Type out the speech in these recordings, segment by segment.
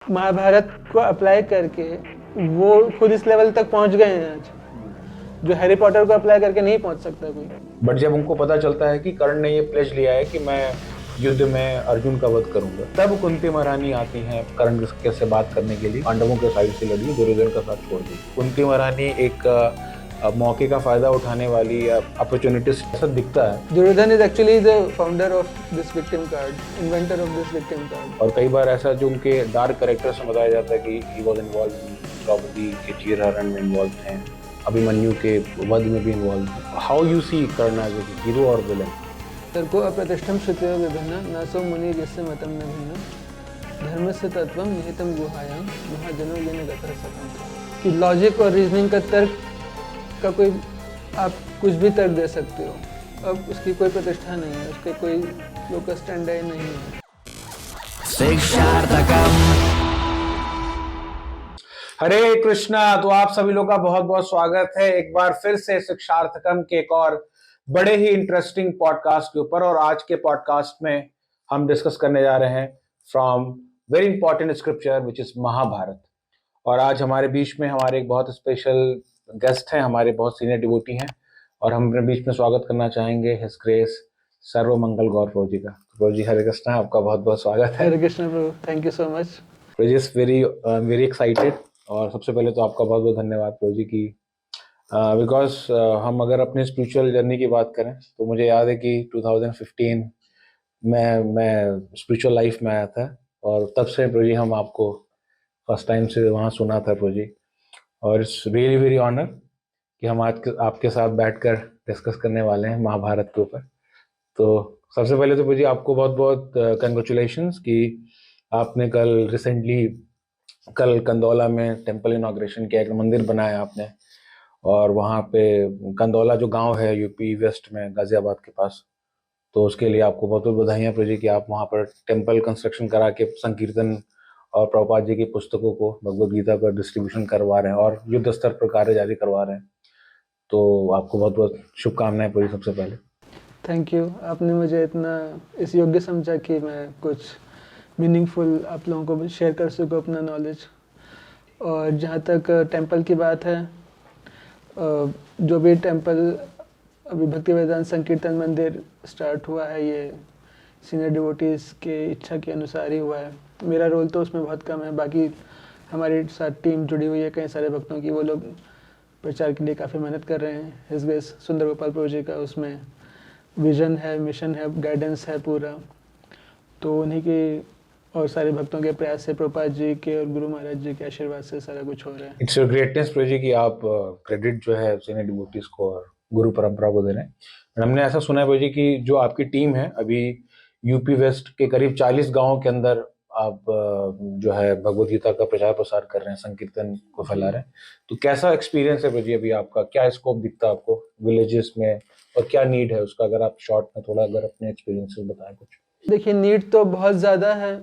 महाभारत को अप्लाई करके वो खुद इस लेवल तक पहुंच गए हैं आज, जो हैरी पॉटर को अप्लाई करके नहीं पहुंच सकता कोई। बट जब उनको पता चलता है कि कर्ण ने ये प्लेज लिया है कि मैं युद्ध में अर्जुन का वध करूंगा, तब कुंती महारानी आती हैं कर्ण से बात करने के लिए। पांडवों के साइड से लड़ी, दुर्योधन का साथ छोड़ दी। कुंती महारानी एक मौके का फायदा उठाने वाली अपॉर्चुनिटिस्ट ऐसा दिखता है। Duryodhan is actually the founder of this victim card, inventor of this victim card. और कई बार ऐसा जो उनके डार्क कैरेक्टर से बताया जाता है कि he was involve in Draupadi के चीरहरण में इन्वॉल्व थे, अभिमन्यु के वध में भी इन्वॉल्व थे। How you see Karna as a hero और विलन? तर्को अप्रतिष्ठम श्रुतयो विभिन्न न सो मुनि यस्य मतम न भिन्न धर्मस्य तत्वम निहितम गुहायां महाजनो येन गतः सतम्। कि लॉजिक और रीजनिंग का तर्क का कोई, आप कुछ भी तर्क दे सकते हो, अब उसकी कोई प्रतिष्ठा नहीं है, उसके कोई लोकस स्टैंडर्ड नहीं है। हरे कृष्णा। तो आप सभी लोग का बहुत बहुत स्वागत है एक बार फिर से शिक्षार्थकम के एक और बड़े ही इंटरेस्टिंग पॉडकास्ट के ऊपर। और आज के पॉडकास्ट में हम डिस्कस करने जा रहे हैं from very important scripture which is Mahabharata. और आज हमारे बीच में हमारे एक बहुत स्पेशल गेस्ट हैं, हमारे बहुत सीनियर डिवोटी हैं, और हम अपने बीच में स्वागत करना चाहेंगे हिज ग्रेस सर्वमंगल गौर प्रभु जी का। प्रभु जी हरे कृष्णा, आपका बहुत बहुत स्वागत है। हरे कृष्ण प्रभु, थैंक यू सो मच। प्रभु जी वेरी एक्साइटेड। और सबसे पहले तो आपका बहुत बहुत धन्यवाद प्रभु जी की बिकॉज हम अगर अपने स्पिरिचुअल जर्नी की बात करें तो मुझे याद है कि 2015 में मैं स्पिरिचुअल लाइफ में आया था, और तब से प्रभु जी हम आपको फर्स्ट टाइम से वहाँ सुना था प्रभु जी। और इट्स रियली वेरी ऑनर कि हम आज आपके साथ बैठकर डिस्कस करने वाले हैं महाभारत के ऊपर। तो सबसे पहले तो प्रभु जी आपको बहुत बहुत कंग्रेचुलेशंस कि आपने कल कंदौला में टेम्पल इनॉग्रेशन किया, एक मंदिर बनाया आपने। और वहाँ पे कंदौला जो गांव है यूपी वेस्ट में गाजियाबाद के पास, तो उसके लिए आपको बहुत बहुत बधाइयाँ प्रभु जी कि आप वहाँ पर टेम्पल कंस्ट्रक्शन करा के संकीर्तन और प्रभुपाद जी की पुस्तकों को, भगवद गीता का डिस्ट्रीब्यूशन करवा रहे हैं और युद्ध स्तर पर कार्य जारी करवा रहे हैं। तो आपको बहुत बहुत शुभकामनाएं प्रभु जी। सबसे पहले थैंक यू, आपने मुझे इतना इस योग्य समझा कि मैं कुछ मीनिंगफुल आप लोगों को शेयर कर सकूँ अपना नॉलेज। और जहाँ तक टेंपल की बात है, जो भी टेंपल अभी भक्ति वेदांत संकीर्तन मंदिर स्टार्ट हुआ है, ये सीनियर डिवोटीज़ के इच्छा के अनुसार ही हुआ है। मेरा रोल तो उसमें बहुत कम है, बाकी हमारे साथ टीम जुड़ी हुई है कई सारे भक्तों की, वो लोग प्रचार के लिए काफ़ी मेहनत कर रहे हैं। हिज ग्रेस सुंदर गोपाल प्रभु जी का उसमें विजन है, मिशन है, गाइडेंस है पूरा, तो उन्हीं के और सारे भक्तों के प्रयास से, प्रभुपाद जी के और गुरु महाराज जी के आशीर्वाद से सारा कुछ हो रहा है। इट्स योर ग्रेटनेस प्रभु जी कि आप क्रेडिट जो है सीनियर डिवोटीज को और गुरु परंपरा को दे रहे हैं। और हमने ऐसा सुना है प्रभु जी कि जो आपकी टीम है अभी यूपी वेस्ट के करीब 40 गांवों के अंदर आप जो है भगवद गीता का प्रचार प्रसार कर रहे हैं, संकीर्तन को फैला रहे हैं। तो कैसा एक्सपीरियंस है प्रभु जी अभी आपका? क्या स्कोप दिखता है आपको विलेजेस में, और क्या नीड है उसका? अगर आप शॉर्ट में थोड़ा अगर अपने एक्सपीरियंस से बताएं कुछ। देखिए, नीड तो बहुत ज़्यादा है,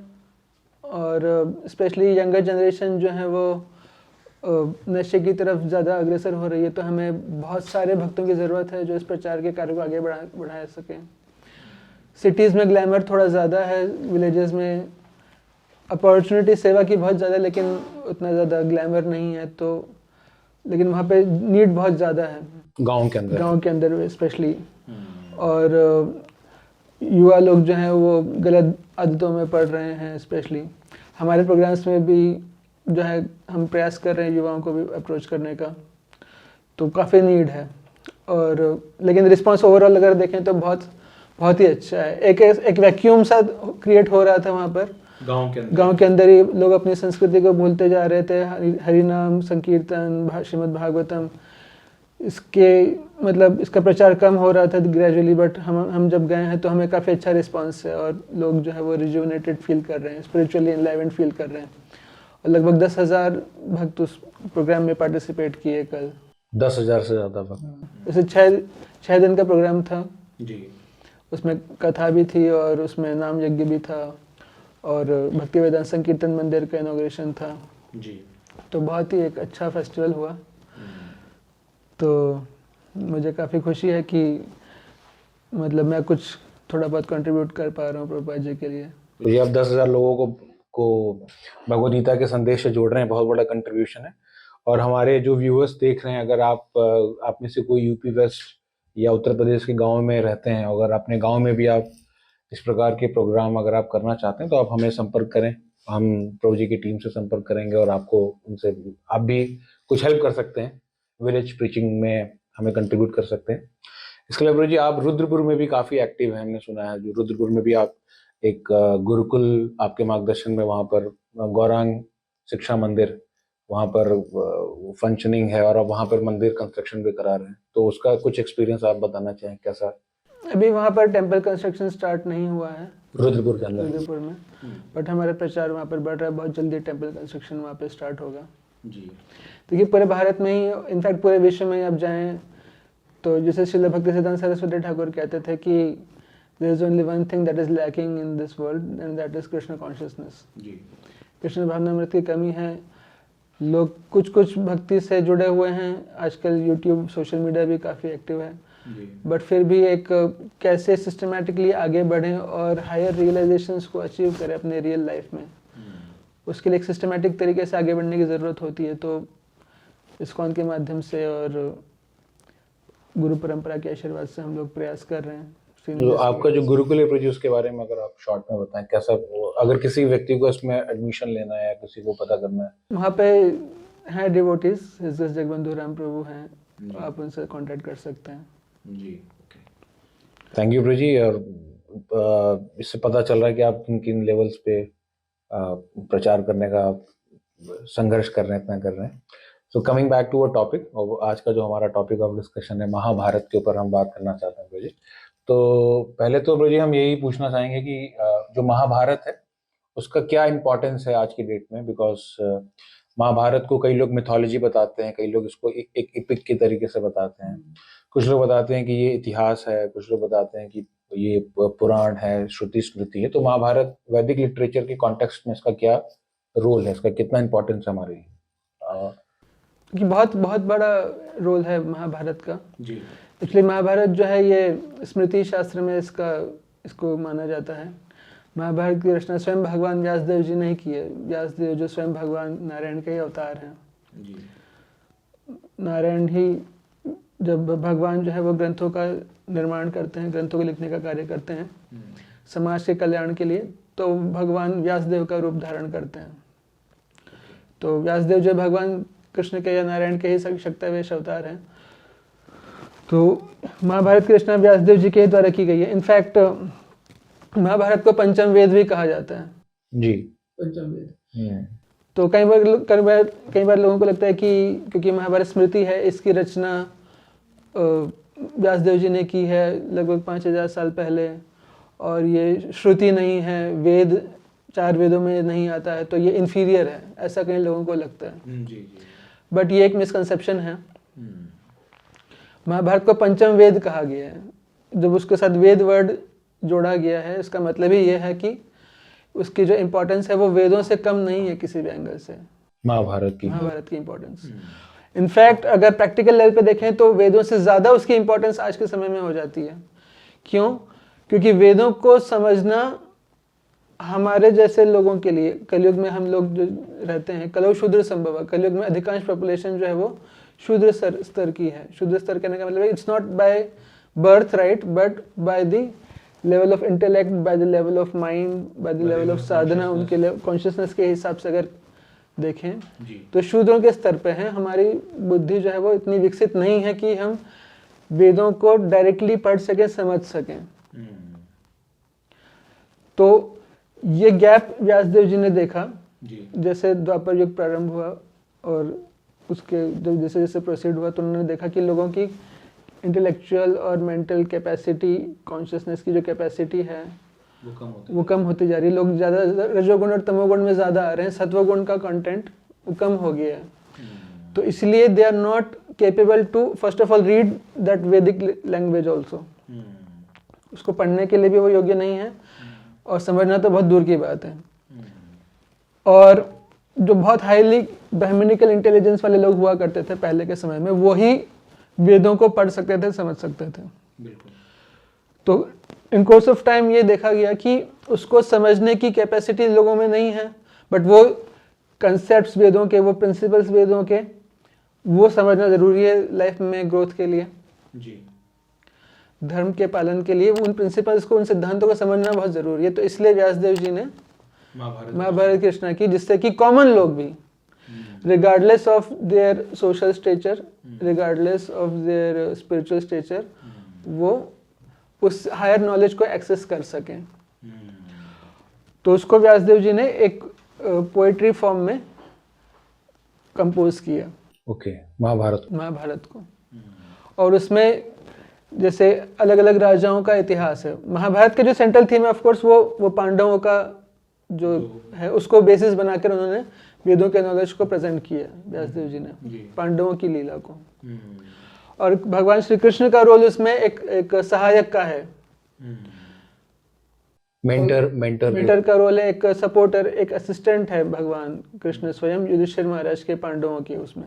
और स्पेशली यंगर जनरेशन जो है वो नशे की तरफ ज़्यादा अग्रसर हो रही है। तो हमें बहुत सारे भक्तों की ज़रूरत है जो इस प्रचार के कार्य को आगे बढ़ा सकें। सिटीज़ में ग्लैमर थोड़ा ज़्यादा है, विलेजेस में अपॉर्चुनिटी सेवा की बहुत ज़्यादा, लेकिन उतना ज़्यादा ग्लैमर नहीं है। तो लेकिन वहाँ पे नीड बहुत ज़्यादा है गांव के अंदर स्पेशली। और युवा लोग जो हैं वो गलत आदतों में पड़ रहे हैं। स्पेशली हमारे प्रोग्राम्स में भी जो है हम प्रयास कर रहे हैं युवाओं को भी अप्रोच करने का, तो काफ़ी नीड है। और लेकिन रिस्पांस ओवरऑल अगर देखें तो बहुत ही अच्छा है। एक वैक्यूम सा क्रिएट हो रहा था वहाँ पर गांव के अंदर ही लोग अपनी संस्कृति को भूलते जा रहे थे। हरिनाम संकीर्तन, श्रीमद् भागवतम, इसके मतलब इसका प्रचार कम हो रहा था ग्रेजुअली। बट हम जब गए हैं तो हमें काफ़ी अच्छा रिस्पांस है, और लोग जो है वो रिजुविनेटेड फील कर रहे हैं, स्पिरिचुअली एनलाइवेंड फील कर रहे हैं। और लगभग 10,000 भक्त उस प्रोग्राम में पार्टिसिपेट किए कल। 10,000 से ज़्यादा भक्त। जैसे 6 दिन का प्रोग्राम था जी। उसमें कथा भी थी और उसमें नाम यज्ञ भी था, और भक्ति वेदांत संकीर्तन मंदिर का इनॉग्रेशन था जी। तो बहुत ही एक अच्छा फेस्टिवल हुआ। तो मुझे काफ़ी खुशी है कि मतलब मैं कुछ थोड़ा बहुत कंट्रीब्यूट कर पा रहा हूँ प्रभुपाद जी के लिए। तो ये अब 10,000 लोगों को भगवद गीता के संदेश से जोड़ रहे हैं, बहुत बड़ा कंट्रीब्यूशन है। और हमारे जो व्यूअर्स देख रहे हैं, अगर आप में से कोई यूपी वेस्ट या उत्तर प्रदेश के गाँव में रहते हैं, अगर अपने गाँव में भी आप इस प्रकार के प्रोग्राम अगर आप करना चाहते हैं तो आप हमें संपर्क करें, हम प्रो जी की टीम से संपर्क करेंगे और आपको उनसे आप भी कुछ हेल्प कर सकते हैं, विलेज प्रीचिंग में हमें कंट्रीब्यूट कर सकते हैं। इसके लिए प्रो जी आप रुद्रपुर में भी काफ़ी एक्टिव हैं, हमने सुना है। जो रुद्रपुर में भी आप एक गुरुकुल आपके मार्गदर्शन में वहाँ पर गौरांग शिक्षा मंदिर वहाँ पर फंक्शनिंग है और आप वहाँ पर मंदिर कंस्ट्रक्शन भी करा रहे हैं, तो उसका कुछ एक्सपीरियंस आप बताना चाहें कैसा? अभी वहाँ पर टेंपल कंस्ट्रक्शन स्टार्ट नहीं हुआ है रुद्रपुर के अंदर, रुद्रपुर में, बट हमारा प्रचार वहाँ पर बढ़ रहा है, बहुत जल्दी टेंपल कंस्ट्रक्शन वहाँ पे स्टार्ट होगा जी। देखिए पूरे भारत में ही, इनफैक्ट पूरे विश्व में आप जाएं तो जैसे श्रील भक्तिसिद्धांत सरस्वती ठाकुर कहते थे कि there is only one thing that is lacking in this world and that is Krishna consciousness. Krishna भावनामृत की कमी है। लोग कुछ भक्ति से जुड़े हुए हैं, आजकल यूट्यूब सोशल मीडिया भी काफ़ी एक्टिव है, बट फिर भी एक कैसे सिस्टमेटिकली आगे बढ़ें और हायर रियलाइजेशंस को अचीव करें अपने रियल लाइफ में, उसके लिए एक सिस्टमेटिक तरीके से आगे बढ़ने की ज़रूरत होती है। तो इस्कॉन के माध्यम से और गुरु परंपरा के आशीर्वाद से हम लोग प्रयास कर रहे हैं। तो आपका जो गुरुकुल है प्रोड्यूस के बारे में अगर आप शॉर्ट में बताएं, कैसा, अगर किसी व्यक्ति को इसमें एडमिशन लेना है या किसी को पता करना है? वहाँ पे हैं डिवोटीज, जगबंधु राम प्रभु हैं, तो आप उनसे कांटेक्ट कर सकते हैं जी। ओके, थैंक यू प्रो जी। और इससे पता चल रहा है कि आप किन किन लेवल्स पे प्रचार करने का संघर्ष कर रहे हैं, इतना कर रहे हैं। So coming back to a topic, और आज का जो हमारा टॉपिक ऑफ डिस्कशन है महाभारत के ऊपर हम बात करना चाहते हैं प्रो जी। तो पहले तो प्रो जी हम यही पूछना चाहेंगे कि जो महाभारत है उसका क्या इम्पोर्टेंस है आज की डेट में, बिकॉज महाभारत को कई लोग मिथोलॉजी बताते हैं, कई लोग इसको एक इपिक के तरीके से बताते हैं, कुछ लोग बताते हैं कि ये इतिहास है, कुछ लोग बताते हैं कि ये पुराण है, श्रुति स्मृति है। तो महाभारत वैदिक लिटरेचर के कॉन्टेक्स्ट में इसका क्या रोल है, इसका कितना इम्पोर्टेंस है हमारे लिए? कि बहुत बड़ा रोल है महाभारत का जी। इसलिए महाभारत जो है ये स्मृति शास्त्र में इसको माना जाता है। महाभारत की रचना स्वयं भगवान व्यासदेव जी ने की है। व्यासदेव जो स्वयं भगवान नारायण के ही अवतार हैं। जी। नारायण ही जब भगवान जो है वो ग्रंथों का निर्माण करते हैं, ग्रंथों को लिखने का कार्य करते हैं समाज के कल्याण के लिए, तो भगवान व्यासदेव का रूप धारण करते हैं। तो व्यासदेव जो भगवान कृष्ण के या नारायण के ही शक्तिवेश अवतार हैं। तो महाभारत की रचना व्यासदेव जी के द्वारा की गई है। इनफैक्ट महाभारत को पंचम वेद भी कहा जाता है। जी, पंचम वेद। तो कई बार लोगों को लगता है कि क्योंकि महाभारत स्मृति है, इसकी रचना व्यासदेव जी ने की है लगभग 5000 साल पहले, और ये श्रुति नहीं है, वेद 4 वेदों में नहीं आता है, तो ये इन्फीरियर है, ऐसा कई लोगों को लगता है। जी। बट ये एक मिसकंसेप्शन है। महाभारत को पंचम वेद कहा गया है। जब उसके साथ वेद वर्ड जोड़ा गया है, इसका मतलब ही ये है कि उसकी जो इम्पोर्टेंस है वो वेदों से कम नहीं है किसी भी एंगल से। महाभारत की इम्पोर्टेंस इनफैक्ट अगर प्रैक्टिकल लेवल पे देखें तो वेदों से ज़्यादा उसकी इम्पोर्टेंस आज के समय में हो जाती है। क्यों? क्योंकि वेदों को समझना हमारे जैसे लोगों के लिए, कलयुग में हम लोग जो रहते हैं, कलौ शूद्र संभव, कलयुग में अधिकांश पॉपुलेशन जो है वो शूद्र स्तर की है। शूद्र स्तर कहने का मतलब है it's not by birth right but by the level of intellect, by the level of mind, by the level of sadhana, उनके कॉन्शियसनेस के हिसाब से अगर देखें तो शूद्रों के स्तर पे हैं। हमारी बुद्धि जो है वो इतनी विकसित नहीं है कि हम वेदों को डायरेक्टली पढ़ सकें, समझ सकें। तो ये गैप व्यासदेव जी ने देखा जैसे द्वापर युग प्रारंभ हुआ और उसके जब जैसे जैसे प्रोसीड हुआ, तो उन्होंने देखा कि लोगों की इंटेलेक्चुअल और मेंटल कैपेसिटी, कॉन्शियसनेस की जो कैपेसिटी है वो कम होती जा रही है। लोग ज़्यादा रजोगुण और तमोगुण में ज़्यादा आ रहे हैं, सत्वगुण का कंटेंट वो कम हो गया है। तो इसलिए they are not capable to first of all read that Vedic language also. उसको पढ़ने के लिए भी वो योग्य नहीं है और समझना तो बहुत दूर की बात है। और जो बहुत हाईली ब्राह्मणिकल इंटेलिजेंस वाले लोग हुआ करते थे पहले के समय में, वही वेदों को पढ़ सकते थे, समझ सकते थे। तो इन कोर्स ऑफ टाइम ये देखा गया कि उसको समझने की कैपेसिटी लोगों में नहीं है, बट वो कंसेप्ट्स वेदों के, वो प्रिंसिपल्स वेदों के, वो समझना ज़रूरी है लाइफ में ग्रोथ के लिए, जी। धर्म के पालन के लिए। उन प्रिंसिपल्स को, उन सिद्धांतों को समझना बहुत ज़रूरी है। तो इसलिए व्यासदेव जी ने महाभारत की रचना की, जिससे कि कॉमन लोग भी, regardless of their social stature, regardless of their spiritual stature, वो उस हायर नॉलेज को एक्सेस कर सकें। तो उसको व्यासदेव जी ने एक पोएट्री फॉर्म में कंपोज किया, ओके, महाभारत को। और उसमें जैसे अलग अलग राजाओं का इतिहास है। महाभारत के जो सेंट्रल थीम है ऑफ कोर्स वो पांडवों का जो है, उसको बेसिस बनाकर उन्होंने वेदों के नॉलेज को प्रेजेंट किया व्यासदेव जी ने, पांडवों की लीला को। और भगवान श्री कृष्ण का रोल उसमें एक सहायक का है, मेंटर का रोल है, एक सपोर्टर, एक असिस्टेंट है भगवान कृष्ण स्वयं युधिष्ठिर महाराज के पांडवों की उसमें।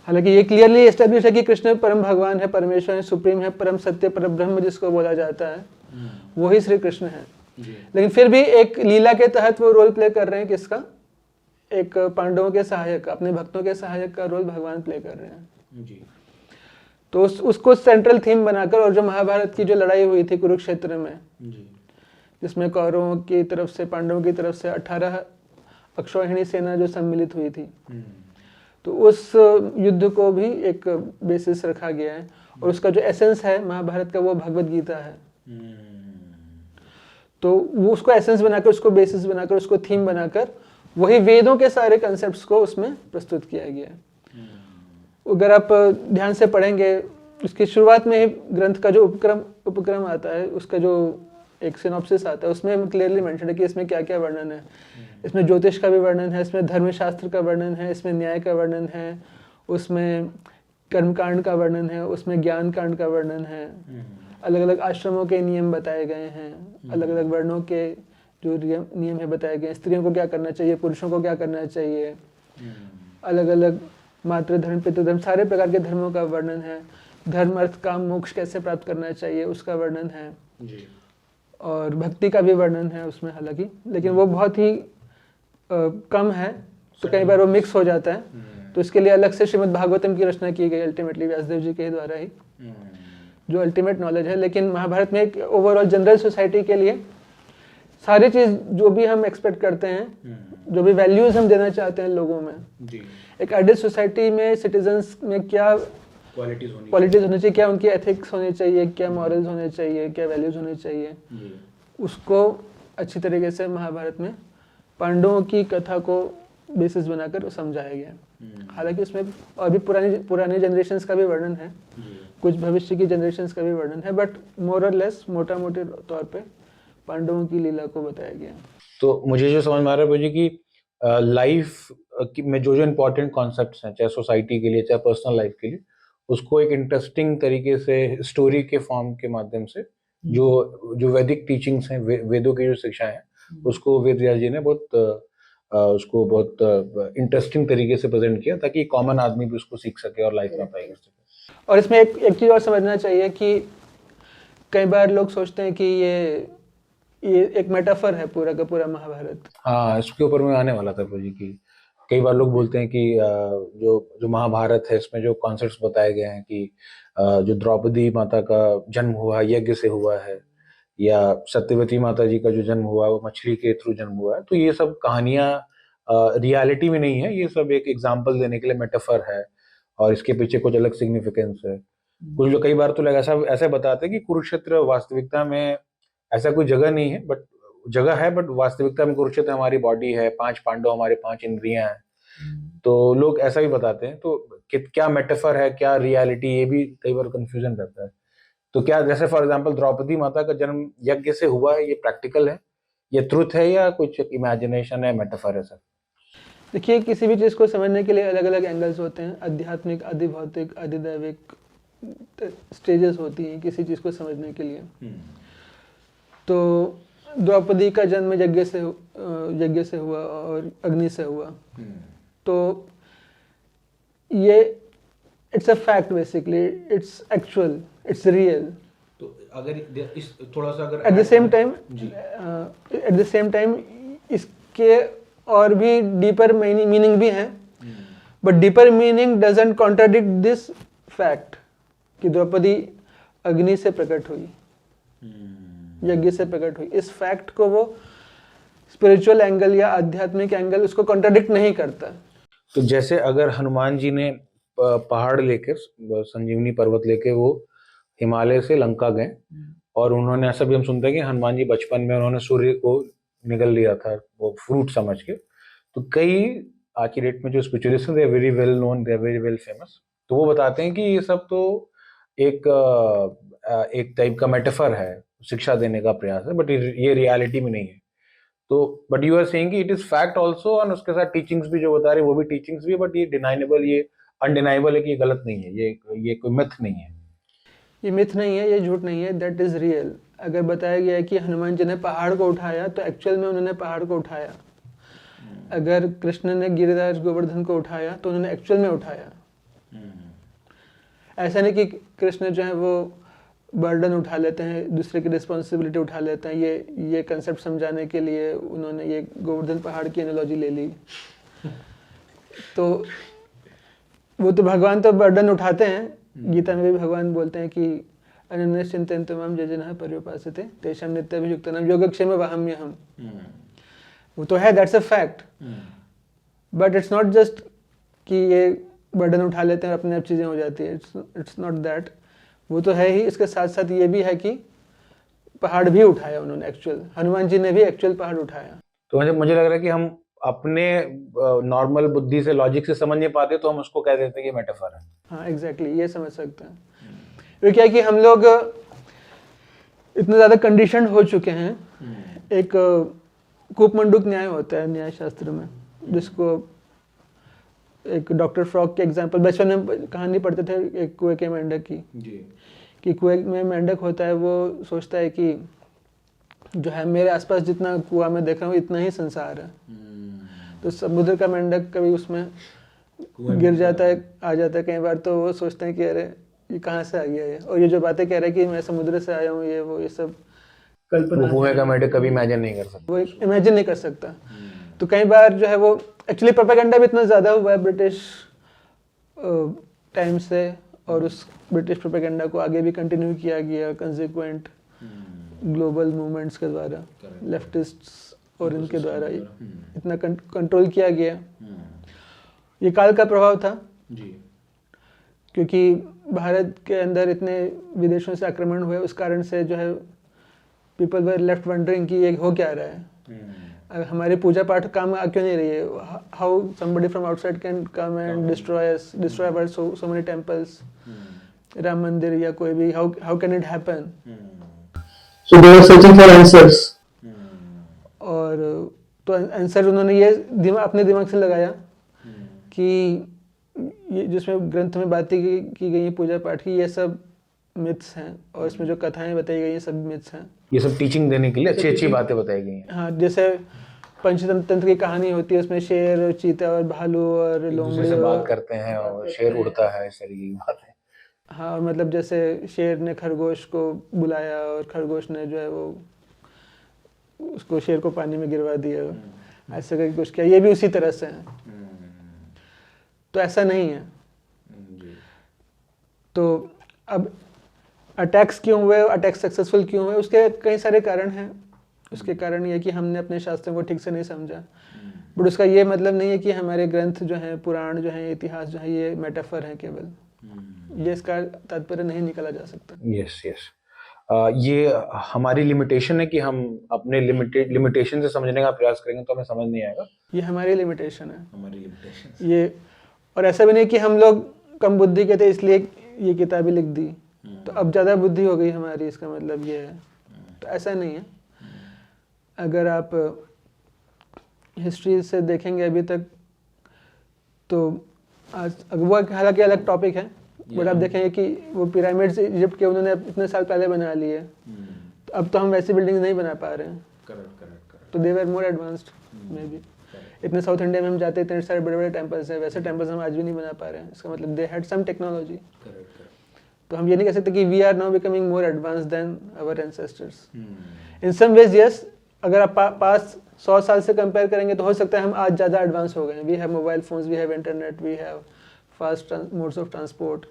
हालांकि ये क्लियरली एस्टेब्लिश है कि कृष्ण परम भगवान है, परमेश्वर है, सुप्रीम है, परम सत्य, परम ब्रह्म जिसको बोला जाता है, वही श्री कृष्ण है। लेकिन फिर भी एक लीला के तहत वो रोल प्ले कर रहे हैं, किसका? एक पांडवों के सहायक, अपने भक्तों के सहायक का रोल भगवान प्ले कर रहे हैं। तो उसको सेंट्रल थीम बनाकर, और जो महाभारत की जो लड़ाई हुई थी कुरुक्षेत्र में, जिसमें कौरवों की तरफ से, पांडवों की तरफ से 18 अक्षौहिणी सेना जो सम्मिलित हुई थी, तो उस युद्ध को भी एक बेसिस रखा गया है। और उसका जो एसेंस है महाभारत का, वो भगवत गीता है। तो वो उसको एसेंस बनाकर, उसको बेसिस बनाकर, उसको थीम बनाकर, वही वेदों के सारे कंसेप्ट्स को उसमें प्रस्तुत किया गया है। अगर आप ध्यान से पढ़ेंगे, उसकी शुरुआत में ही ग्रंथ का जो उपक्रम आता है, उसका जो एक सिनॉप्सिस आता है, उसमें क्लियरली मेंशन है कि इसमें क्या क्या वर्णन है। इसमें ज्योतिष का भी वर्णन है, इसमें धर्मशास्त्र का वर्णन है, इसमें न्याय का वर्णन है, उसमें कर्मकांड का वर्णन है, उसमें ज्ञान कांड का वर्णन है, अलग अलग आश्रमों के नियम बताए गए हैं, अलग अलग वर्णों के जो नियम है बताए गए हैं, स्त्रियों को क्या करना चाहिए, पुरुषों को क्या करना चाहिए, अलग अलग मातृधर्म, पितृधर्म, सारे प्रकार के धर्मों का वर्णन है। धर्म अर्थ काम मोक्ष कैसे प्राप्त करना चाहिए उसका वर्णन है, और भक्ति का भी वर्णन है उसमें हालांकि, लेकिन वो बहुत ही कम है, तो कई बार वो मिक्स हो जाता है। तो इसके लिए अलग से श्रीमद् भागवतम की रचना की गई, अल्टीमेटली व्यासदेव जी के द्वारा ही, जो अल्टीमेट नॉलेज है। लेकिन महाभारत में एक ओवरऑल जनरल सोसाइटी के लिए सारी चीज़ जो भी हम एक्सपेक्ट करते हैं, जो भी वैल्यूज हम देना चाहते हैं लोगों में, एक आइडियल सोसाइटी में सिटीजन्स में क्या क्वालिटीज होनी चाहिए, क्या उनकी एथिक्स होनी चाहिए, क्या मॉरल्स होने चाहिए, क्या वैल्यूज होने चाहिए, उसको अच्छी तरीके से महाभारत में पांडवों की कथा को बेसिस बनाकर समझाया गया। हालांकि उसमें और भी पुरानी जनरेशन्स का भी वर्णन है, कुछ भविष्य की जनरेशन्स का भी वर्णन है, बट मोर और लेस मोटा मोटे तौर पे पांडवों की लीला को बताया गया। तो मुझे जो समझ में आ रहा है भाई जी कि लाइफ में जो जो इम्पोर्टेंट कॉन्सेप्ट्स हैं, चाहे सोसाइटी के लिए चाहे पर्सनल लाइफ के लिए, उसको एक इंटरेस्टिंग तरीके से स्टोरी के फॉर्म के माध्यम से जो वैदिक टीचिंग्स हैं, वेदों की जो शिक्षा है, उसको वेद व्यास जी ने उसको बहुत इंटरेस्टिंग तरीके से प्रेजेंट किया, ताकि कॉमन आदमी भी उसको सीख सके और लाइफ में अप्लाई कर सके। और इसमें एक चीज़ और समझना चाहिए कि कई बार लोग सोचते हैं कि ये एक मेटाफर है पूरा का पूरा महाभारत। हाँ, इसके ऊपर मैं आने वाला था जी कि कई बार लोग बोलते हैं कि जो महाभारत है, इसमें जो कॉन्सेप्ट्स बताए गए हैं कि जो द्रौपदी माता का जन्म हुआ यज्ञ से हुआ है, या सत्यवती माता जी का जो जन्म हुआ वो मछली के थ्रू जन्म हुआ है, तो ये सब कहानियां रियलिटी में नहीं है, ये सब एक एग्जाम्पल देने के लिए मेटाफर है, और इसके पीछे कुछ अलग सिग्निफिकेंस है। कुछ जो कई बार तो लोग ऐसा बताते हैं कि कुरुक्षेत्र वास्तविकता में ऐसा कोई जगह नहीं है, बट जगह है, बट वास्तविकता में कुरुक्षेत्र हमारी बॉडी है, 5 पांडव हमारे 5 इंद्रियां हैं। तो लोग ऐसा भी बताते हैं, तो क्या मेटाफर है क्या रियलिटी, ये भी कई बार कंफ्यूजन रहता है। तो क्या, जैसे फॉर एग्जांपल द्रौपदी माता का जन्म यज्ञ से हुआ है, ये प्रैक्टिकल है, ये ट्रुथ है, या कुछ इमेजिनेशन है, मेटाफर है सर? देखिए, किसी भी चीज को समझने के लिए अलग अलग एंगल्स होते हैं, आध्यात्मिक, अधिभौतिक, अधिदैविक स्टेजेस होती हैं किसी चीज को समझने के लिए। तो द्रौपदी का जन्म यज्ञ से हुआ और अग्नि से हुआ, तो ये it's a fact, basically its actual, it's real. तो अगर इस थोड़ा सा अगर एट द सेम टाइम इसके और भी डीपर मीनिंग भी हैं, but deeper meaning doesn't contradict this fact कि द्रौपदी अग्नि से प्रकट हुई, यज्ञ से प्रकट हुई। इस फैक्ट को वो स्पिरिचुअल एंगल या आध्यात्मिक एंगल उसको कॉन्ट्राडिक्ट नहीं करता। तो जैसे अगर हनुमान जी ने पहाड़ लेके, संजीवनी पर्वत लेके वो हिमालय से लंका गए, और उन्होंने, ऐसा भी हम सुनते हैं कि हनुमान जी बचपन में उन्होंने सूर्य को निगल लिया था वो फ्रूट समझ के। तो कई आज की डेट में जो स्पिरिचुअलिस्ट हैं, they are very well known, they are very well famous, तो वो बताते हैं कि ये सब तो एक टाइप का मेटाफर है, शिक्षा देने का प्रयास है, बट ये रियलिटी में नहीं है। तो बट यू आर सेइंग कि इट इज फैक्ट आल्सो, और उसके साथ टीचिंग्स भी जो बता रहे हैं वो भी टीचिंग्स भी है, बट ये डिनाइनेबल, ये अनडिनाइबल है कि ये गलत नहीं है, ये कोई मिथ नहीं है। ये मिथ नहीं है, ये झूठ नहीं है, दैट इज रियल। अगर बताया गया है कि हनुमान जी ने पहाड़ को उठाया तो एक्चुअल में उन्होंने पहाड़ को उठाया। अगर कृष्ण ने गिरिराज गोवर्धन को उठाया तो उन्होंने एक्चुअल में उठाया। ऐसा नहीं कि कृष्ण जो है वो बर्डन उठा लेते हैं, दूसरे की रिस्पॉन्सिबिलिटी उठा लेते हैं। ये कंसेप्ट समझाने के लिए उन्होंने ये गोवर्धन पहाड़ की एनालॉजी ले ली। तो वो तो भगवान तो बर्डन उठाते हैं, गीता में भी भगवान बोलते हैं कि अनन्यश्चिन्तयन्तमां ये जनाः पर्युपासते तेषां नित्याभियुक्तानां योगक्षेम वहाम्यहम्। वो तो है, that's a fact, but it's not just कि ये बर्डन उठा लेते हैं और अपने आप चीज़ें हो जाती है। It's not that. वो तो है ही, इसके साथ साथ ये भी है कि पहाड़ भी उठाया उन्होंने एक्चुअल, हनुमान जी ने भी एक्चुअल पहाड़ उठाया। तो मुझे लग रहा है कि हम अपने नॉर्मल बुद्धि से, लॉजिक से समझ नहीं पाते, तो हम उसको कह देते हैं कि मेटाफर है। हाँ एग्जैक्टली, ये समझ सकते हैं। वो क्या है कि हम लोग इतने ज़्यादा कंडीशनड हो चुके हैं। एक कूपमंडूक न्याय होता है न्याय शास्त्र में, जिसको एक डॉक्टर फ्रॉग के एग्जाम्पल, बचपन में कहानी पढ़ते थे एक कुएं के मेंढक की, कि कुएं में मेंढक होता है, वो सोचता है कि जो है मेरे आसपास जितना कुआं में देख रहा हूँ इतना ही संसार है। तो समुद्र का मेंढक कभी उसमें गिर जाता है, आ जाता है कई बार, तो वो सोचते हैं कि अरे ये कहाँ से आ गया ये, और ये जो बातें कह रहे हैं कि मैं समुद्र से आया हूँ, ये वो ये सब कल्पना, कुएं का मेंढक कभी इमेजिन नहीं कर सकता, वो इमेजिन नहीं कर सकता। तो कई बार जो है वो एक्चुअली प्रोपेगेंडा भी इतना ज़्यादा हुआ है ब्रिटिश टाइम से, और उस ब्रिटिश प्रोपेगेंडा को आगे भी कंटिन्यू किया गया कंसिक्वेंट ग्लोबल मूवमेंट्स के द्वारा, लेफ्टिस्ट्स और इनके द्वारा इतना कंट्रोल किया गया। ये काल का प्रभाव था जी, क्योंकि भारत के अंदर इतने विदेशों से आक्रमण हुए, उस कारण से जो है पीपल वर लेफ्ट वंडरिंग कि ये हो क्या रहा है, हमारी पूजा पाठ काम क्यों नहीं रही है, how somebody from outside can come and destroy our so many temples, Ram मंदिर या कोई भी, how can it happen? So they were searching for answers. और तो आंसर उन्होंने ये अपने दिमाग से लगाया कि ये जिसमें ग्रंथ में बातें की गई पूजा पाठ की, ये सब मिथ्स हैं, और इसमें जो कथाएं बताई गई हैं सब मिथ्स हैं। ये सब टीचिंग देने के लिए अच्छी अच्छी बातें बताई गई हैं। हाँ, जैसे पंचतंत्र की कहानी होती है, उसमें शेर, चीता और भालू और लोमड़ी से बात करते हैं और शेर उड़ता है, इस तरीके की बातें। हाँ, मतलब जैसे शेर ने खरगोश को बुलाया और खरगोश ने जो है वो उसको, शेर को पानी में गिरवा दिया, ऐसा करके कुछ किया। ये भी उसी तरह से है। तो ऐसा नहीं है। तो अब अटैक्स क्यों हुए, अटैक सक्सेसफुल क्यों हुए, उसके कई सारे कारण हैं। उसके कारण ये कि हमने अपने शास्त्रों को ठीक से नहीं समझा, बट उसका ये मतलब नहीं है कि हमारे ग्रंथ जो हैं, पुराण जो हैं, इतिहास जो है, ये मेटाफर है केवल। ये इसका तात्पर्य नहीं निकाला जा सकता। यस यस, ये हमारी लिमिटेशन है कि हम अपने लिमिटेशन से समझने का प्रयास करेंगे तो हमें समझ नहीं आएगा। ये हमारी लिमिटेशन है, हमारी लिमिटेशन ये। और ऐसा भी नहीं कि हम लोग कम बुद्धि के थे इसलिए ये किताबें लिख दी, तो अब ज़्यादा बुद्धि हो गई हमारी, इसका मतलब ये है। तो ऐसा नहीं है। अगर आप हिस्ट्री से देखेंगे अभी तक, तो आज वो हालांकि अलग टॉपिक है, बट आप देखेंगे कि वो पिरामिड्स इजिप्ट के उन्होंने इतने साल पहले बना लिए, तो अब तो हम वैसी बिल्डिंग नहीं बना पा रहे हैं। तो दे वर मोर एडवांस्ड मे बी। इतने साउथ इंडिया में हम जाते हैं, इतने सारे बड़े बड़े टेम्पल्स हैं, वैसे टेम्पल्स हम आज भी नहीं बना पा रहे हैं। इसका मतलब दे हैड सम टेक्नोलॉजी। तो हम ये नहीं कह सकते कि we are now becoming more advanced than our ancestors. In some ways yes, अगर आप पास 100 साल से कंपेयर करेंगे तो हो सकता है हम आज ज़्यादा एडवांस हो गए हैं. We have mobile phones, we have internet, we have fast modes of transport,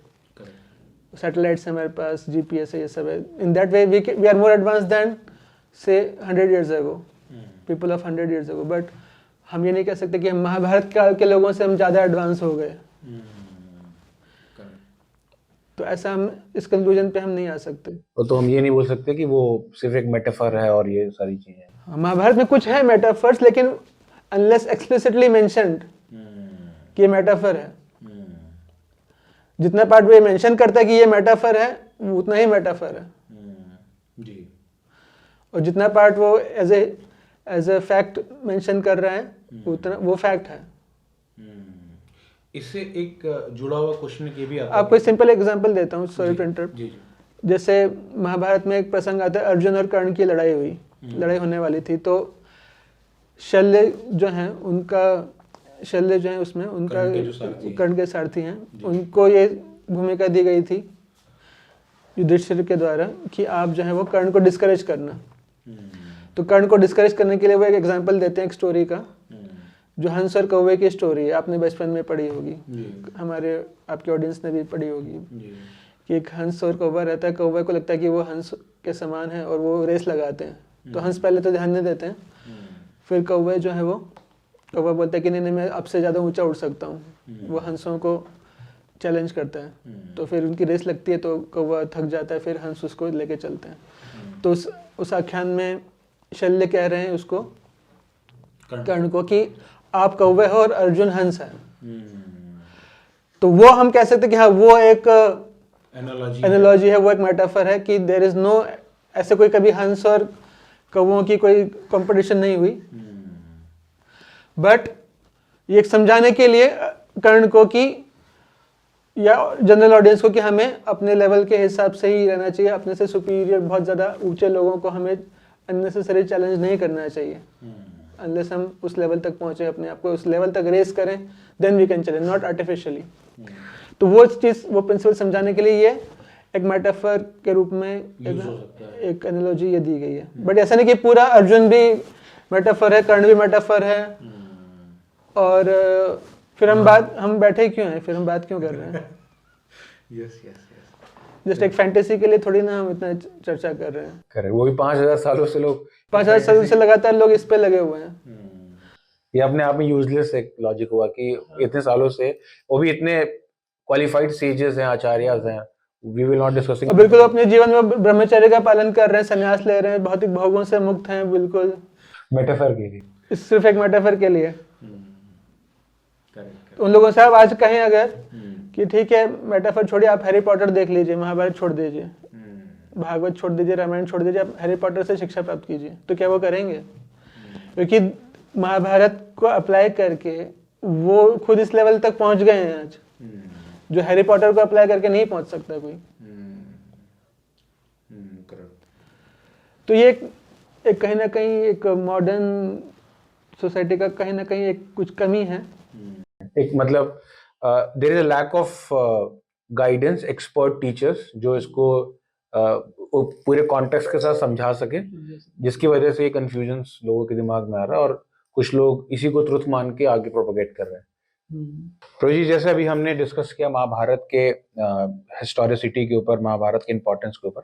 satellites हमारे पास, जीपीएस है, ये सब है. In that way we are more advanced than say 100 years ago, people of 100 years ago. But हम ये नहीं कह सकते कि हम महाभारत काल के लोगों से हम ज़्यादा एडवांस हो गए. तो ऐसा हम इस कंक्लूजन पे हम नहीं आ सकते. तो हम ये नहीं बोल सकते कि वो सिर्फ एक मेटाफर है और ये सारी चीजें. महाभारत में कुछ है मेटाफर्स, लेकिन अनलेस एक्सप्लिसिटली मेंशन्ड कि ये मेटाफर है, जितना पार्ट वो मेंशन करता है कि ये मेटाफर है, उतना ही मेटाफर है. जी. और जितना पार्ट वो एज ए फैक्ट मेंशन कर रहा है, उतना वो फैक्ट है. इससे एक जुड़ा हुआ क्वेश्चन ये भी आता है. आपको सिंपल एग्जांपल देता हूँ, सॉरी टू इंटरप्ट. जी जी. जैसे महाभारत में एक प्रसंग आता है, अर्जुन और कर्ण की लड़ाई हुई, लड़ाई होने वाली थी. तो शल्य जो है उसमें उनका कर्ण के सारथी हैं, उनको ये भूमिका दी गई थी युधिष्ठिर के द्वारा कि आप जो है वो कर्ण को डिस्करेज करना. तो कर्ण को डिस्करेज करने के लिए वो एक एग्जांपल देते हैं एक स्टोरी का, जो हंस और कौवे की स्टोरी है. आपने बचपन में पढ़ी होगी, हमारे आपके ऑडियंस ने भी पढ़ी होगी, कि एक हंस और कौवा रहता है. कौवे को लगता है कि वो हंस के समान है और वो रेस लगाते हैं. तो हंस पहले तो ध्यान नहीं देते हैं, फिर कौवे जो है वो कौवा बोलता है कि नहीं मैं आपसे ज़्यादा ऊंचा उड़ सकता हूँ. वो हंसों को चैलेंज करता है. तो फिर उनकी रेस लगती है, तो कौवा थक जाता है, फिर हंस उसको लेके चलते हैं. तो उस आख्यान में शल्य कह रहे हैं उसको, कर्ण को, कि आप कौवे हो और अर्जुन हंस है. तो वो हम कह सकते हैं कि हाँ वो एक एनालॉजी है, वो एक मेटाफर है कि देयर इज नो, ऐसे कोई कभी हंस और कौवों की कोई कंपटीशन नहीं हुई. बट ये समझाने के लिए कर्ण को कि या जनरल ऑडियंस को कि हमें अपने लेवल के हिसाब से ही रहना चाहिए. अपने से सुपीरियर बहुत ज़्यादा ऊंचे लोगों को हमें अननेसेसरी चैलेंज नहीं करना चाहिए. अनलेस हम उस लेवल तक पहुंचे, अपने आप को उस लेवल तक रेस करें, then we can challenge, not artificially. तो वो चीज़, वो प्रिंसिपल समझाने के लिए ये एक मेटाफर के रूप में एक एनालॉजी ये दी गई है. बट ऐसा नहीं कि पूरा अर्जुन भी मेटाफर है, कर्ण भी मेटाफर है. और फिर हम बैठे क्यों हैं, फिर हम बात क्यों कर रहे हैं? यस. जस्ट एक फैंटेसी के लिए थोड़ी ना हम इतना चर्चा कर रहे हैं. करेक्ट. वो भी 5000 सालों से लोग 5000 सालों से लगातार लोग इस पे लगे हुए हैं. ये अपने आप में यूजलेस एक लॉजिक हुआ कि इतने सालों से, वो भी इतने क्वालिफाइड सेजेस हैं, आचार्यस हैं, वी विल नॉट डिस्कसिंग. बिल्कुल अपने जीवन में ब्रह्मचर्य का पालन कर रहे हैं, संन्यास ले रहे हैं, भौतिक भोगों से मुक्त हैं. बिल्कुल मेटाफर के लिए, सिर्फ एक मेटाफर के लिए. तो उन लोगों से आप आज कहें अगर कि ठीक है मेटाफर छोड़िए, आप हैरी पॉटर देख लीजिए, महाभारत छोड़ दीजिए, भागवत छोड़ दीजिए, रामायण छोड़ दीजिए, आप हैरी पॉटर से शिक्षा प्राप्त कीजिए, तो क्या वो करेंगे? क्योंकि महाभारत को अप्लाई करके वो खुद इस लेवल तक पहुंच गए हैं आज, जो हैरी पॉटर को अप्लाई करके नहीं पहुंच सकता कोई. तो ये एक कहीं ना कहीं एक मॉडर्न सोसाइटी का कहीं ना कहीं एक कुछ कमी है. एक मतलब there is a lack of guidance, expert teachers जो इसको पूरे कॉन्टेक्स्ट के साथ समझा सके, जिसकी वजह से ये कंफ्यूजन्स लोगों के दिमाग में आ रहा है और कुछ लोग इसी को ट्रुथ मान के आगे प्रोपेगेट कर रहे हैं. प्रोजी, जैसे अभी हमने डिस्कस किया महाभारत के हिस्टोरिसिटी के ऊपर, महाभारत के इम्पोर्टेंस के ऊपर,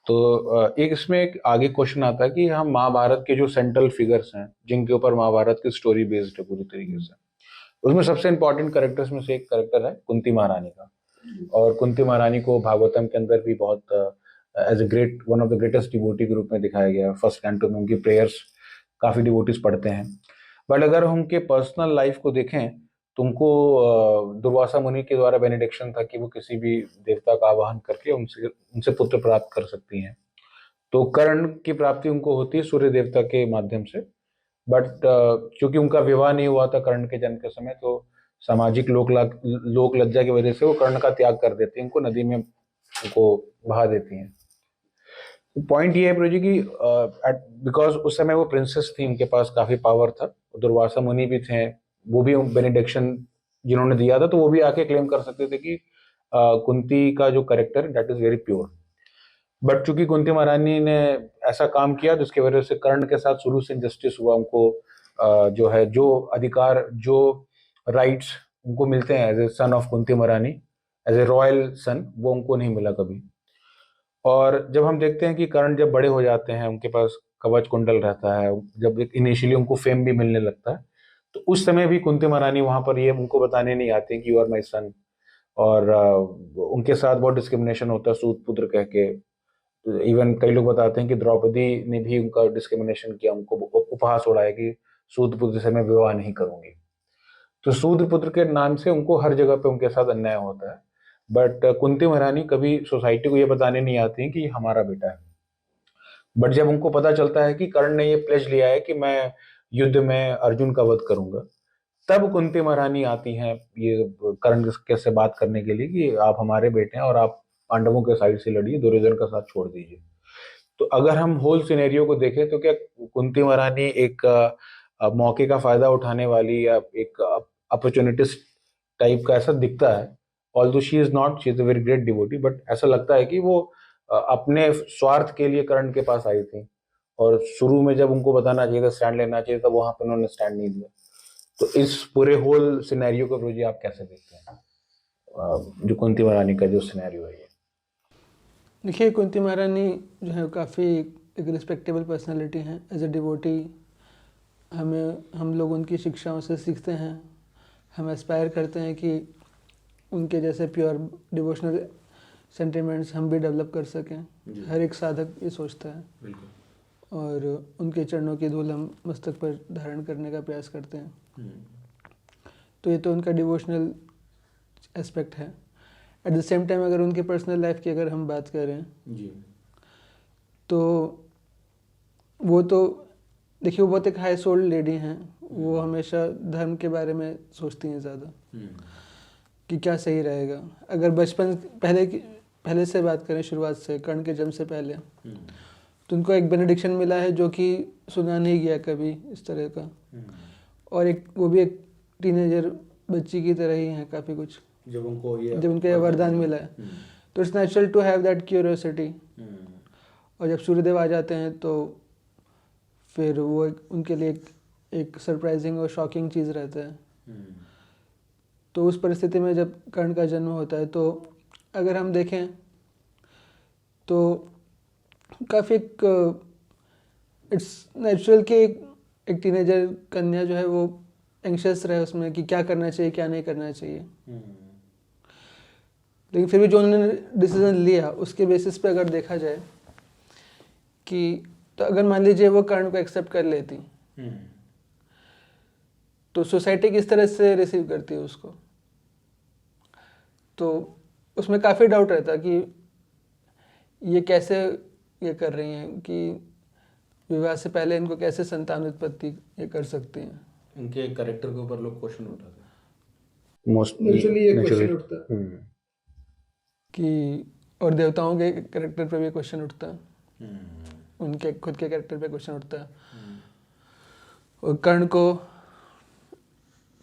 तो एक इसमें एक आगे क्वेश्चन आता है कि हम महाभारत के जो सेंट्रल फिगर्स हैं, जिनके ऊपर महाभारत की स्टोरी बेस्ड है पूरी तरीके से, उसमें सबसे इंपॉर्टेंट कैरेक्टर्स में से एक कैरेक्टर है कुंती महारानी का. और कुंती महारानी को भागवतम के अंदर भी बहुत as a great, one of the greatest devotee के रूप में दिखाया गया है. फर्स्ट कैंटो में उनकी प्रेयर्स काफी डिवोटीज पढ़ते हैं. बट अगर हम उनके पर्सनल लाइफ को देखें तो उनको दुर्वासा मुनि के द्वारा बेनेडिक्शन था कि वो किसी भी देवता का आवाहन करके उनसे पुत्र प्राप्त कर सकती हैं. तो कर्ण की प्राप्ति उनको होती है सूर्य देवता के माध्यम से. बट क्योंकि उनका विवाह नहीं हुआ था कर्ण के जन्म के समय, तो सामाजिक लोक लज्जा की वजह से वो कर्ण का त्याग कर देती हैं, उनको नदी में उनको बहा देती हैं. पॉइंट ये है प्रोजी की बिकॉज उस समय वो प्रिंसेस थी, उनके पास काफी पावर था, दुर्वासा मुनि भी थे, वो भी बेनेडिक्शन जिन्होंने दिया था, तो वो भी आके क्लेम कर सकते थे कि कुंती का जो character that is very pure. But चूंकि कुंती महारानी ने ऐसा काम किया जिसकी वजह से कर्ण के साथ शुरू से इंजस्टिस हुआ, उनको जो है जो अधिकार जो राइट्स उनको मिलते हैं as a son of Kunti Maharani, as A royal सन, वो उनको नहीं मिला कभी। और जब हम देखते हैं कि कर्ण जब बड़े हो जाते हैं, उनके पास कवच कुंडल रहता है, जब इनिशियली उनको फेम भी मिलने लगता है, तो उस समय भी कुंती महारानी वहां पर ये उनको बताने नहीं आते कि यू आर माई सन। और उनके साथ बहुत डिस्क्रिमिनेशन होता है सूत पुत्र कह के। इवन कई लोग बताते हैं कि द्रौपदी ने भी उनका डिस्क्रिमिनेशन किया, उनको उपहास उड़ाया कि सूत पुत्र से मैं विवाह नहीं करूंगी। तो सूत पुत्र के नाम से उनको हर जगह पे उनके साथ अन्याय होता है। बट कुंती महारानी कभी सोसाइटी को ये बताने नहीं आती कि हमारा बेटा है। बट जब उनको पता चलता है कि कर्ण ने ये प्लेज लिया है कि मैं युद्ध में अर्जुन का वध करूंगा, तब कुंती महारानी आती हैं ये कर्ण के से बात करने के लिए कि आप हमारे बेटे हैं और आप पांडवों के साइड से लड़िए, दुर्योधन का साथ छोड़ दीजिए। तो अगर हम होल सिनेरियो को देखें तो क्या कुंती महारानी एक मौके का फायदा उठाने वाली या एक अपॉर्चुनिटिस्ट टाइप का ऐसा दिखता है। Although she is not, she is a very great devotee, but ऐसा लगता है कि वो अपने स्वार्थ के लिए कर्ण के पास आई थी, और शुरू में जब उनको बताना चाहिए था, स्टैंड लेना चाहिए था, वहां पर उन्होंने स्टैंड नहीं लिया। तो इस पूरे होल सिनेरियो को रोजी आप कैसे देखते हैं, जो कुंती महारानी का जो सिनेरियो है ये? देखिए, कुंती महारानी जो है काफ़ी एक रिस्पेक्टेबल पर्सनालिटी हैं। एज ए डिवोटी हम लोग उनकी शिक्षाओं से सीखते हैं। हम एस्पायर करते हैं कि उनके जैसे प्योर डिवोशनल सेंटिमेंट्स हम भी डेवलप कर सकें। हर एक साधक ये सोचता है। और उनके चरणों की धूल हम मस्तक पर धारण करने का प्रयास करते हैं। तो ये तो उनका डिवोशनल एस्पेक्ट है। एट द सेम टाइम अगर उनकी पर्सनल लाइफ की अगर हम बात करें तो वो तो देखिए, वो बहुत एक हाई सोल्ड लेडी हैं। वो हमेशा धर्म के बारे में सोचती हैं ज़्यादा कि क्या सही रहेगा। अगर बचपन पहले से बात करें, शुरुआत से, कर्ण के जन्म से पहले, तो उनको एक बेनेडिक्शन मिला है जो कि सुना नहीं गया कभी इस तरह का। और वो भी एक टीनेजर बच्ची की तरह ही है काफ़ी कुछ, जब उनको ये वरदान मिला है। तो it's natural to have that curiosity. और जब सूर्यदेव आ जाते हैं तो फिर वो उनके लिए एक सरप्राइजिंग और शॉकिंग चीज़ रहता है। तो उस परिस्थिति में जब कर्ण का जन्म होता है, तो अगर हम देखें तो काफ़ी इट्स नेचुरल कि एक टीनेजर कन्या जो है वो एंग्शियस रहे उसमें कि क्या करना चाहिए, क्या नहीं करना चाहिए। लेकिन फिर भी जो उन्होंने डिसीजन लिया, उसके बेसिस पे अगर देखा जाए कि तो अगर मान लीजिए वो कर्ण को एक्सेप्ट कर लेती, तो सोसाइटी किस तरह से रिसीव करती है उसको। तो उसमें काफ़ी डाउट रहता कि ये कैसे ये कर रही हैं, कि विवाह से पहले इनको कैसे संतान उत्पत्ति ये कर सकती हैं। इनके कैरेक्टर के ऊपर लोग क्वेश्चन उठाते हैं। नेचुरली ये क्वेश्चन उठता है कि, और देवताओं के कैरेक्टर पे भी क्वेश्चन उठता है, उनके खुद के कैरेक्टर पे क्वेश्चन उठता है। और कर्ण को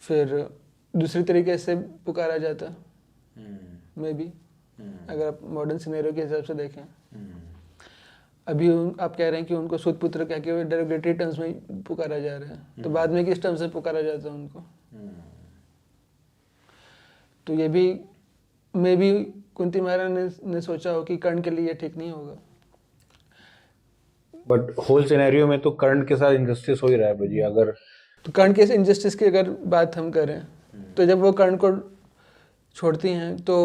फिर दूसरी तरीके से पुकारा जाता है, मे बी, अगर आप मॉडर्न सिनेरियो के हिसाब से देखें। अभी आप कह रहे हैं कि उनको सूत पुत्र कह के डेरोगेटरी टर्म्स में पुकारा जा रहा है, तो बाद में किस टर्म से पुकारा जाता है उनको। तो ये भी मे बी कुंती महारानी ने सोचा हो कि कर्ण के लिए ये ठीक नहीं होगा। बट होल सिनेरियो में तो कर्ण के साथ इंजस्टिस हो ही रहा है जी। अगर तो कर्ण के इंजस्टिस की अगर बात हम करें, तो जब वो कर्ण को छोड़ती हैं तो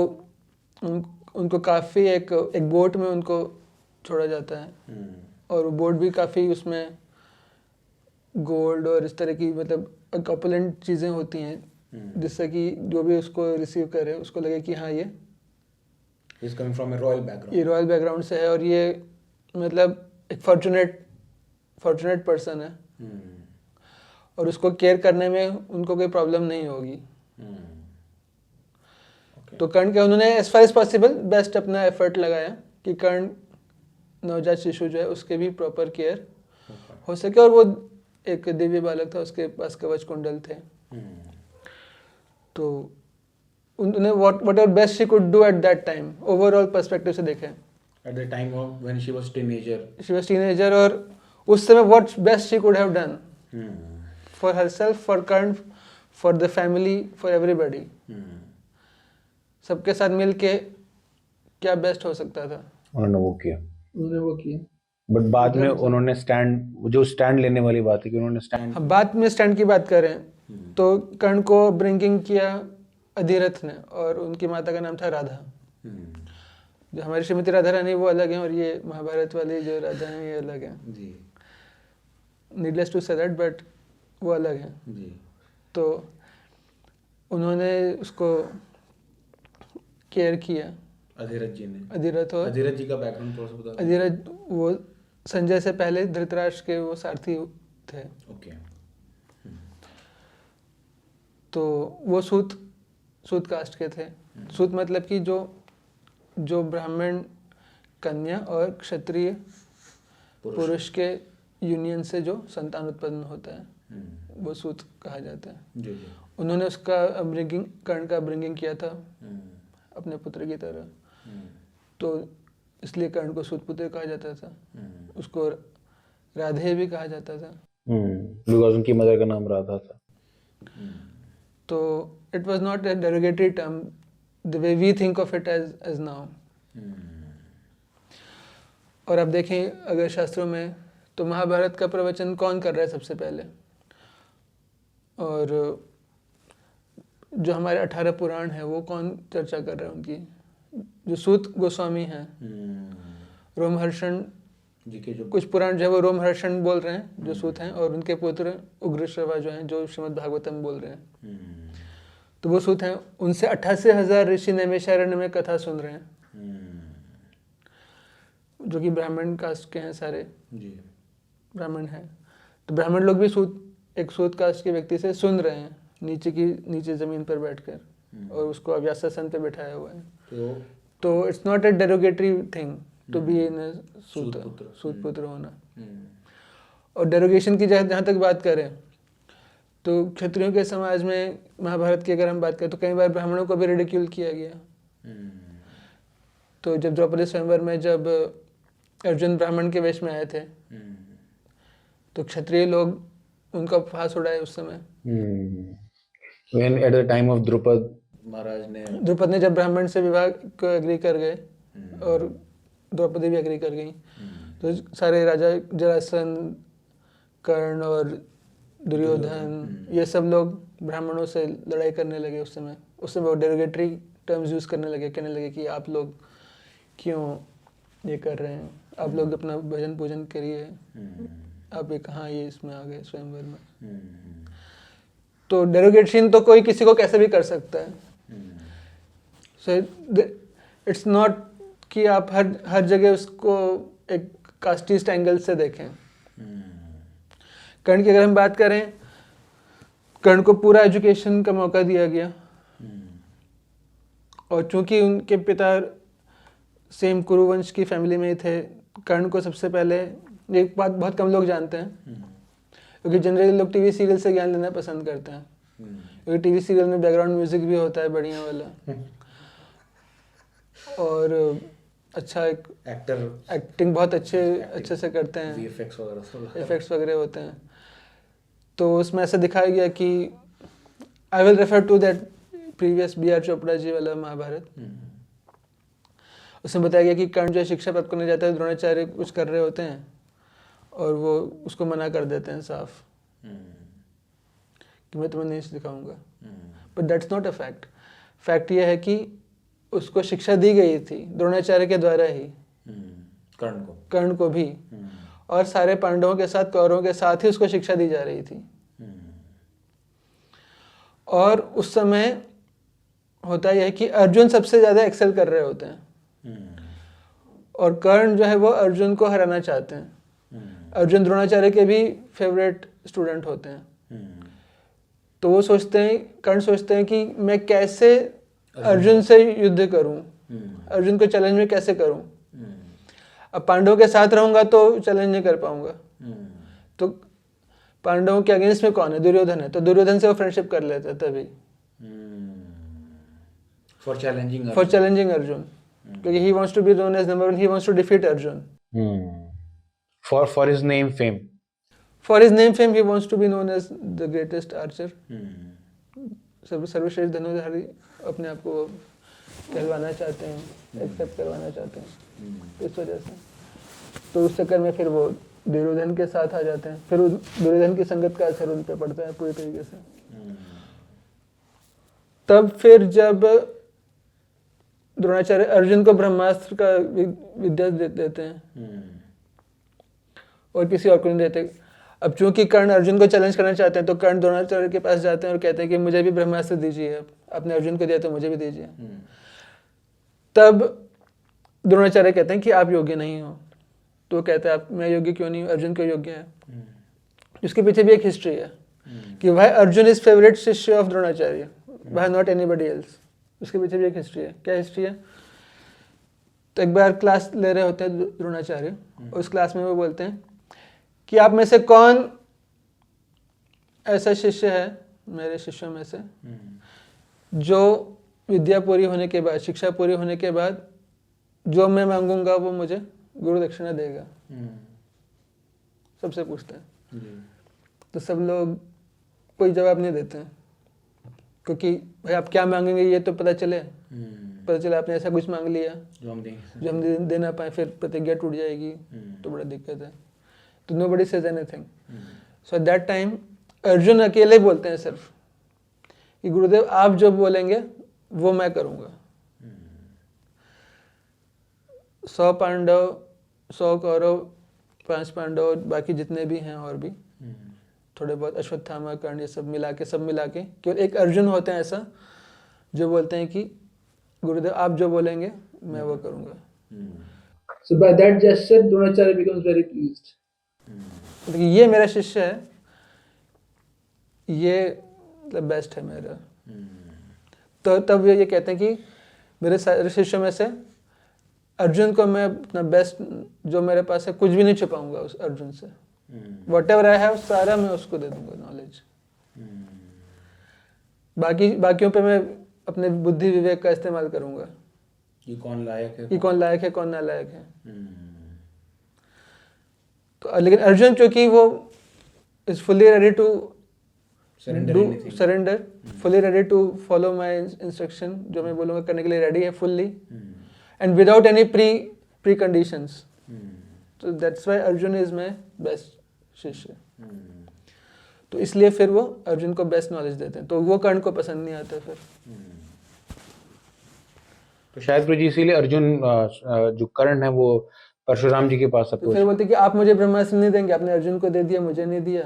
उनको काफ़ी एक बोट में उनको छोड़ा जाता है। और वो बोट भी काफ़ी, उसमें गोल्ड और इस तरह की मतलब ऑपुलेंट चीज़ें होती हैं, जिससे कि जो भी उसको रिसीव करे उसको लगे कि हाँ ये coming from A royal background, ये रॉयल बैकग्राउंड से है और ये मतलब एक फॉर्चुनेट पर्सन है, और उसको केयर करने में उनको कोई प्रॉब्लम नहीं होगी। तो कर्ण के उन्होंने as far as possible best अपना एफर्ट लगाया कि कर्ण नवजात शिशु जो है उसके भी प्रॉपर केयर हो सके। और वो एक दिव्य बालक था, उसके पास कवच कुंडल थे। तो उन्होंने what ever best she could do at that time, overall perspective से देखें At the time of when she was teenager. She was teenager, और उस समय what best she could have done for herself, for Karna, for the family, for everybody. सबके साथ मिलके क्या best हो सकता था, उन्होंने वो किया। उन्होंने वो किया। बट बाद में उन्होंने स्टैंड लेने वाली बात है कि उन्होंने स्टैंड। हम बाद में स्टैंड की बात करें तो कर्ण को ब्रिंगिंग किया अधिरथ ने, और उनकी माता का नाम था राधा। जो हमारी श्रीमती राधा रानी वो अलग हैं, और ये महाभारत वाली जो राधा हैं ये अलग हैं। जी needless to say that, but वो अलग हैं। जी तो उन्होंने उसको केयर किया, अधिरथ जी ने। अधिरथ। और अधिरथ जी का बैकग्राउंड थोड़ा सा बता। अधिरथ वो संजय से पहले धृतराष्ट्र के वो सारथी थे। ओके। तो वो सूत कास्ट के थे। सूत मतलब कि जो ब्राह्मण कन्या और क्षत्रिय पुरुष के यूनियन से जो संतान उत्पन्न होता है वो सूत कहा जाता है। जी जी। उन्होंने उसका अपब्रिंगिंग, कर्ण का अपब्रिंगिंग किया था अपने पुत्र की तरह, तो इसलिए कर्ण को सूतपुत्र कहा जाता था। उसको राधे भी कहा जाता था, बिकॉज उनकी मदर का नाम राधा था। तो it was not a derogatory term the way we think of it as now. और अब देखें अगर शास्त्रों में, तो महाभारत का प्रवचन कौन कर रहा है सबसे पहले, और जो हमारे 18 पुराण हैं वो कौन चर्चा कर रहा है उनकी। जो सूत गोस्वामी हैं, रोमहर्षण जी के जो कुछ पुराण जो है वो रोमहर्षण बोल रहे हैं जो सूत हैं, और उनके पुत्र उग्रश्रवा जो हैं जो श्रीमद् भागवतम बोल रहे हैं, तो वो सूत हैं। उनसे 88,000 ऋषि नैमिषारण्य में कथा सुन रहे हैं, जो कि ब्राह्मण कास्ट के हैं, सारे जी ब्राह्मण हैं। तो ब्राह्मण लोग भी एक सूत कास्ट के व्यक्ति से सुन रहे हैं नीचे जमीन पर बैठकर, और उसको अव्यासासन पे बैठाया हुआ है। तो it's not a derogatory thing to be in सूत पुत्र होना। और डेरोगेशन की जहाँ तक बात करें तो क्षत्रियों के समाज में महाभारत की अगर हम बात करें तो कई बार ब्राह्मणों को भी रिडिक्यूल किया गया। तो जब द्रौपदी स्वयंवर में जब अर्जुन ब्राह्मण के वेश में आए थे तो क्षत्रिय लोग उनका उपहास उड़ाए उस समय। When at the time of Drupad, Drupad ने जब ब्राह्मण से विवाह को एग्री कर गए और द्रौपदी भी एग्री कर गई, तो सारे राजा जरासंध, कर्ण और दुर्योधन ये सब लोग ब्राह्मणों से लड़ाई करने लगे उस समय वो डेरोगेटरी टर्म्स यूज करने लगे, कहने लगे कि आप लोग क्यों ये कर रहे हैं, आप लोग अपना भजन पूजन करिए, आप ये कहाँ ये इसमें आ गए स्वयंवर में। तो डेरोगेशन तो कोई किसी को कैसे भी कर सकता है। सो इट्स नॉट कि आप हर जगह उसको एक कास्टिस्ट एंगल से देखें। कर्ण की अगर हम बात करें, कर्ण को पूरा एजुकेशन का मौका दिया गया, और चूंकि उनके पिता सेम कुरुवंश की फैमिली में ही थे, कर्ण को सबसे पहले, एक बात बहुत कम लोग जानते हैं क्योंकि जनरली लोग टीवी सीरियल से ज्ञान लेना पसंद करते हैं, क्योंकि टीवी सीरियल में बैकग्राउंड म्यूजिक भी होता है बढ़िया वाला, और अच्छा एक एक्टिंग बहुत अच्छे से करते हैं, इफेक्ट्स वगैरह होते हैं। तो उसमें ऐसा दिखाया गया कि I will refer to that previous B.R. Chopra ji वाला महाभारत। उसमें बताया गया कि कर्ण जो शिक्षा प्राप्त करने जाता है, द्रोणाचार्य कुछ कर रहे होते हैं और वो उसको मना कर देते हैं साफ कि मैं तुम्हें नहीं सिखाऊंगा। But that's not a fact. Fact ये है कि उसको शिक्षा दी गई थी द्रोणाचार्य के द्वारा ही, कर्ण को भी, और सारे पांडवों के साथ, कौरवों के साथ ही उसको शिक्षा दी जा रही थी। और उस समय होता यह है कि अर्जुन सबसे ज्यादा एक्सेल कर रहे होते हैं, और कर्ण जो है वो अर्जुन को हराना चाहते हैं। अर्जुन द्रोणाचार्य के भी फेवरेट स्टूडेंट होते हैं। तो वो सोचते हैं, कर्ण सोचते हैं कि मैं कैसे अर्जुन से युद्ध करूं, अर्जुन को चैलेंज में कैसे करूं। अब पांडवों के साथ रहूंगा तो चैलेंज नहीं कर पाऊंगा, तो पांडवों के अगेंस्ट में कौन है, दुर्योधन है, तो दुर्योधन से वो फ्रेंडशिप कर लेते तभी, फॉर चैलेंजिंग अर्जुन। क्योंकि he wants to be known as number one, he wants to defeat Arjun. For his name fame. For his name fame, he wants to be known as the greatest archer. सर्वश्रेष्ठ धनुर्धारी अपने आप को कहलवाना चाहते हैं, accept करवाना चाहते हैं, इस वजह से। तो उस चक्कर में फिर वो दुर्योधन के साथ आ जाते हैं, फिर दुर्योधन की संगत का असर उन पे पड़ता है पूरी तरीके से। तब फिर जब द्रोणाचार्य अर्जुन को ब्रह्मास्त्र का विद्या देते हैं और किसी और को नहीं देते। अब चूंकि कर्ण अर्जुन को चैलेंज करना चाहते हैं तो कर्ण द्रोणाचार्य के पास जाते हैं और कहते हैं कि मुझे भी ब्रह्मास्त्र दीजिए, आपने अर्जुन को दिया तो मुझे भी दीजिए। तब द्रोणाचार्य कहते हैं कि आप योग्य नहीं हो। तो कहते हैं आप, मैं योग्य क्यों नहीं हूँ, अर्जुन क्यों योग्य है? इसके पीछे भी एक हिस्ट्री है कि भाई अर्जुन इज फेवरेट शिष्य ऑफ द्रोणाचार्य, भाई नॉट एनीबडी एल्स। उसके पीछे भी एक हिस्ट्री है। क्या हिस्ट्री है? तो एक बार क्लास ले रहे होते हैं द्रोणाचार्य, उस क्लास में वो बोलते हैं कि आप में से कौन ऐसा शिष्य है मेरे शिष्यों में से जो विद्या पूरी होने के बाद, शिक्षा पूरी होने के बाद जो मैं मांगूंगा वो मुझे गुरु दक्षिणा देगा। सबसे पूछते हैं। तो सब लोग कोई जवाब नहीं देते हैं, क्योंकि भाई आप क्या मांगेंगे ये तो पता चले आपने ऐसा कुछ मांग लिया जो हम दे ना पाए, फिर प्रतिज्ञा टूट जाएगी तो बड़ा दिक्कत है। तो nobody says anything. So at that time Arjun अकेले बोलते हैं सिर्फ कि गुरुदेव आप जो बोलेंगे वो मैं करूंगा। 100 पांडव, 100 कौरव, 5 पांडव, बाकी जितने भी हैं और भी थोड़े बहुत, अश्वत्थामा, कर्ण, ये सब मिला के केवल एक अर्जुन होते हैं ऐसा जो बोलते हैं कि गुरुदेव आप जो बोलेंगे मैं वो करूंगा। So by that gesture, Dronacharya becomes very pleased. देखिए ये मेरा शिष्य है, ये मतलब बेस्ट है मेरा। तो तब ये कहते हैं कि मेरे सारे शिष्यों में से अर्जुन को मैं अपना बेस्ट जो मेरे पास है कुछ भी नहीं छुपाऊंगा उस अर्जुन से। Whatever I have सारा मैं उसको दे दूंगा नॉलेज। बाकियों पे मैं अपने बुद्धि विवेक का इस्तेमाल करूंगा कि कौन लायक है, कौन नालायक है। तो लेकिन अर्जुन चूंकि वो is fully ready to surrender, fully ready to follow my instruction, जो मैं बोलूँगा करने के लिए रेडी है fully, and without any pre conditions. तो that's why Arjun is my best shishya. तो इसलिए फिर वो अर्जुन को बेस्ट नॉलेज देते हैं, तो वो कर्ण को पसंद नहीं आता फिर। तो शायद प्रभु जी इसीलिए अर्जुन जो कर्ण है वो परशुराम जी के पास तो अप्रोच। फिर बोलते कि आप मुझे ब्रह्मास्त्र नहीं देंगे, आपने अर्जुन को दे दिया, मुझे नहीं दिया।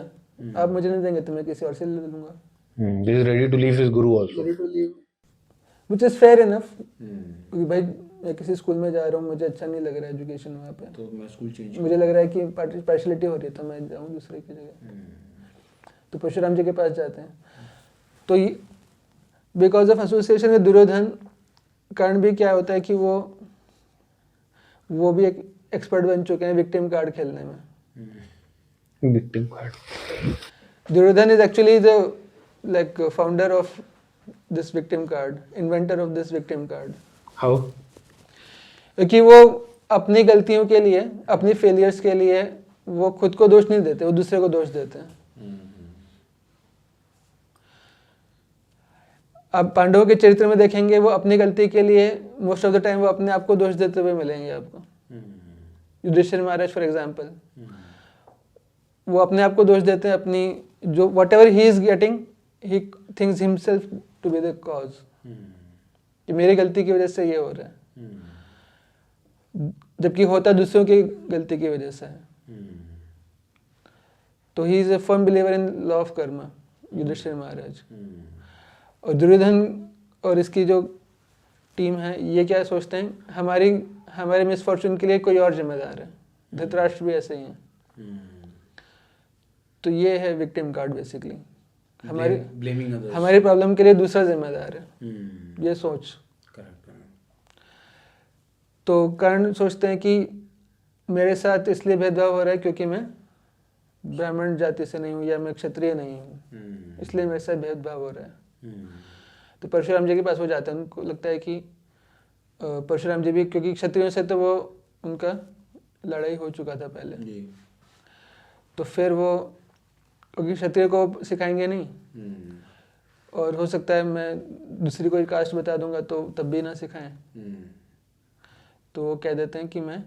आप मुझे नहीं देंगे तो मैं किसी और से ले लूंगा। He is ready to leave his guru also. Which is fair enough, क्योंकि भाई मैं किसी स्कूल में जा रहा हूँ, मुझे अच्छा नहीं लग रहा है एजुकेशन वहाँ पे, तो मैं स्कूल चेंज, मुझे लग रहा है कि पार्शलिटी हो रही है, तो मैं जाऊँ दूसरे की जगह। तो परशुराम जी के पास जाते हैं। तो because of association with Duryodhan, Karna भी क्या होता है कि वो भी एक एक्सपर्ट बन चुके हैं विक्टिम कार्ड खेलने में। Victim card. Duryodhan is actually the founder of this victim card, inventor of this victim card. How? क्योंकि वो अपनी गलतियों के लिए, अपनी फेलियर्स के लिए वो खुद को दोष नहीं देते, वो दूसरे को दोष देते हैं। आप पांडवों के चरित्र में देखेंगे, वो अपनी गलती के लिए मोस्ट ऑफ द टाइम वो अपने आप को दोष देते हुए मिलेंगे आपको। युधिष्ठिर महाराज फॉर एग्जाम्पल, वो अपने आप को दोष देते हैं, अपनी जो whatever he is getting, he thinks himself to be the cause, कि मेरी गलती की वजह से ये हो रहा है, जबकि होता दूसरों की गलती की वजह से है। तो he is a firm believer in law of karma, Yudhishthir Maharaj. और दुर्योधन और इसकी जो टीम है, ये क्या सोचते हैं, हमारे मिसफॉर्चून के लिए कोई और जिम्मेदार है। धृतराष्ट्र भी ऐसे ही है। तो ये है विक्टिम कार्ड बेसिकली, हमारी प्रॉब्लम के लिए दूसरा जिम्मेदार है, ये सोच। तो कर्ण सोचते हैं कि मेरे साथ इसलिए भेदभाव हो रहा है क्योंकि मैं ब्राह्मण जाति से नहीं हूँ या मैं क्षत्रिय नहीं हूँ, इसलिए मेरे साथ भेदभाव हो रहा है। तो परशुराम जी के पास वो जाते हैं, उनको लगता है कि परशुराम जी भी, क्योंकि क्षत्रियों से तो वो उनका लड़ाई हो चुका था पहले, जी। तो फिर वो, क्योंकि क्षत्रिय को सिखाएंगे नहीं, हम्म, और हो सकता है मैं दूसरी कोई कास्ट बता दूंगा तो तब भी ना सिखाएं, हम्म, तो वो कह देते हैं कि मैं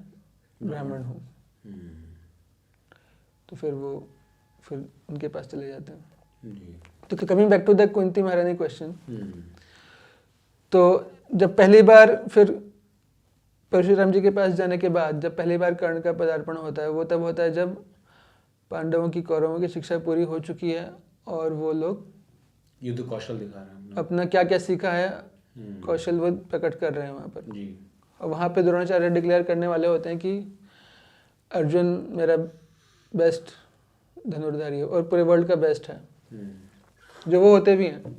ब्राह्मण हूँ, हम्म, तो फिर उनके पास चले जाते हैं। जी। तो coming back to the Kunti Maharani question, हम्म, तो जब पहली बार फिर परशुराम जी के पास जाने के बाद जब पहली बार कर्ण का पदार्पण होता है, वो तब होता है जब पांडवों की कौरवों की शिक्षा पूरी हो चुकी है और वो लोग युद्ध कौशल दिखा रहे हैं हमने। अपना क्या क्या सीखा है हम्म, कौशल वो प्रकट कर रहे हैं वहाँ पर। जी। और वहाँ पे द्रोणाचार्य डिक्लेयर करने वाले होते हैं कि अर्जुन मेरा बेस्ट धनुर्धारी है और पूरे वर्ल्ड का बेस्ट है, हम्म, जो वो होते भी हैं।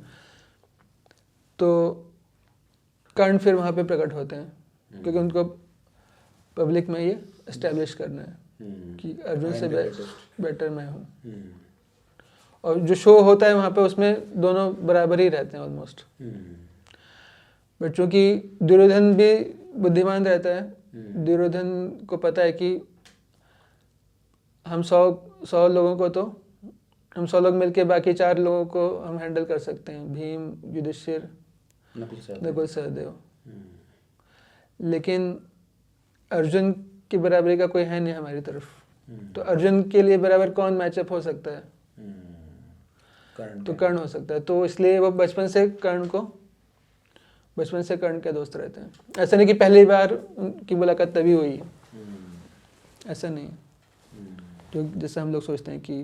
तो कर्ण फिर वहाँ पे प्रकट होते हैं, क्योंकि उनको पब्लिक में ये एस्टेब्लिश करना है कि अर्जुन से बेटर मैं हूँ। हम्म, और जो शो होता है वहाँ पे उसमें दोनों बराबर ही रहते हैं ऑलमोस्ट, हम्म, बट चूँकि दुर्योधन भी बुद्धिमान रहता है, हम्म, दुर्योधन को पता है कि हम 100 लोगों को तो हम 100 लोग मिलके बाकी 4 लोगों को हम हैंडल कर सकते हैं, भीम, युधिष्ठिर, नकुल सहदेव। नकुल सहदेव। हम्म, लेकिन अर्जुन की बराबरी का कोई है नहीं हमारी तरफ, हम्म, तो अर्जुन के लिए बराबर कौन मैचअप हो सकता है, कर्ण। तो कर्ण हो सकता है। तो इसलिए वो बचपन से कर्ण के दोस्त रहते हैं। ऐसा नहीं कि पहली बार उनकी मुलाकात तभी हुई, हम्म, ऐसा नहीं, हम्म, जो जैसे हम लोग सोचते हैं कि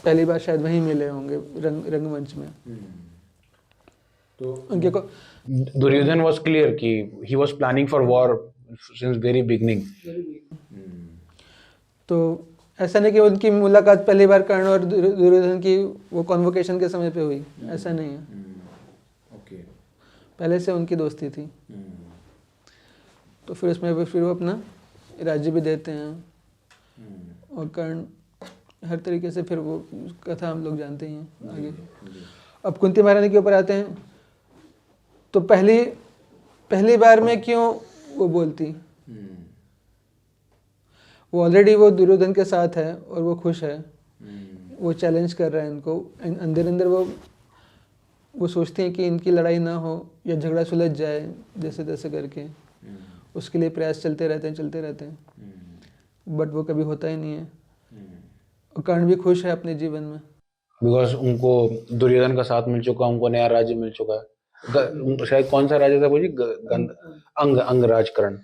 पहली बार शायद वहीं मिले होंगे रंगमंच में। तो उनके को Duryodhan was clear कि he was planning for war since very beginning. तो ऐसा नहीं कि उनकी मुलाकात पहली बार कर्ण और दुर्योधन की वो कॉन्वोकेशन के समय पे हुई, ऐसा नहीं है, ओके। पहले से उनकी दोस्ती थी। तो फिर उसमें फिर वो अपना राज्य भी देते हैं, और कर्ण हर तरीके से, फिर वो कथा हम लोग जानते ही हैं आगे। अब कुंती महारानी के ऊपर आते हैं, तो पहली बार में क्यों वो बोलती, वो ऑलरेडी वो दुर्योधन के साथ है और वो खुश है, वो चैलेंज कर रहा है इनको, अंदर अंदर वो सोचती हैं कि इनकी लड़ाई ना हो या झगड़ा सुलझ जाए जैसे तैसे करके, उसके लिए प्रयास चलते रहते हैं, बट वो कभी होता ही नहीं है। और कर्ण भी खुश है अपने जीवन में, बिकॉज उनको दुर्योधन का साथ मिल चुका, उनको नया राज्य मिल चुका है। शायद कौन सा राज्य था वो जी, अंगराज कर्ण।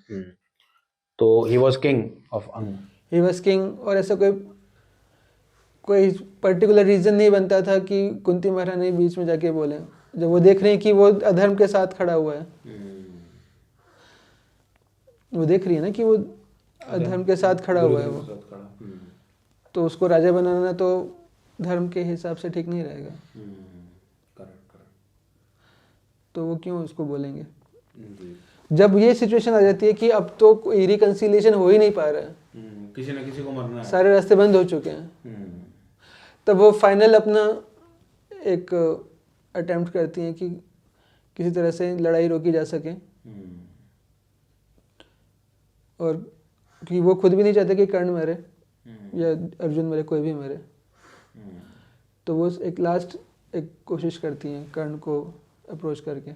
तो ही वॉज किंग ऑफ अंग। ही वॉज किंग, और ऐसा कोई पर्टिकुलर रीजन नहीं बनता था कि कुंती महारानी बीच में जाके बोले, जब वो देख रही है कि वो अधर्म के साथ खड़ा हुआ है, वो देख रही है ना कि वो अधर्म के साथ खड़ा हुआ है वो, तो उसको राजा बनाना तो धर्म के हिसाब से ठीक नहीं रहेगा, तो वो क्यों उसको बोलेंगे। जब ये सिचुएशन आ जाती है कि अब तो कोई रिकंसिलिएशन हो ही नहीं पा रहा है, किसी ना किसी को मरना है, सारे रास्ते बंद हो चुके हैं, तब वो फाइनल अपना एक अटेम्प्ट करती हैं कि किसी तरह से लड़ाई रोकी जा सके, और कि वो खुद भी नहीं चाहते कि कर्ण मरे या अर्जुन मरे, कोई भी मरे, तो वो एक लास्ट कोशिश करती हैं कर्ण को अप्रोच करके।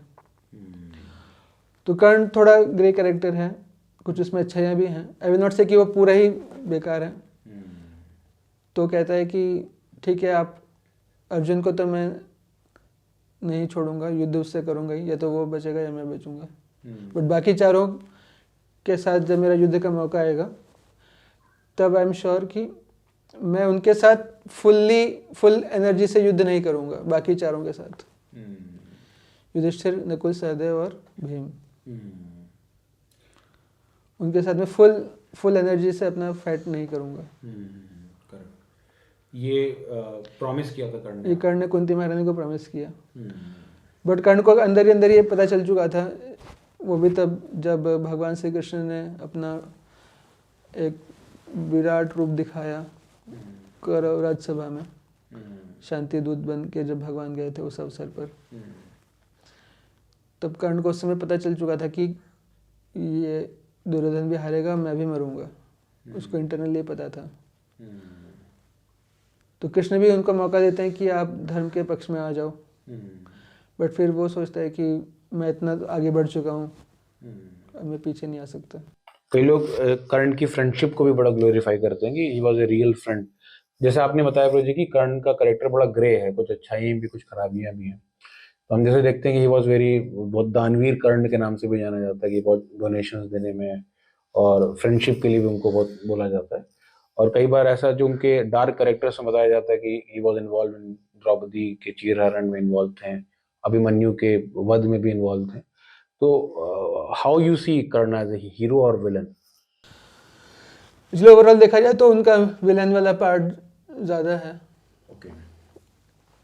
तो कर्ण थोड़ा ग्रे कैरेक्टर है, कुछ उसमें अच्छाइयाँ भी हैं, आई विल नॉट से कि वो पूरा ही बेकार है। तो कहता है कि ठीक है, आप अर्जुन को तो मैं नहीं छोड़ूंगा, युद्ध उससे करूंगा ही, या तो वो बचेगा या मैं बचूंगा, बट बाकी चारों के साथ जब मेरा युद्ध का मौका आएगा तब आई एम श्योर कि मैं उनके साथ फुल एनर्जी से युद्ध नहीं करूंगा, बाकी चारों के साथ, युधिष्ठिर, नकुल, सहदेव और भीम, उनके साथ मैं फुल एनर्जी से अपना फाइट नहीं करूंगा। ये प्रॉमिस किया था कर्ण ने। ये कर्ण ने कुंती महारानी को प्रॉमिस किया, बट कर्ण को अंदर ही अंदर ये पता चल चुका था, वो भी तब जब भगवान श्री कृष्ण ने अपना एक विराट रूप दिखाया कौरव राज्यसभा में, शांति दूत बन के जब भगवान गए थे उस अवसर पर, तब कर्ण को उस समय पता चल चुका था कि ये दुर्योधन भी हारेगा, मैं भी मरूंगा। उसको इंटरनली पता था। तो कृष्ण भी उनको मौका देते हैं कि आप धर्म के पक्ष में आ जाओ, बट फिर वो सोचता है कि मैं इतना आगे बढ़ चुका हूँ, अब मैं पीछे नहीं आ सकता। कई लोग कर्ण की फ्रेंडशिप को भी बड़ा ग्लोरीफाई करते हैं कि he was a real friend. जैसे आपने बताया प्रो जी कि कर्ण का करेक्टर बड़ा ग्रे है, कुछ अच्छाइयाँ भी कुछ खराबियां भी हैं। तो हम जैसे देखते हैं कि ही वॉज वेरी, बहुत दानवीर कर्ण के नाम से भी जाना जाता है कि बहुत डोनेशंस देने में और फ्रेंडशिप के लिए भी उनको बहुत बोला जाता है। और कई बार ऐसा जो उनके डार्क कैरेक्टर्स में बताया जाता है कि he was involve in Draupadi के चीरहरण में इन्वॉल्व थे, अभिमन्यु के वध में भी इन्वॉल्व थे। तो how you see Karna as a hero और विलन? इसलिए ओवरऑल देखा जाए तो उनका विलन वाला पार्ट ज़्यादा है, ओके।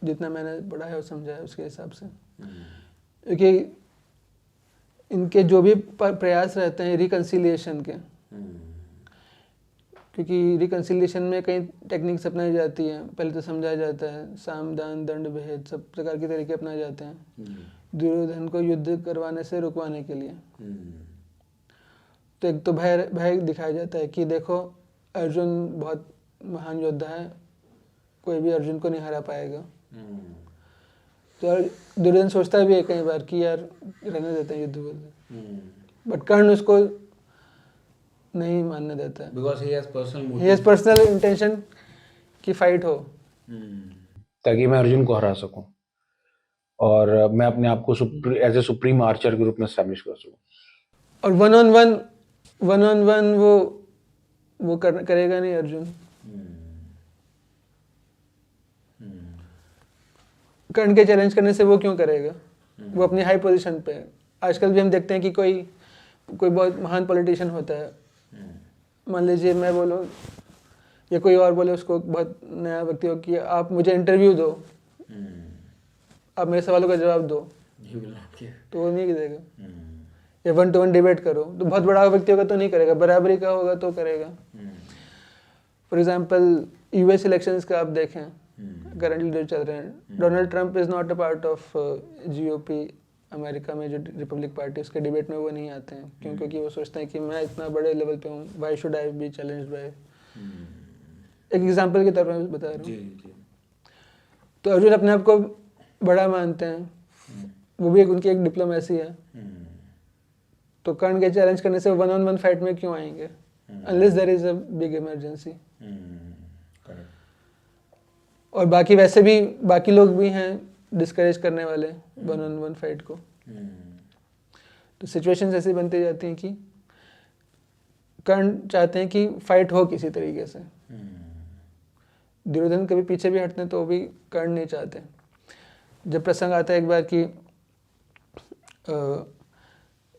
जितना मैंने पढ़ा है और समझा है उसके हिसाब से। क्योंकि इनके जो भी प्रयास रहते हैं रिकन्सिलिएशन के, क्योंकि रिकन्सिलिएशन में कई टेक्निक्स अपनाई जाती हैं। पहले तो समझाया जाता है, साम दान दंड भेद सब प्रकार के तरीके अपनाए जाते हैं दुर्योधन को युद्ध करवाने से रुकवाने के लिए। तो एक तो भय दिखाया जाता है कि देखो अर्जुन बहुत महान योद्धा है, कोई भी अर्जुन को नहीं हरा पाएगा। तो दुर्योधन सोचता भी है कई बार कि यार रहने देते हैं युद्ध, बट कर्ण उसको नहीं मानने देता है। Because he Hmm. Personal intention कि फाइट हो, ताकि मैं अर्जुन को हरा सकूं और मैं अपने आप को एज ए सुप्रीम आर्चर के रूप में एस्टैब्लिश कर सकूं। और वन ऑन वन वो करेगा नहीं अर्जुन। कर्ण के चैलेंज करने से वो क्यों करेगा? वो अपनी हाई पोजीशन पे है। आजकल भी हम देखते हैं कि कोई बहुत महान पॉलिटिशियन होता है, मान लीजिए मैं बोलूँ या कोई और बोले उसको, बहुत नया व्यक्ति हो, कि आप मुझे इंटरव्यू दो, आप मेरे सवालों का जवाब दो, तो वो नहीं देगा। या 1-to-1 डिबेट करो, तो बहुत बड़ा व्यक्ति होगा तो नहीं करेगा, बराबरी का होगा तो करेगा। फॉर एग्जाम्पल यूएस इलेक्शंस का आप देखें करंटली जो चल रहे हैं, Donald Trump is not a part of GOP America में, जो रिपब्लिक पार्टी, उसके डिबेट में वो नहीं आते हैं। क्यों? क्योंकि वो सोचते हैं कि मैं इतना बड़े लेवल पे हूँ, why should I be challenged by. एक एग्जांपल के तौर पर बता रहा हूँ। तो अर्जुन अपने आप को बड़ा मानते हैं, वो भी उनकी एक डिप्लोमेसी है। तो कर्ण के चैलेंज करने से 1-on-1 फाइट में क्यों आएंगे, unless there is a big emergency. और बाकी वैसे भी बाकी लोग भी हैं डिस्करेज करने वाले 1-on-1 फाइट को। तो सिचुएशंस ऐसी बनती जाती हैं कि कर्ण चाहते हैं कि फाइट हो किसी तरीके से। दुर्योधन कभी पीछे भी हटते हैं तो वो भी कर्ण नहीं चाहते। जब प्रसंग आता है एक बार कि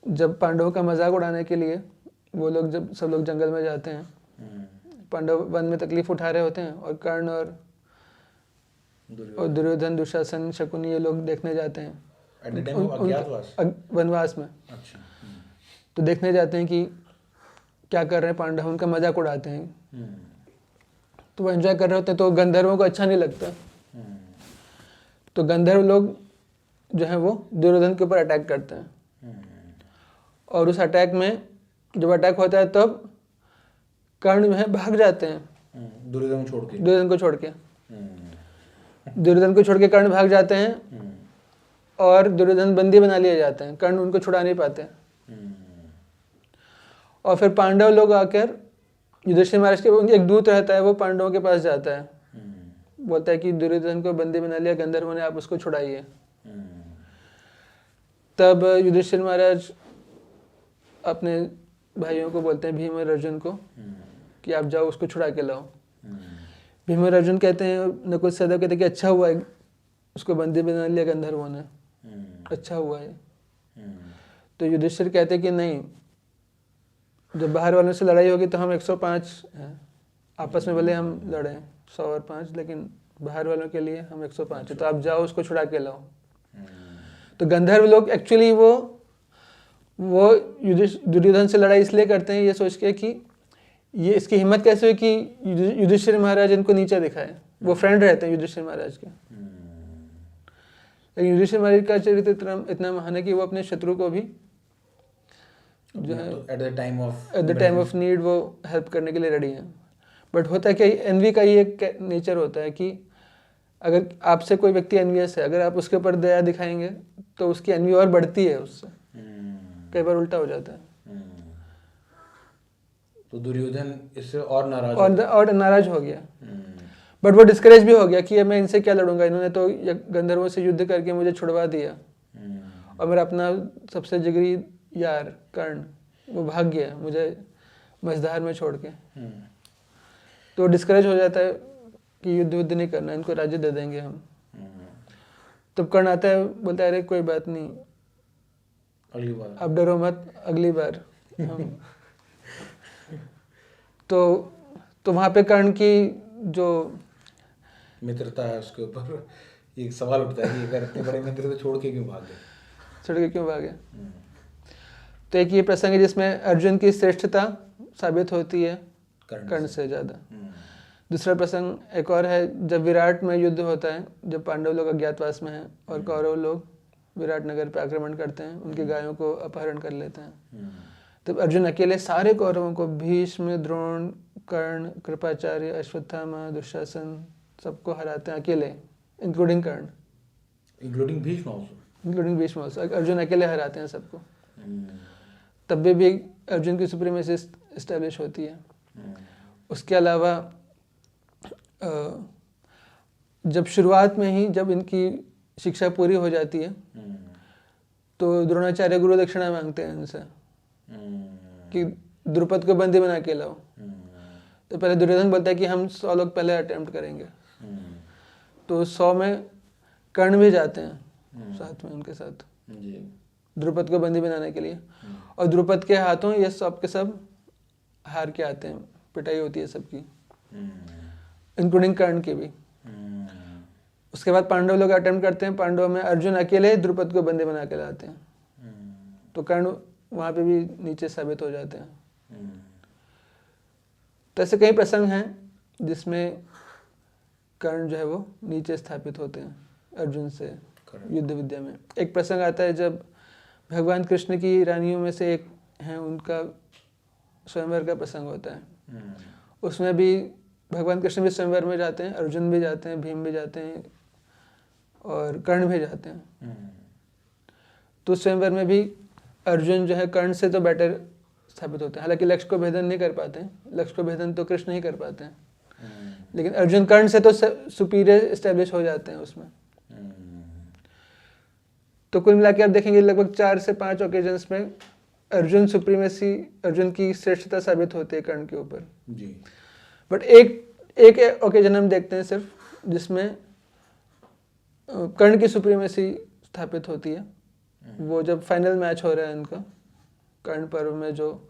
जब पांडवों का मजाक उड़ाने के लिए वो लोग, जब सब लोग जंगल में जाते हैं, पांडव वन में तकलीफ उठा रहे होते हैं, और कर्ण और दुर्योधन, दुशासन, शकुनी ये लोग देखने जाते हैं वनवास में। अच्छा। तो देखने जाते हैं कि क्या कर रहे हैं पांडव, उनका मजाक उड़ाते हैं। तो वो एंजॉय कर रहे होते हैं, तो गंधर्वों को अच्छा नहीं लगता। तो गंधर्व लोग जो है वो दुर्योधन के ऊपर अटैक करते हैं। और उस अटैक में जब अटैक होता है तब कर्ण जो है भाग जाते हैं दुर्योधन को छोड़ के। दुर्योधन को छोड़ के कर्ण भाग जाते हैं और दुर्योधन बंदी बना लिए जाते हैं। कर्ण उनको छुड़ा नहीं पाते। और फिर पांडव लोग आकर, युधिष्ठिर महाराज के एक दूत रहता है, वो पांडवों के पास जाता है, बोलता है कि दुर्योधन को बंदी बना लिया गंधर्वों ने, आप उसको छुड़ाइए। तब युधिष्ठिर महाराज अपने भाइयों को बोलते हैं, भीम और अर्जुन को, कि आप जाओ उसको छुड़ा के लाओ। भीम और अर्जुन कहते हैं, नकुल सहदेव कहते हैं कि अच्छा हुआ है उसको बंदी बना लिया गंधर्वों ने, अच्छा हुआ है। तो युधिष्ठिर कहते हैं कि नहीं, जब बाहर वालों से लड़ाई होगी तो हम 105 हैं, आपस में भले हम लड़ें 100 और 5, लेकिन बाहर वालों के लिए हम 105 है, तो आप जाओ उसको छुड़ा के लाओ। तो गंधर्व लोग एक्चुअली वो दुर्योधन से लड़ाई इसलिए करते हैं ये सोच के कि ये इसकी हिम्मत कैसे हुई कि युधिष्ठिर महाराज इनको नीचे दिखाए। वो फ्रेंड रहते हैं युधिष्ठिर महाराज के, लेकिन युधिष्ठिर महाराज का चरित्र इतना महान है कि वो अपने शत्रु को भी जो है at the time of at the time of need वो हेल्प करने के लिए रेडी हैं। बट होता है कि एनवी का ये एक नेचर होता है कि अगर आपसे कोई व्यक्ति एनवियस है, अगर आप उसके ऊपर दया दिखाएंगे तो उसकी एनवी और बढ़ती है उससे, कई बार उल्टा हो जाता है। तो दुर्योधन इससे और नाराज और नाराज हो गया, बट वो डिस्करेज भी हो गया कि मैं इनसे क्या लड़ूंगा, इन्होंने तो गंधर्वों से युद्ध करके मुझे छुड़वा दिया और मेरा अपना सबसे जिगरी यार कर्ण वो भाग गया मुझे मझधार में छोड़ के। तो डिस्करेज हो जाता है कि युद्ध वुद्ध नहीं करना, इनको राज्य दे देंगे हम। तब कर्ण आता है, बोलता है अरे कोई बात नहीं, अगली बार अब डरो मत, अगली बार हम तो वहाँ पे कर्ण की जो मित्रता है उसके ऊपर एक सवाल उठता है कि अगर इतने बड़े मित्र तो छोड़ के क्यों भागे। छोड़ के क्यों भागे। तो एक ये प्रसंग है जिसमें अर्जुन की श्रेष्ठता साबित होती है कर्ण से ज़्यादा। दूसरा प्रसंग एक और है, जब विराट में युद्ध होता है, जब पांडव लोग अज्ञातवास में हैं और कौरव लोग विराट नगर पर आक्रमण करते हैं, उनकी गायों को अपहरण कर लेते हैं। तब अर्जुन अकेले सारे कौरवों को, भीष्म, द्रोण, कर्ण, कृपाचार्य, अश्वत्थामा, दुशासन, सबको हराते हैं अकेले, including Karna, including Bhishma also. Including Bhishma also. Arjun अकेले हराते हैं सबको। तब भी अर्जुन की सुप्रीमेसी इस्टेब्लिश होती है। उसके अलावा जब शुरुआत में ही जब इनकी शिक्षा पूरी हो जाती है तो द्रोणाचार्य गुरु दक्षिणा मांगते हैं इनसे कि द्रुपद को बंदी बना के लाओ। तो पहले दुर्योधन बोलता है कि हम 100 लोग पहले अटेम्प्ट करेंगे। तो 100 में कर्ण भी जाते हैं साथ में उनके साथ द्रुपद को बंदी बनाने के लिए, और द्रुपद के हाथों ये सब के सब हार के आते हैं, पिटाई होती है सबकी, इंक्लूडिंग कर्ण की भी। उसके बाद पांडव लोग अटेम्प्ट करते हैं, पांडव में अर्जुन अकेले द्रुपद को बंदी बना के लाते हैं। तो कर्ण वहाँ पे भी नीचे साबित हो जाते हैं। तो ऐसे कई प्रसंग हैं जिसमें कर्ण जो है वो नीचे स्थापित होते हैं अर्जुन से युद्ध विद्या में। एक प्रसंग आता है जब भगवान कृष्ण की रानियों में से एक हैं, उनका स्वयंवर का प्रसंग होता है। उसमें भी भगवान कृष्ण भी स्वयंवर में जाते हैं, अर्जुन भी जाते हैं, भीम भी जाते हैं और कर्ण भी जाते हैं। तो स्वयंवर में भी अर्जुन जो है कर्ण से तो बेटर स्थापित होते हैं। हालांकि लक्ष्य को भेदन नहीं कर पाते हैं, लक्ष्य को भेदन तो कृष्ण ही कर पाते हैं, लेकिन अर्जुन कर्ण से तो सुपीरियर एस्टेब्लिश हो जाते हैं उसमें। तो कुल मिला के आप देखेंगे लगभग 4 से 5 ओकेजन्स में अर्जुन सुप्रीमेसी, अर्जुन की श्रेष्ठता साबित होती है कर्ण के ऊपर जी। बट एक ओकेजन हम देखते हैं सिर्फ जिसमें कर्ण की सुप्रीमेसी स्थापित होती है। वो जब फाइनल मैच हो रहा है इनका कर्ण पर्व में, जो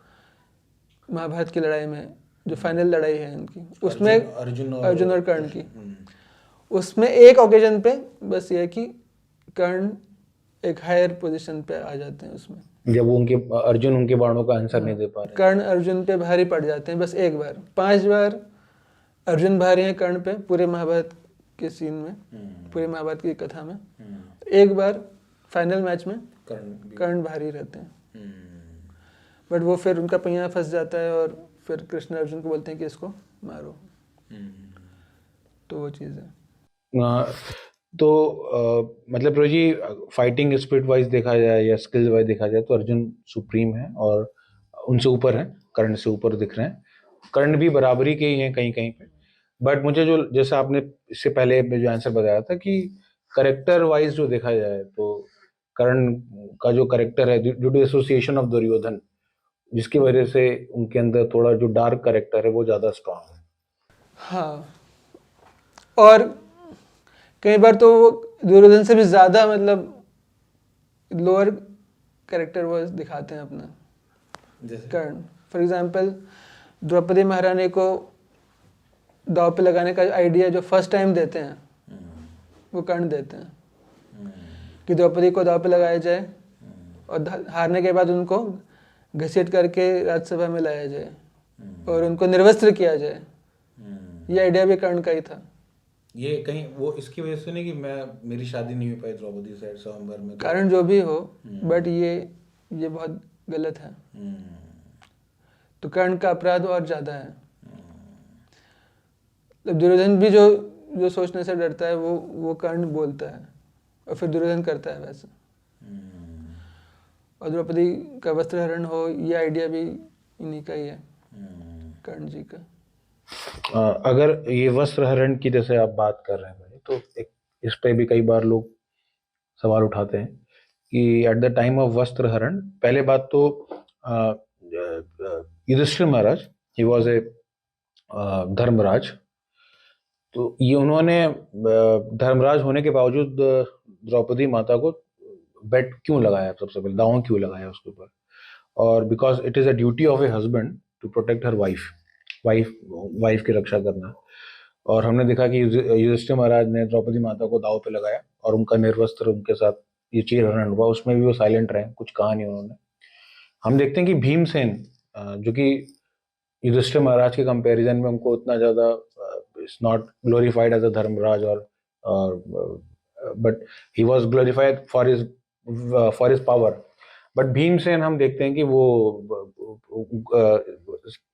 महाभारत की लड़ाई में जो फाइनल लड़ाई है इनकी, उसमें अर्जुन और कर्ण की, उसमें एक ओकेजन पे बस ये है कि कर्ण एक हायर पोजीशन पे आ जाते हैं उसमें, जब वो अर्जुन उनके बाणों का आंसर नहीं दे पा रहे। कर्ण अर्जुन पे भारी पड़ जाते हैं बस एक बार। 5 बार अर्जुन भारी हैं कर्ण पे पूरे महाभारत के सीन में, पूरे महाभारत की कथा में। एक बार फाइनल मैच में कर्ण भारी रहते हैं, बट वो फिर उनका पहिया फंस जाता है और फिर कृष्ण अर्जुन को बोलते हैं कि इसको मारो। तो वो चीज़ है। तो मतलब प्रो जी, फाइटिंग स्पिरिट वाइज देखा जाए या स्किल वाइज देखा जाए तो अर्जुन सुप्रीम है और उनसे ऊपर है, कर्ण से ऊपर दिख रहे हैं। कर्ण भी बराबरी के ही हैं कहीं कहीं पे, बट मुझे जो जैसा आपने इससे पहले जो आंसर बताया था कि करेक्टर वाइज जो देखा जाए तो कर्ण का जो करेक्टर है due to association of Duryodhan, जिसकी वजह से उनके अंदर थोड़ा जो डार्क करेक्टर है वो ज़्यादा स्ट्रांग है। हाँ, और कई बार तो वो दुर्योधन से भी ज़्यादा मतलब लोअर कैरेक्टर वो दिखाते हैं अपना कर्ण। फॉर एग्जांपल द्रौपदी महारानी को दाव पे लगाने का आइडिया जो फर्स्ट टाइम देते हैं वो कर्ण देते हैं कि द्रौपदी को दाव पे लगाया जाए और हारने के बाद उनको घसीट करके राज्यसभा में लाया जाए और उनको निर्वस्त्र किया जाए। ये आइडिया भी कर्ण का ही था। ये कहीं वो इसकी वजह से नहीं कि मेरी शादी नहीं हो पाई द्रौपदी से स्वयंवर में, तो कारण जो भी हो, बट ये बहुत गलत है। तो कर्ण का अपराध और ज़्यादा है। मतलब दुर्योधन भी जो जो सोचने से डरता है वो कर्ण बोलता है, और फिर दुर्योधन करता है वैसे। और द्रौपदी का वस्त्र हरण हो, ये आइडिया भी इन्हीं का ही है, कर्ण जी का। अगर ये वस्त्र हरण की जैसे आप बात कर रहे हैं भाई, तो एक इस पे भी कई बार लोग सवाल उठाते हैं कि एट द टाइम ऑफ वस्त्र हरण, पहले बात तो युधिष्ठिर महाराज, ही वॉज ए धर्मराज, तो ये उन्होंने धर्मराज होने के बावजूद द्रौपदी माता को बेट क्यों लगाया, सबसे पहले दांव क्यों लगाया उसके ऊपर? और because it is a duty of a husband to protect her wife, wife की रक्षा करना। और हमने देखा कि युधिष्ठिर महाराज ने द्रौपदी माता को दांव पे लगाया और उनका निर्वस्त्र उनके साथ ये चीरहरण हुआ, उसमें भी वो साइलेंट रहे, कुछ कहा नहीं उन्होंने। हम देखते हैं कि भीमसेन, जो कि युधिष्ठिर महाराज के कंपैरिजन में उनको उतना ज्यादा it's not glorified as a Dharmaraj, और but he was glorified for his power. But Bhimsen हम देखते हैं कि वो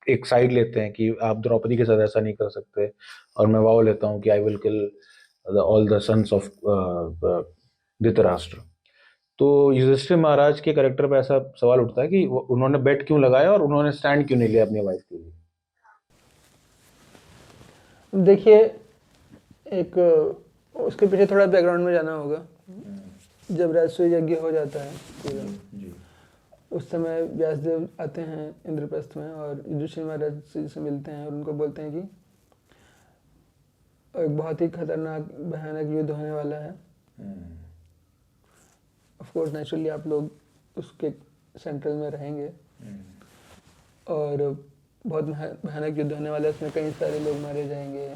एक साइड लेते हैं कि आप द्रौपदी के साथ ऐसा नहीं कर सकते, और मैं वाव लेता हूँ कि I will kill all the sons of Dhritarashtra. तो युधिष्ठिर महाराज के कैरेक्टर पे ऐसा सवाल उठता है कि उन्होंने बेट क्यों लगाया और उन्होंने स्टैंड क्यों नहीं लिया अपनी वाइफ के लिए? देखिए, एक उसके पीछे थोड़ा बैकग्राउंड में जाना होगा। जब राजसूय यज्ञ हो जाता है पूरा, उस समय व्यासदेव आते हैं इंद्रप्रस्थ में और युधिष्ठिर महाराज से मिलते हैं और उनको बोलते हैं कि एक बहुत ही खतरनाक भयानक युद्ध होने वाला है। ऑफ कोर्स नेचुरली आप लोग उसके सेंट्रल में रहेंगे, और बहुत भयानक युद्ध होने वाला है, उसमें कई सारे लोग मारे जाएंगे,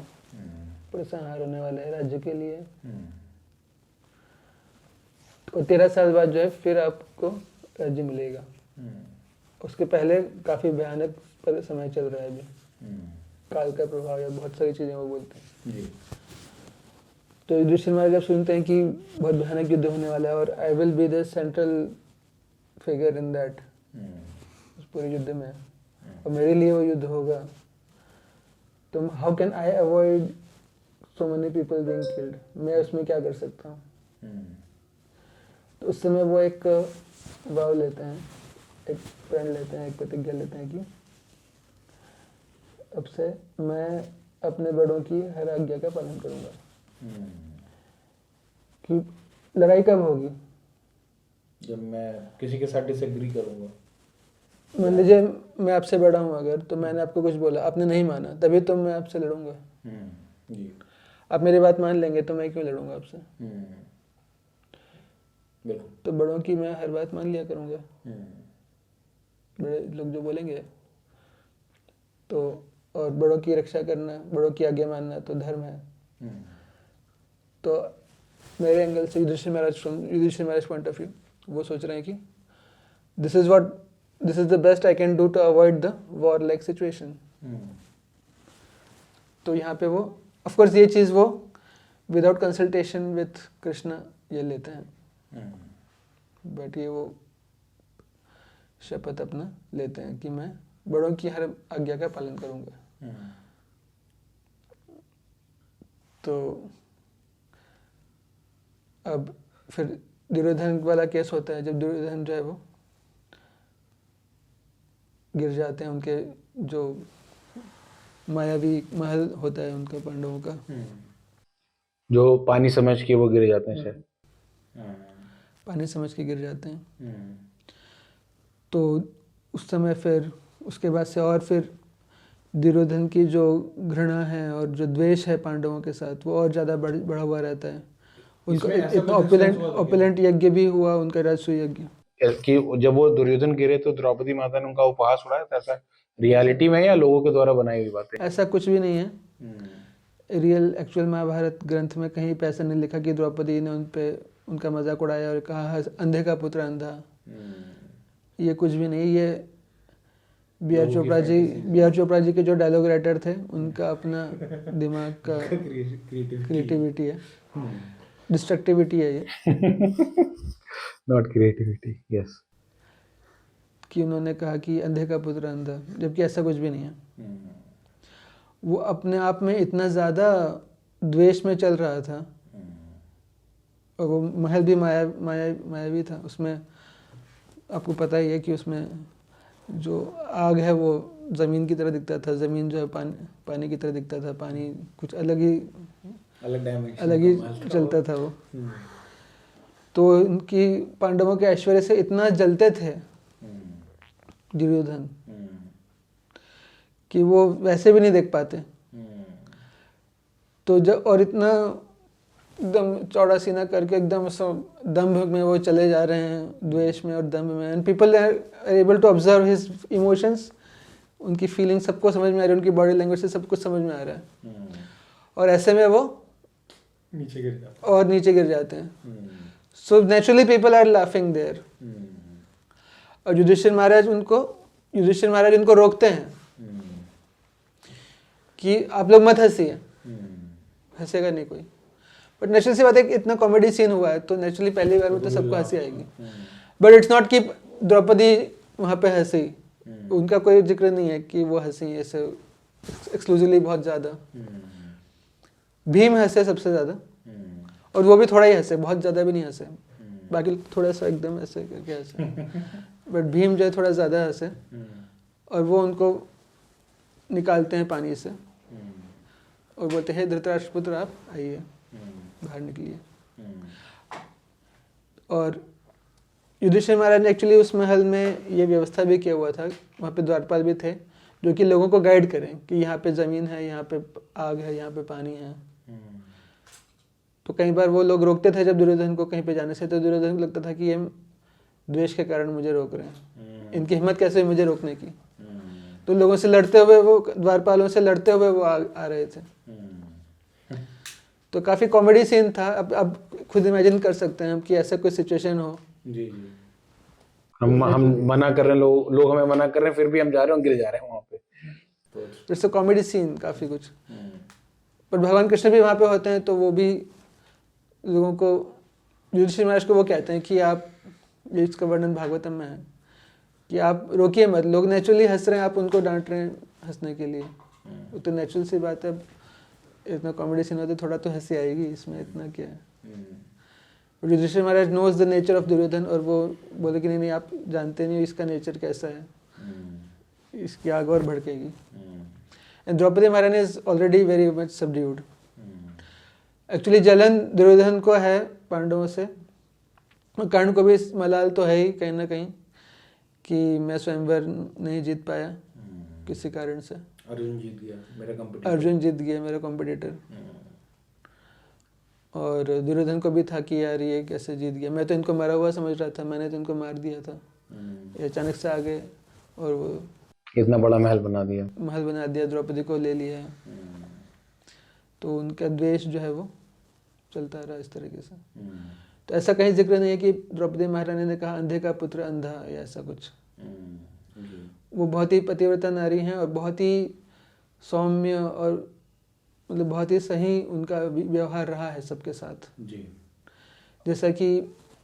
पूरा संहार होने वाला है राज्य के लिए। तो 13 साल बाद जो है फिर आपको राज्य मिलेगा। उसके पहले काफी भयानक समय चल रहा है अभी, काल का प्रभाव या बहुत सारी चीजें वो बोलते हैं। तो युधिष्ठिर महाराज जब सुनते हैं कि बहुत भयानक युद्ध होने वाला है और I will be the central figure in that, उस पूरे युद्ध में, और मेरे लिए वो युद्ध होगा, तो how can I avoid so many people being killed, मैं उसमें क्या कर सकता हूँ? तो उस समय वो एक वाव लेते हैं, एक प्रण लेते हैं, एक प्रतिज्ञा लेते हैं कि अब से मैं अपने बड़ों की हर आज्ञा का पालन करूंगा। कि लड़ाई कब होगी? जब मैं किसी के साथ डिसएग्री करूंगा। मान लीजिए मैं आपसे बड़ा हूँ अगर, तो मैंने आपको कुछ बोला, आपने नहीं माना, तभी तो मैं आपसे लड़ूंगा। जी। आप मेरी बात मान लेंगे तो मैं क्यों लड़ूंगा आपसे? बिल्कुल। तो बड़ों की मैं हर बात मान लिया करूंगा, बड़े लोग जो बोलेंगे। तो और बड़ों की रक्षा करना, बड़ों की आज्ञा मानना तो धर्म है। तो मेरे एंगल से Yudhishthir Maharaj point of view, वो सोच रहे हैं कि this is the best I can do to avoid the war like situation. तो यहाँ पे वो ऑफ कोर्स ये चीज़ वो विदाउट कंसल्टेशन विथ कृष्णा ये लेते हैं, बट ये वो शपथ अपना लेते हैं कि मैं बड़ों की हर आज्ञा का पालन करूंगा। तो अब फिर दुर्योधन वाला केस होता है, जब दुर्योधन जो है वो गिर जाते हैं, उनके जो मायावी महल होता है उनका, पांडवों का, जो पानी समझ के वो गिर जाते हैं शायद। पानी समझ के गिर जाते हैं। तो उस समय फिर उसके बाद से और फिर दुर्योधन की जो घृणा है और जो द्वेष है पांडवों के साथ, वो और ज़्यादा बढ़ा हुआ रहता है। उनका इतना ओपुलेंट यज्ञ भी हुआ, उनका राजसूय यज्ञ, कि जब वो दुर्योधन गिरे तो द्रौपदी माता ने उनका उपहास उड़ाया था, ऐसा रियलिटी में या लोगों के द्वारा बनाई हुई बातें? ऐसा कुछ भी नहीं है। रियल एक्चुअल महाभारत ग्रंथ में कहीं पे ऐसा नहीं लिखा कि द्रौपदी ने उन पे उनका मजाक उड़ाया और कहा अंधे का पुत्र अंधा। ये कुछ भी नहीं, ये बी आर चोपड़ा जी के जो डायलॉग राइटर थे उनका अपना दिमाग का क्रिएटिविटी है, डिस्ट्रक्टिविटी है ये, नॉट क्रिएटिविटी, यस। कि उन्होंने कहा कि अंधे का पुत्र अंधा, जबकि ऐसा कुछ भी नहीं है। वो अपने आप में इतना ज़्यादा द्वेष में चल रहा था, और वो महल भी मायावी था। उसमें आपको पता ही है कि उसमें जो आग है वो ज़मीन की तरह दिखता था, ज़मीन जो है पानी की तरह दिखता था, पानी कुछ अलग ही चलता था वो। तो उनकी पांडवों के ऐश्वर्य से इतना जलते थे दुर्योधन कि वो वैसे भी नहीं देख पाते। तो जब और इतना एकदम चौड़ा सीना करके एकदम दंभ में वो चले जा रहे हैं, द्वेष में और दंभ में, and people are able to observe his emotions, उनकी फीलिंग सबको समझ में आ रही है, उनकी बॉडी लैंग्वेज से सब कुछ समझ में आ रहा है। और ऐसे में वो नीचे गिर जाते हैं। So naturally people are laughing there. और युधिष्ठिर महाराज उनको रोकते हैं कि आप लोग मत हंसिए, हंसेगा नहीं कोई। बट नेचुरल सी बात है कि इतना कॉमेडी सीन हुआ है तो नेचुरली पहली बार में तो सबको हंसी आएगी। बट इट्स नॉट कि द्रौपदी वहाँ पे हंसी, उनका कोई जिक्र नहीं है कि वो हंसी ऐसे एक्सक्लूसिवली बहुत ज़्यादा। भीम हंसे सबसे ज़्यादा, और वो भी थोड़ा ही हंसे, बहुत ज़्यादा भी नहीं हंसे, बाकी थोड़ा सा एकदम ऐसे करके हंसे। बट भीम जो है थोड़ा ज़्यादा हंसे, और वो उनको निकालते हैं पानी से और बोलते हैं धृतराष्ट्रपुत्र आप आइए, बाहर निकलिए। और युधिष्ठिर महाराज ने एक्चुअली उस महल में ये व्यवस्था भी किया हुआ था, वहाँ पे द्वारपाल भी थे जो कि लोगों को गाइड करें कि यहाँ पे ज़मीन है, यहाँ पे आग है, यहाँ पे पानी है। तो कई बार वो लोग रोकते थे जब दुर्योधन को कहीं पे जाने से, तो दुर्योधन को लगता था कि ये द्वेष के कारण मुझे रोक रहे हैं, इनकी हिम्मत कैसे हुई मुझे रोकने की। तो लोगों से लड़ते हुए वो, द्वारपालों से लड़ते हुए वो आ रहे थे। तो काफ़ी कॉमेडी सीन था। अब खुद इमेजिन कर सकते हैं हम कि ऐसा कोई सिचुएशन हो। जी जी, हम मना कर रहे हैं, लोग हमें मना कर रहे हैं, फिर भी हम जा रहे हैं, गिर जा रहे हैं वहाँ पे। जैसे कॉमेडी सीन काफ़ी कुछ। पर भगवान कृष्ण भी वहाँ पे होते हैं, तो वो भी लोगों को, युधिष्ठिर महाराज को वो कहते हैं कि आप, ये इसका वर्णन भागवतम में है कि आप रोकिए मत, लोग नेचुरली हंस रहे हैं, आप उनको डांट रहे हैं हंसने के लिए। वो तो नेचुरल सी बात है, इतना कॉमेडी सीन होता है थोड़ा तो हंसी आएगी, इसमें इतना क्या है। Yudhishthir Maharaj knows the nature of Duryodhan, और वो बोले कि नहीं आप जानते नहीं हो इसका नेचर कैसा है, इसकी आग और भड़केगी। एंड द्रौपदी महारानी is already very much subdued. Actually जलन दुर्योधन को है पांडवों से, और कर्ण को भी मलाल तो है ही कहीं ना कहीं कि मैं स्वयंवर नहीं जीत पाया किसी कारण से। अर्जुन जीत गया मेरा कॉम्पिटिटर। और दुर्योधन को भी था कि यार ये कैसे जीत गया, मैं तो इनको मरा हुआ समझ रहा था, मैंने तो इनको मार दिया था, ये अचानक से आ गए और वो इतना बड़ा महल बना दिया, द्रौपदी को ले लिया। तो उनका द्वेष जो है वो चलता रहा इस तरीके से। तो ऐसा कहीं जिक्र नहीं है कि द्रौपदी महारानी ने कहा अंधे का पुत्र अंधा या ऐसा कुछ। वो बहुत ही पतिव्रता नारी हैं और बहुत ही सौम्य और मतलब बहुत ही सही उनका व्यवहार रहा है सबके साथ जी। जैसा कि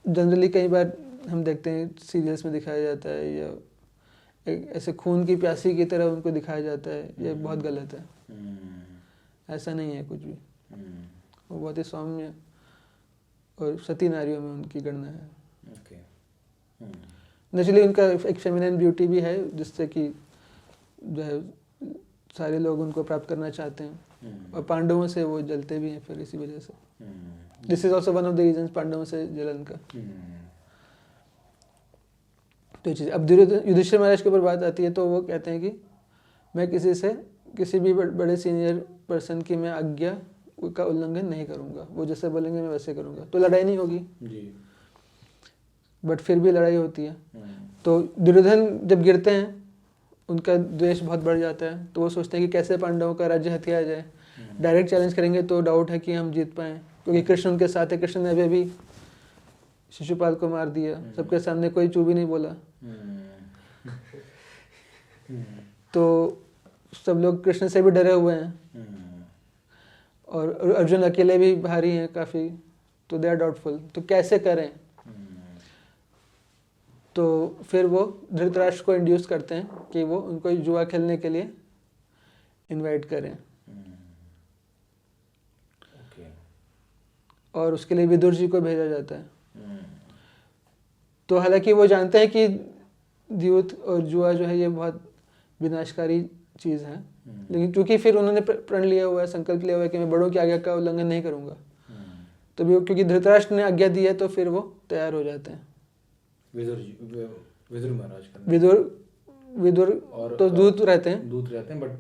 जनरली कई बार हम देखते हैं सीरियल्स में दिखाया जाता है, या एक ऐसे खून की प्यासी की तरह उनको दिखाया जाता है, ये बहुत गलत है। ऐसा नहीं है कुछ भी। वो बहुत ही सौम्य और सती नारियों में उनकी गणना है। नेचुरली उनका एक फेमिनिन ब्यूटी भी है जिससे कि जो है सारे लोग उनको प्राप्त करना चाहते हैं, और पांडवों से वो जलते भी हैं फिर इसी वजह से। This is also one of the reasons पांडवों से जलन का। तो ये चीज़ अब युधिष्ठिर महाराज के ऊपर बात आती है, तो वो कहते हैं कि मैं किसी भी बड़े सीनियर पर्सन की मैं आज्ञा का उल्लंघन नहीं करूँगा, वो जैसे बोलेंगे मैं वैसे करूँगा। तो लड़ाई नहीं होगी जी, बट फिर भी लड़ाई होती है। तो दुर्योधन जब गिरते हैं उनका द्वेष बहुत बढ़ जाता है, तो वो सोचते हैं कि कैसे पांडवों का राज्य हथिया जाए। डायरेक्ट चैलेंज करेंगे तो डाउट है कि हम जीत पाएँ, क्योंकि कृष्ण उनके साथ है। कृष्ण ने अभी शिशुपाल को मार दिया सबके सामने, कोई चू भी नहीं बोला। तो सब लोग कृष्ण से भी डरे हुए हैं और अर्जुन अकेले भी भारी हैं काफ़ी, तो दे आर डाउटफुल, तो कैसे करें। तो फिर वो धृतराष्ट्र को इंड्यूस करते हैं कि वो उनको जुआ खेलने के लिए इनवाइट करें, और उसके लिए विदुर जी को भेजा जाता है। तो हालांकि वो जानते हैं कि द्यूत और जुआ जो है ये बहुत विनाशकारी चीज़ है, लेकिन क्योंकि फिर उन्होंने प्रण लिया हुआ है, संकल्प लिया हुआ है कि मैं बड़ों की आज्ञा का उल्लंघन नहीं करूंगा, तो भी क्योंकि धृतराष्ट्र ने आज्ञा दी है तो फिर वो तैयार हो जाते हैं। विदुर महाराज का विदुर और तो दूत रहते हैं, बट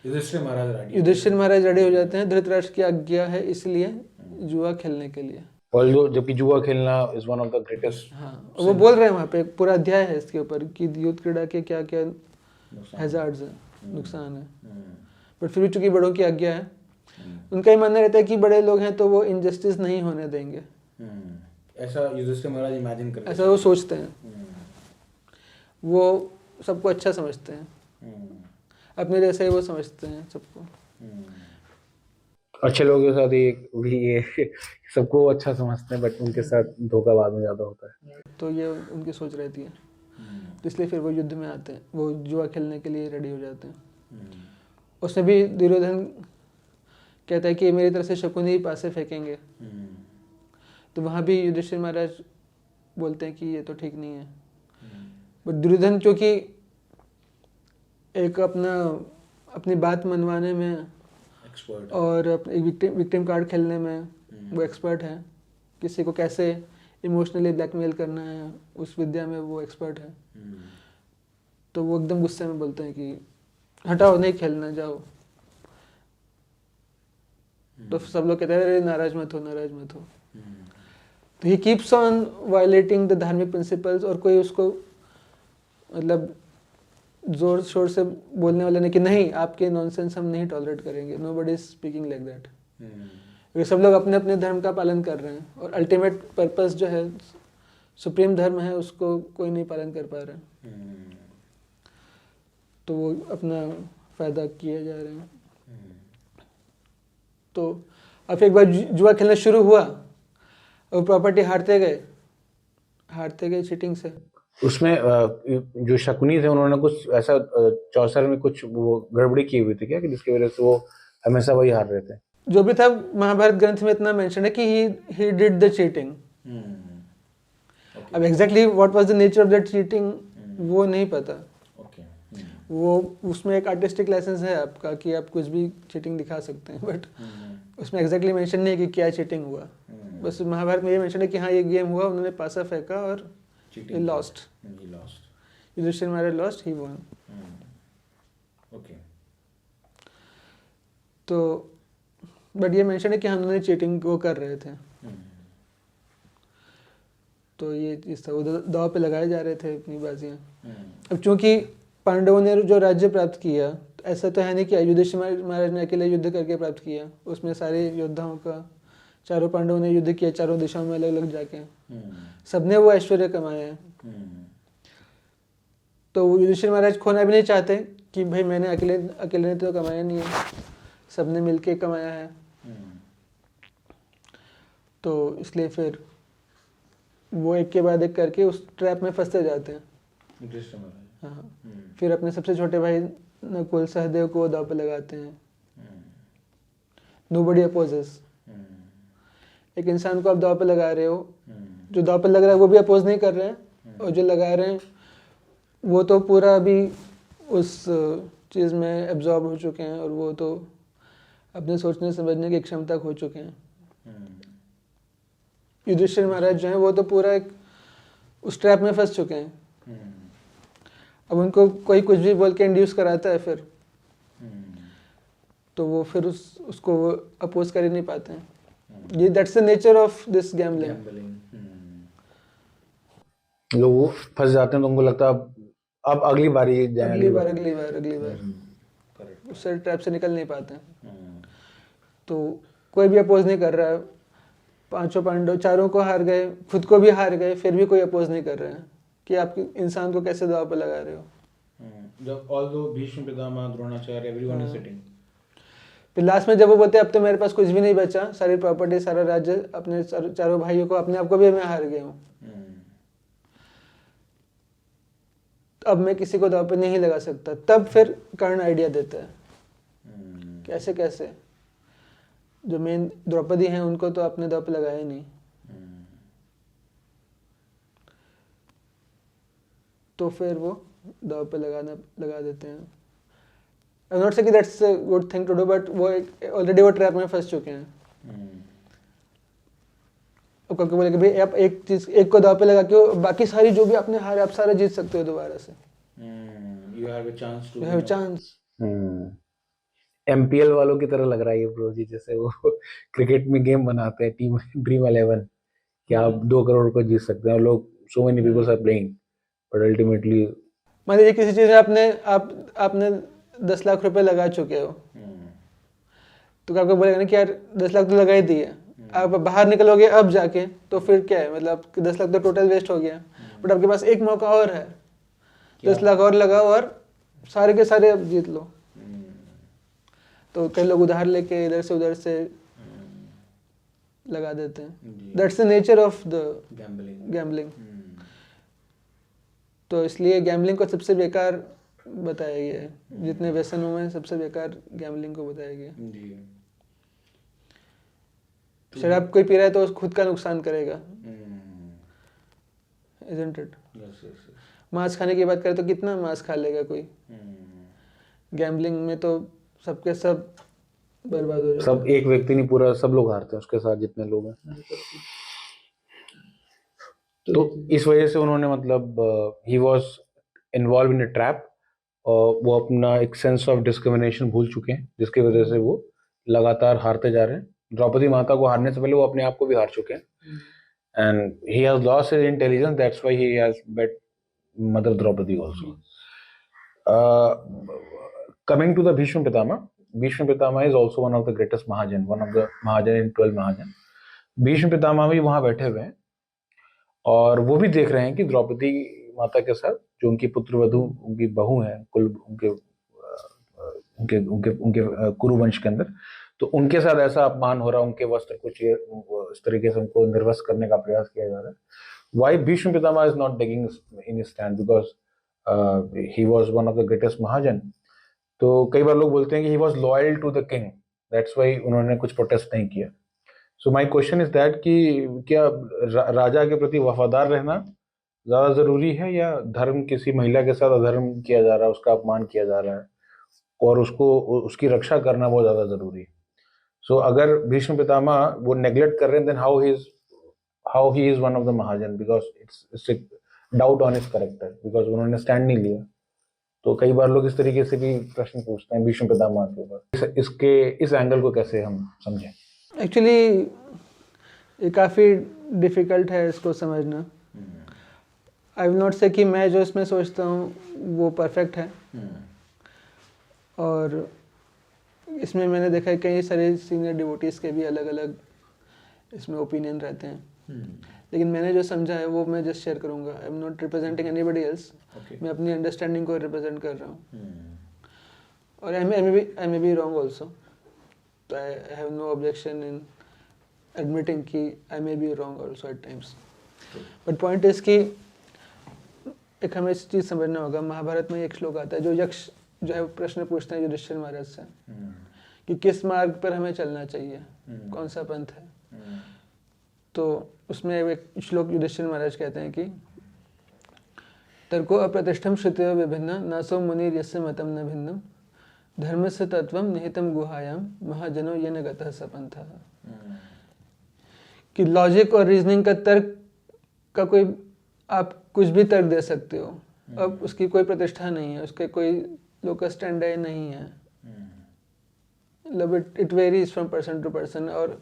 युधिष्ठिर महाराज रेडी हो जाते हैं, धृतराष्ट्र की आज्ञा है इसलिए जुआ खेलने के लिए। ऑल्दो जबकि जुआ खेलना is one of the greatest, हाँ, वो बोल रहे हैं वहाँ पे, पूरा अध्याय है इसके ऊपर कि युद्ध क्रीड़ा के क्या क्या हैजार्ड्स हैं, नुकसान है, बट फिर भी चूंकि बड़ों की आज्ञा है, उनका ही मानना रहता है कि बड़े लोग हैं तो वो इनजस्टिस नहीं होने देंगे, ऐसा युधिष्ठिर महाराज इमेजिन करते ऐसा वो सोचते हैं। वो सबको अच्छा समझते हैं, अपने जैसे ही वो समझते हैं सबको। अच्छे लोगों के साथ ये सबको अच्छा समझते हैं, बट उनके साथ धोखा बाद में ज्यादा होता है। तो ये उनकी सोच रहती है, तो इसलिए फिर वो युद्ध में आते हैं, वो जुआ खेलने के लिए रेडी हो जाते हैं। उसमें भी दुर्योधन कहता है कि मेरी तरफ से शकुनी ही पासे फेंकेंगे, तो वहाँ भी युधिष्ठिर महाराज बोलते हैं कि ये तो ठीक नहीं है, बट दुर्योधन क्योंकि एक अपनी बात मनवाने में और एक विक्टिम कार्ड खेलने में वो एक्सपर्ट है, किसी को कैसे इमोशनली ब्लैकमेल करना है उस विद्या में वो एक्सपर्ट है, तो वो एकदम गुस्से में बोलते हैं कि हटाओ, नहीं खेलना, जाओ। तो सब लोग कहते हैं अरे नाराज मत हो, नाराज मत हो। तो he keeps on violating the धार्मिक प्रिंसिपल्स, और कोई उसको मतलब जोर शोर से बोलने वाले ने कि नहीं, आपके नॉनसेंस हम नहीं टॉलरेट करेंगे, nobody is speaking like that. क्योंकि सब लोग अपने अपने धर्म का पालन कर रहे हैं, और अल्टीमेट पर्पस जो है सुप्रीम धर्म है उसको कोई नहीं पालन कर पा रहा है, तो वो अपना फायदा किए जा रहे हैं। तो अब एक बार जुआ खेलना शुरू हुआ और प्रॉपर्टी हारते गए चीटिंग से। उसमें जो शकुनी थे उन्होंने कुछ ऐसा चौसर में कुछ वो गड़बड़ी की हुई थी क्या, कि जिसकी वजह से वो हमेशा वही हार रहे थे? जो भी था महाभारत ग्रंथ में इतना मेंशन है कि ही डिड द चीटिंग। अब exactly what was the nature of that cheating वो नहीं पता। वो उसमें एक आर्टिस्टिक लाइसेंस है आपका कि आप कुछ भी चीटिंग दिखा सकते हैं, बट उसमें एग्जैक्टली मेंशन नहीं है कि क्या चीटिंग हुआ। बस महाभारत में ये मेंशन है कि हाँ ये गेम हुआ, उन्होंने पासा फेंका और he lost. Yudhishthir Maharaj lost, he won. तो बट ये मेंशन है कि हम उन्होंने चीटिंग को कर रहे थे, तो ये चीज था, वो दाव पे लगाए जा रहे थे अपनी बाजियां। अब चूंकि पांडवों ने जो राज्य प्राप्त किया, तो ऐसा तो है नहीं कि युधिष्ठिर महाराज ने अकेले युद्ध करके प्राप्त किया, उसमें सारे योद्धाओं का, चारों पांडवों ने युद्ध किया चारों दिशाओं में अलग अलग जाके, सबने वो ऐश्वर्य कमाया है। तो युधिष्ठिर महाराज खोना भी नहीं चाहते कि भाई मैंने अकेले ने तो कमाया नहीं है, सबने मिलके कमाया है। तो इसलिए फिर वो एक के बाद एक करके उस ट्रैप में फंसते जाते हैं। हाँ, फिर अपने सबसे छोटे भाई नकुल सहदेव को दांव पे लगाते हैं। Nobody opposes. एक इंसान को आप दांव पे लगा रहे हो, जो दांव पे लग रहा है वो भी अपोज नहीं कर रहे हैं, और जो लगा रहे हैं वो तो पूरा अभी उस चीज़ में एब्जॉर्ब हो चुके हैं, और वो तो अपने सोचने समझने की क्षमता खो चुके हैं। युधिष्ठिर महाराज जो हैं वो तो पूरा एक उस ट्रैप में फंस चुके हैं। अब उनको कोई कुछ भी बोल के इंड्यूस कराता है फिर, तो वो फिर उसको अपोज कर ही नहीं पाते हैं। ये that's the nature of this gambling. लोग फंस जाते हैं तो उनको लगता है अब अगली बारी अगली बार उससे ट्रैप से निकल नहीं पाते हैं। तो कोई भी अपोज नहीं कर रहा है, पांचों पांडव चारों को हार गए, खुद को भी हार गए, फिर भी कोई अपोज नहीं कर रहे हैं कि आप इंसान को कैसे दांव पे लगा रहे हो। जब although Bhishma Pitamah Dronacharya everyone is sitting, फिर लास्ट में जब वो बोलते हैं अब तो मेरे पास कुछ भी नहीं बचा, सारी प्रॉपर्टी सारा राज्य अपने चारों भाइयों को, अपने आप को भी मैं हार गया हूँ, अब मैं किसी को दांव पे नहीं लगा सकता। तब फिर कर्ण आइडिया देता है कैसे कैसे जो मेन द्रौपदी हैं उनको तो अपने दांव पे लगाया ही नहीं, तो फिर वो दांव पे लगा देते हैं। आई नॉट से कि that's a good thing to do, but वो ऑलरेडी वो ट्रैप में फंस चुके हैं। अब क्योंकि बोले कि भाई आप एक को दांव पे लगा के बाकी सारी जो भी आपने हार आप सारा जीत सकते हो दोबारा से, you have a chance to, you have chance. MPL वालों की तरह लग रहा है ये ब्रो जी, जैसे वो क्रिकेट में गेम बनाते हैं टीम ड्रीम 11 कि आप 2 करोड़ को जीत सकते हैं और लोग so many peoples are playing but ultimately मान लीजिए किसी चीज में आपने 10 लाख रुपए लगा चुके हो, तो आपको बोलेगा ना कि यार 10 लाख तो लगा ही दिए, आप बाहर निकलोगे अब जाके तो फिर क्या है, मतलब 10 लाख तो टोटल वेस्ट हो गया, बट आपके पास एक मौका और है, 10 लाख और लगाओ और सारे के सारे अब जीत लो। तो कई लोग उधार लेके इधर से उधर से लगा देते हैं। That's the nature of the gambling. तो इसलिए गैम्बलिंग को सबसे बेकार बताया गया है, जितने व्यसनों में सबसे बेकार गैम्बलिंग को बताया गया है। शराब कोई पी रहा है तो खुद का नुकसान करेगा, isn't it? मांस खाने की बात करें तो कितना मांस खा लेगा कोई, गैम्बलिंग में तो सबके सब बर्बाद हो जाते सब एक व्यक्ति नहीं पूरा सब लोग हारते हैं उसके साथ जितने लोग हैं। तो इस वजह से उन्होंने मतलब ही was involve in a trap और वो अपना एक सेंस ऑफ डिस्क्रिमिनेशन भूल चुके हैं जिसकी वजह से वो लगातार हारते जा रहे हैं। द्रौपदी माता को हारने से पहले वो अपने आप को भी हार चुके हैं and he has lost his intelligence, that's why he has bet mother Draupadi also. Coming to the Bhishma Pitama is also one of the greatest Mahajan, one of the Mahajan in 12 Mahajan. Bhishma Pitamah भी वहां बैठे हुए हैं और वो भी देख रहे हैं कि द्रौपदी माता के साथ जो उनकी पुत्र वधू उनकी बहू है कुल उनके उनके उनके उनके कुरुवंश के अंदर, तो उनके साथ ऐसा अपमान हो रहा है, उनके वस्त्र कुछ इस तरीके से उनको निर्वस्त्र करने का प्रयास किया जा रहा है। Why Bhishma Pitama is not taking in his stand? Because he was one of the greatest Mahajan. तो कई बार लोग बोलते हैं कि he was loyal to the king, that's why उन्होंने कुछ प्रोटेस्ट नहीं किया। So my question is that कि क्या राजा के प्रति वफादार रहना ज्यादा जरूरी है या धर्म किसी महिला के साथ अधर्म किया जा रहा है, उसका अपमान किया जा रहा है और उसको उसकी रक्षा करना वो ज्यादा जरूरी है। So अगर भीष्म पितामह वो नेग्लेक्ट कर रहे हैं then how he is one of the Mahajan, because it's a doubt on his character, because उन्होंने स्टैंड नहीं लिया। तो कई बार लोग इस तरीके से भी प्रश्न पूछते हैं भीष्म पितामह के ऊपर, इसके इस एंगल को कैसे हम समझें? एक्चुअली ये काफ़ी डिफ़िकल्ट है इसको समझना। आई विल नॉट से कि मैं जो इसमें सोचता हूँ वो परफेक्ट है, और इसमें मैंने देखा है कई सारे सीनियर डिवोटीज़ के भी अलग अलग इसमें ओपिनियन रहते हैं, लेकिन मैंने जो समझा है वो मैं जस्ट शेयर करूँगा। I am not representing anybody else, मैं अपनी अंडरस्टैंडिंग को रिप्रेजेंट कर रहा हूँ, और I may be wrong also, तो I have no objection in admitting कि I may be wrong also at times. But point is कि एक हमें इस चीज़ समझना होगा, महाभारत में एक श्लोक आता है जो यक्ष जो है प्रश्न पूछते हैं युधिष्ठिर महाराज से कि किस मार्ग पर हमें चलना चाहिए, कौन सा पंथ है। तो उसमें एक श्लोक युधिष्ठिर महाराज कहते हैं कि तर्को अप्रतिष्ठम श्रुतयो विभिन्न नासो मुनिर यस्य मतम न भिन्नम धर्मस्य तत्वम निहितम गुहायाम महाजनो येन गतः स पंथः। कि लॉजिक और रीजनिंग का तर्क का कोई आप कुछ भी तर्क दे सकते हो, अब उसकी कोई प्रतिष्ठा नहीं है, उसके कोई लोकस स्टैंडर्ड नहीं है, मतलब it varies from person to person. और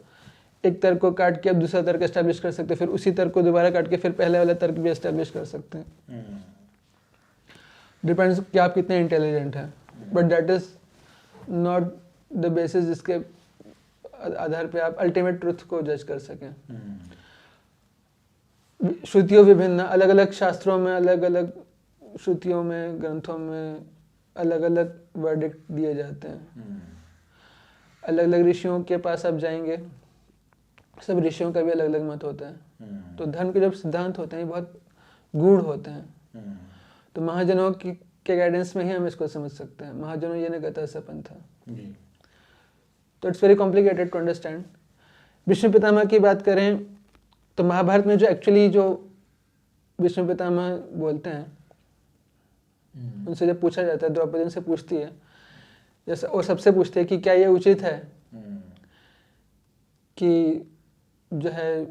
एक तर्क को काट के आप दूसरा तर्क एस्टैब्लिश कर सकते हैं, फिर उसी तर्क को दोबारा काट के फिर पहले वाला तर्क भी एस्टैब्लिश कर सकते हैं। डिपेंड्स कि आप कितने इंटेलिजेंट हैं, but that is not the basis जिसके आधार पे आप अल्टीमेट ट्रुथ को जज कर सकें। श्रुतियों विभिन्न, अलग अलग शास्त्रों में अलग अलग श्रुतियों में, ग्रंथों में अलग अलग वर्डिक्ट दिए जाते हैं। अलग अलग ऋषियों के पास आप जाएंगे, सब ऋषियों का भी अलग अलग मत होता है। तो धर्म के जब सिद्धांत होते हैं ये बहुत गूढ़ होते हैं। तो महाजनों के गाइडेंस में ही हम इसको समझ सकते हैं। महाजनों ये ने गता सपन था। तो it's very complicated to understand. Vishnu Pitamah की बात करें तो महाभारत में जो एक्चुअली जो विष्णु पितामह बोलते हैं, उनसे जब पूछा जाता है, द्रौपदी उनसे पूछती है जैसे, और सबसे पूछते हैं कि क्या ये उचित है कि जो है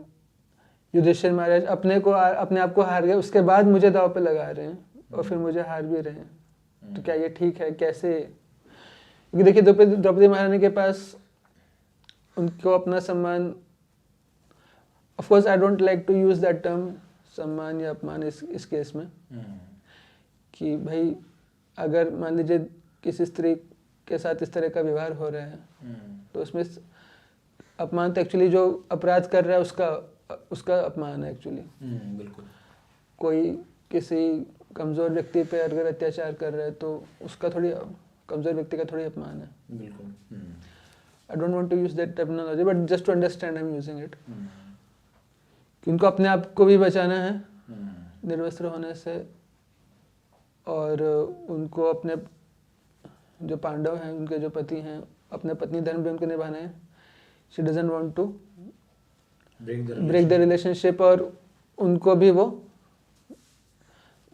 युधिष्ठिर महाराज अपने आप को हार गए, उसके बाद मुझे दांव पे लगा रहे हैं और फिर मुझे हार भी रहे हैं। तो क्या ये ठीक है? कैसे? क्योंकि देखिए द्रौपदी महारानी के पास उनको अपना सम्मान, of course I don't like to use that term सम्मान या अपमान इस केस में, कि भाई अगर मान लीजिए किसी स्त्री के साथ इस तरह का व्यवहार हो रहा है तो उसमें अपमान तो एक्चुअली जो अपराध कर रहा है उसका अपमान है एक्चुअली। बिल्कुल। कोई किसी कमज़ोर व्यक्ति पे अगर अत्याचार कर रहा है तो उसका थोड़ी, कमज़ोर व्यक्ति का थोड़ी अपमान है। बिल्कुल। I don't want to use that terminology but just to understand I am using it. कि उनको अपने आप को भी बचाना है निर्वस्त्र होने से, और उनको अपने जो पांडव हैं, उनके जो पति हैं, अपने पत्नी धर्म भी उनको निभाना है। She doesn't want to break the relationship, और उनको भी वो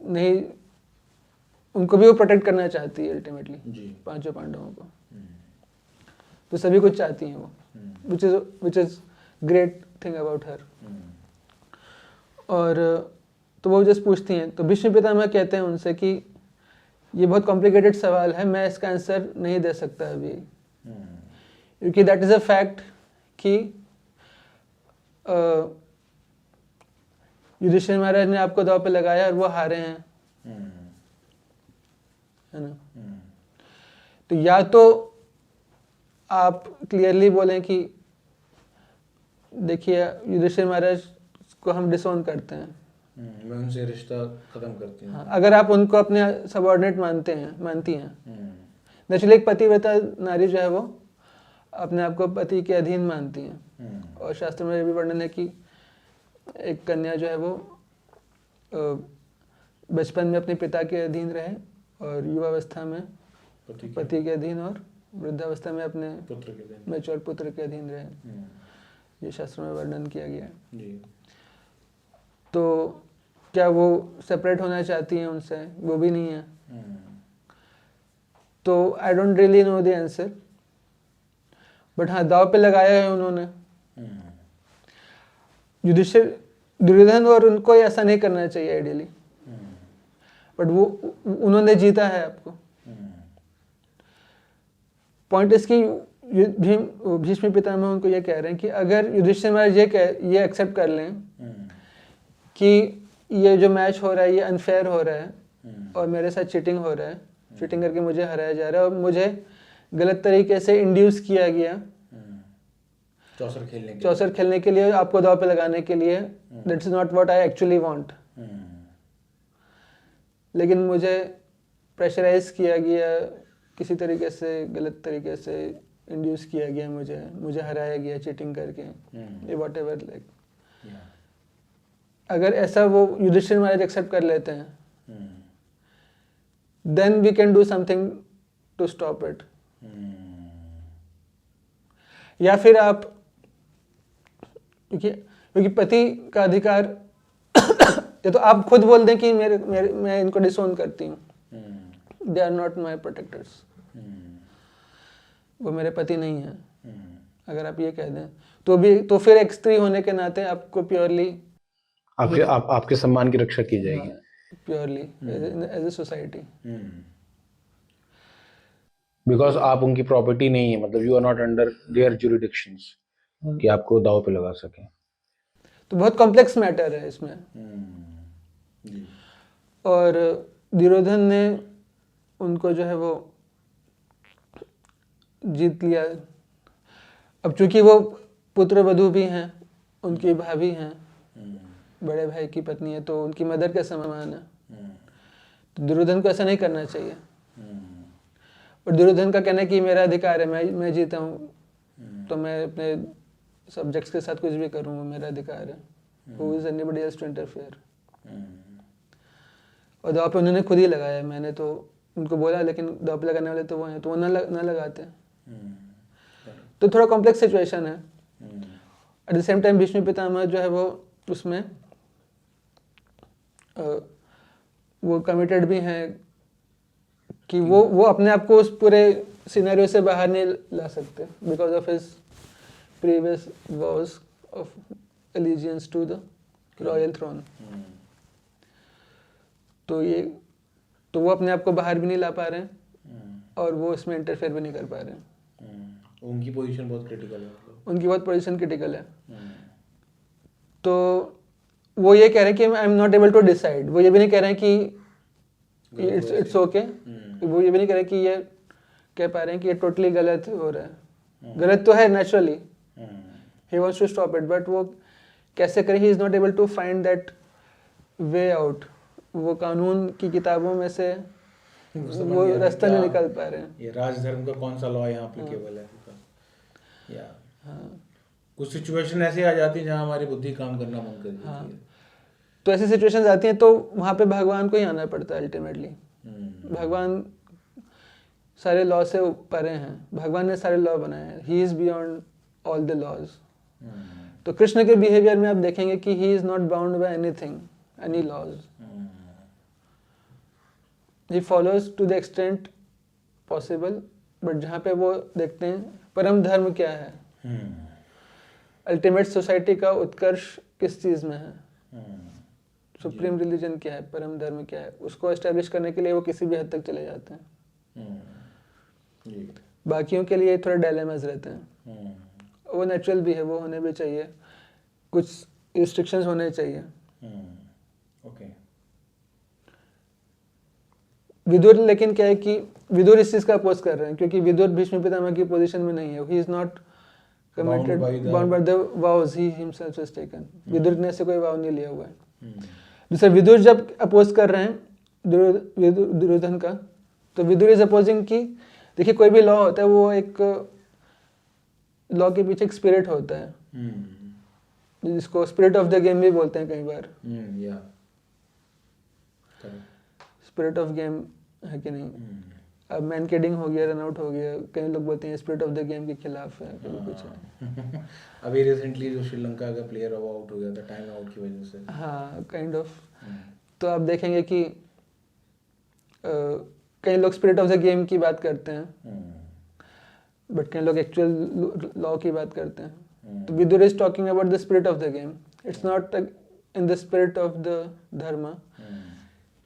नहीं, उनको भी वो प्रोटेक्ट करना चाहती है अल्टीमेटली, पांचों पांडवों को। तो सभी कुछ चाहती हैं वो, which is great thing about her. और तो वो जस्ट पूछती हैं, तो भीष्म पितामह कहते हैं उनसे कि ये बहुत कॉम्प्लिकेटेड सवाल है, मैं इसका आंसर नहीं दे सकता अभी, क्योंकि दैट इज अ फैक्ट कि युधिष्ठिर महाराज ने आपको दांव पे लगाया और वो हारे हैं, है ना। तो या तो आप क्लियरली बोलें कि देखिए युधिष्ठिर महाराज को हम डिसोन करते हैं, मैं उनसे रिश्ता खत्म करती हूँ। हाँ, अगर आप उनको अपने सबऑर्डिनेट मानती हैं। नेचुरली एक पतिव्रता नारी जो है वो अपने आप को पति के अधीन मानती हैं, और शास्त्र में ये भी वर्णन है कि एक कन्या जो है वो बचपन में अपने पिता के अधीन रहे और युवावस्था में पति के अधीन, और वृद्धावस्था में अपने मैच्योर पुत्र के अधीन रहे। ये शास्त्रों में वर्णन किया गया है। तो क्या वो सेपरेट होना चाहती हैं उनसे? वो भी नहीं है। तो I don't really know the answer, but हाँ दाव पे लगाया है उन्होंने। युधिष्ठिर, दुर्योधन और उनको ऐसा नहीं करना चाहिए आइडियली, बट वो उन्होंने जीता है आपको। पॉइंट इसकी भीष्म पितामह उनको ये कह रहे हैं कि अगर युधिष्ठिर महाराज ये एक्सेप्ट कर लें कि ये जो मैच हो रहा है ये अनफेयर हो रहा है और मेरे साथ चीटिंग हो रहा है, चीटिंग करके मुझे हराया जा रहा है और मुझे गलत तरीके से इंड्यूस किया गया चौसर खेलने के लिए, आपको दाव पे लगाने के लिए, that's not what I actually want, लेकिन मुझे प्रेशराइज किया गया किसी तरीके से, गलत तरीके से इंड्यूस किया गया, मुझे हराया गया चीटिंग करके, ये वॉट एवर लाइक। अगर ऐसा वो युधिष्ठिर महाराज एक्सेप्ट कर लेते हैं, then we can do something to stop it. या फिर आप, क्योंकि पति का अधिकार या तो आप खुद बोल दें कि मैं इनको डिसोन करती हूँ, they are not my protectors, वो मेरे पति नहीं है। अगर आप ये कह दें तो फिर एक स्त्री होने के नाते आपको प्योरली आपके सम्मान की रक्षा की जाएगी, purely as a society, because आप उनकी प्रॉपर्टी नहीं है, मतलब you are not under their jurisdictions कि आपको दाव पे लगा सकें। तो बहुत कॉम्प्लेक्स मैटर है इसमें। और दुर्योधन ने उनको जो है वो जीत लिया। अब चूंकि वो पुत्र वधू भी हैं, उनकी भाभी हैं, बड़े भाई की पत्नी है, तो उनकी मदर के समान है। तो दुर्योधन को ऐसा नहीं करना चाहिए। हम्म, और दुर्योधन का कहना है कि मेरा अधिकार है, मैं जीता हूँ, तो मैं अपने सब्जेक्ट्स के साथ कुछ भी करूँ, वो मेरा अधिकार है। Who is anybody else to interfere. और दाव पे उन्होंने खुद ही लगाया है, मैंने तो उनको बोला, लेकिन दाव पे लगाने वाले तो वो हैं, तो वो ना लगाते। तो थोड़ा कॉम्प्लेक्स सिचुएशन है। At the same time Bhishma Pitamah जो है वो उसमें वो कमिटेड भी हैं कि वो अपने आप को उस पूरे सिनेरियो से बाहर नहीं ला सकते because of his previous vows of allegiance to the royal throne. तो वो अपने आप को बाहर भी नहीं ला पा रहे हैं और वो इसमें इंटरफेयर भी नहीं कर पा रहे हैं। उनकी पोजीशन बहुत क्रिटिकल है, उनकी बहुत पोजीशन क्रिटिकल है। तो वो ये कह रहे हैं कि I am not able to decide. वो ये भी नहीं कह रहे हैं कि इट्स ओके। वो ये भी नहीं कह रहे कि ये कह पा रहे हैं कि ये टोटली गलत हो रहा है। गलत तो है naturally, he wants to stop it, but वो कैसे करे, he is not able to find that way out. वो कानून की किताबों में से वो रास्ता नहीं निकाल पा रहे हैं। ये राजधर्म का कौन सा लॉ यहाँ एप्लीकेबल है, या कुछ सिचुएशन ऐसी आ जाती है जहाँ हमारी बुद्धि काम करना बंद कर देती है। तो ऐसी सिचुएशंस आती हैं तो वहाँ पे भगवान को ही आना पड़ता है अल्टीमेटली। भगवान सारे लॉ से परे हैं, भगवान ने सारे लॉ बनाए हैं। He is beyond all the laws. तो कृष्ण के बिहेवियर में आप देखेंगे कि he is not bound by anything, any laws. He follows to the extent possible, but जहाँ पे वो देखते हैं परम धर्म क्या है, अल्टीमेट सोसाइटी का उत्कर्ष किस चीज़ में है, सुप्रीम रिलीजन क्या है, परम धर्म क्या है, उसको एस्टेब्लिश करने के लिए वो किसी भी हद तक चले जाते हैं। बाकियों के लिए थोड़े डायलेमास रहते हैं। वो नेचुरल भी है, वो होने भी चाहिए, कुछ रिस्ट्रिक्शंस होने चाहिए। विदुर लेकिन क्या है कि विदुर इस चीज़ का अपोज कर रहे हैं क्योंकि विदुर भीष्म पितामह की पोजीशन में नहीं है। He is not committed bound by the vows he himself has taken. Vidur ने ऐसे कोई वाव नहीं लिया हुआ है। दूसरा विदुर जब अपोज कर रहे हैं दुर्योधन का, तो विदुर इज अपोजिंग कि देखिए कोई भी लॉ होता है वो एक लॉ के पीछे एक स्पिरिट होता है, जिसको स्पिरिट ऑफ द गेम भी बोलते हैं कई बार। स्पिरिट ऑफ गेम है कि नहीं। अब मैन किडिंग हो गया, रन आउट हो गया, कई लोग बोलते हैं स्पिरिट ऑफ द गेम के खिलाफ है, कभी कुछ है। अभी रिसेंटली जो श्रीलंका का प्लेयर आउट हो गया था टाइम आउट की वजह से। हाँ, काइंड ऑफ। तो आप देखेंगे कि कई लोग स्पिरिट ऑफ द गेम की बात करते हैं, बट कई लोग एक्चुअल लॉ की बात करते हैं। तो Vidur is talking about the spirit of the game. It's not in the spirit of the dharma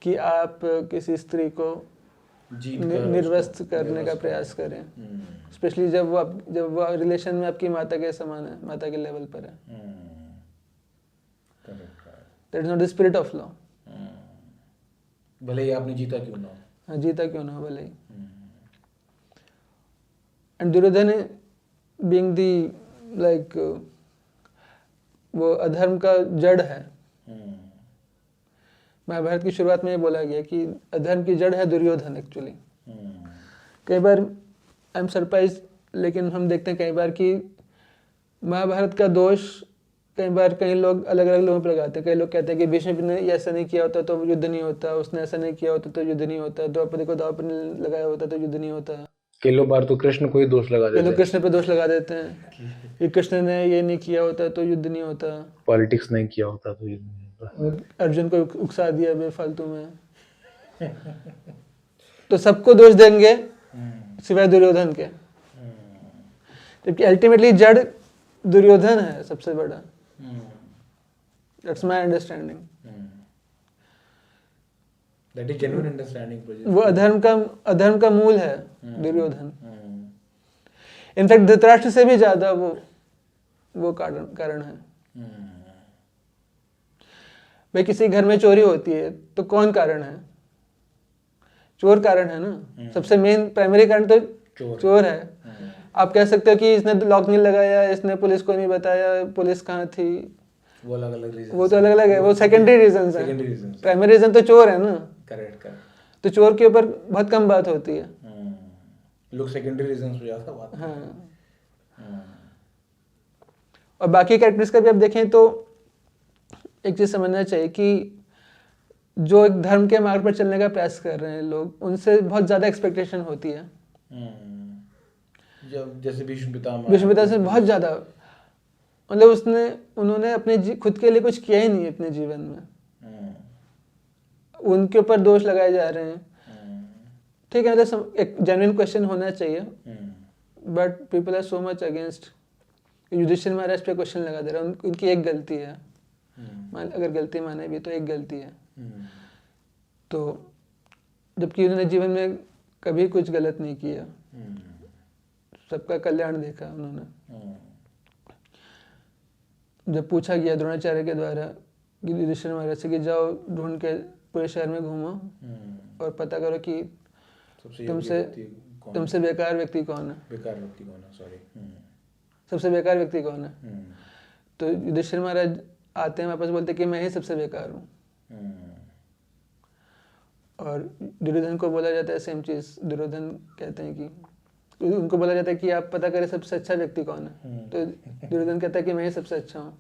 कि आप किसी स्त्री को निर्वस्त करने का प्रयास करें, स्पेशली जब वो रिलेशन में आपकी माता के समान है, माता के लेवल पर है। That is not the spirit of law. भले ही आपने जीता क्यों ना हो। हाँ, जीता क्यों ना हो, भले ही। And Duryodhan being the like वो अधर्म का जड़ है। महाभारत की शुरुआत में ये बोला गया कि अधर्म की जड़ है दुर्योधन एक्चुअली। कई बार आई एम सरप्राइज, लेकिन हम देखते हैं कई बार कि महाभारत का दोष कई बार कई लोग अलग अलग लोगों पर लगाते हैं। कई लोग कहते हैं कि भीष्म ने ऐसा नहीं किया होता तो युद्ध नहीं होता, उसने ऐसा नहीं किया होता तो युद्ध नहीं होता, द्रौपदी को दाव पर नहीं लगाया होता तो युद्ध नहीं होता। कई बार तो कृष्ण को ही दोष लगा देते हैं। लोग कृष्ण पे दोष लगा देते हैं कि कृष्ण ने ये नहीं किया होता तो युद्ध नहीं होता, पॉलिटिक्स नहीं किया होता तो युद्ध नहीं होता, अर्जुन को उकसा दिया बेफालतू में। तो सबको दोष देंगे सिवाय दुर्योधन के, जबकि अल्टीमेटली जड़ दुर्योधन है सबसे बड़ा। That's my understanding. That is genuine understanding. वो अधर्म का मूल है दुर्योधन। इनफैक्ट धृतराष्ट्र से भी ज्यादा वो कारण है। भाई किसी घर में चोरी होती है तो कौन कारण है? चोर कारण है ना। सबसे मेन प्राइमरी कारण तो चोर है। आप कह सकते हो कि इसने लॉक नहीं लगाया, इसने पुलिस को नहीं बताया, पुलिस कहाँ थी, वो अलग अलग रीजन, वो तो अलग अलग है, वो सेकेंडरी रीजन है। प्राइमरी रीजन तो चोर है ना। करेक्ट। तो चोर के ऊपर बहुत कम बात होती है। लोग सेकेंडरी रीजंस पे ज़्यादा बात हाँ, हाँ, और बाकी कैरेक्टर्स का भी आप देखें तो एक चीज़ समझना चाहिए कि जो एक धर्म के मार्ग पर चलने का प्रयास कर रहे हैं लोग, उनसे बहुत ज़्यादा एक्सपेक्टेशन होती है। जब जैसे भीष्म पितामह विष्णु पिता से बहुत ज़्यादा, मतलब उन्होंने अपने खुद के लिए कुछ किया ही नहीं अपने जीवन में, उनके ऊपर दोष लगाए जा रहे हैं। ठीक है, मतलब एक जेन्युइन क्वेश्चन होना चाहिए, but people are so much against. Yudhishthir Maharaj पे क्वेश्चन लगा दे रहे हैं, उनकी एक गलती है, अगर गलती माने भी तो एक गलती है, तो जबकि उन्होंने जीवन में कभी कुछ गलत नहीं किया, सबका कल्याण देखा उन्होंने। जब पूछा गया द्रोणाचार्य के द्वारा युधिष्ठिर महाराज से कि जाओ ढूंढ के पूरे शहर में घूमो और पता करो कि तुमसे बेकार व्यक्ति कौन है, सॉरी, सबसे बेकार व्यक्ति कौन है। तो युधिष्ठिर महाराज आते हैं वापस, बोलते कि मैं ही सबसे बेकार हूँ। और दुर्योधन को बोला जाता है सेम चीज़, दुर्योधन कहते हैं कि उनको बोला जाता है कि आप पता करें सबसे अच्छा व्यक्ति कौन है, तो दुर्योधन कहता है कि मैं ही सबसे अच्छा हूँ,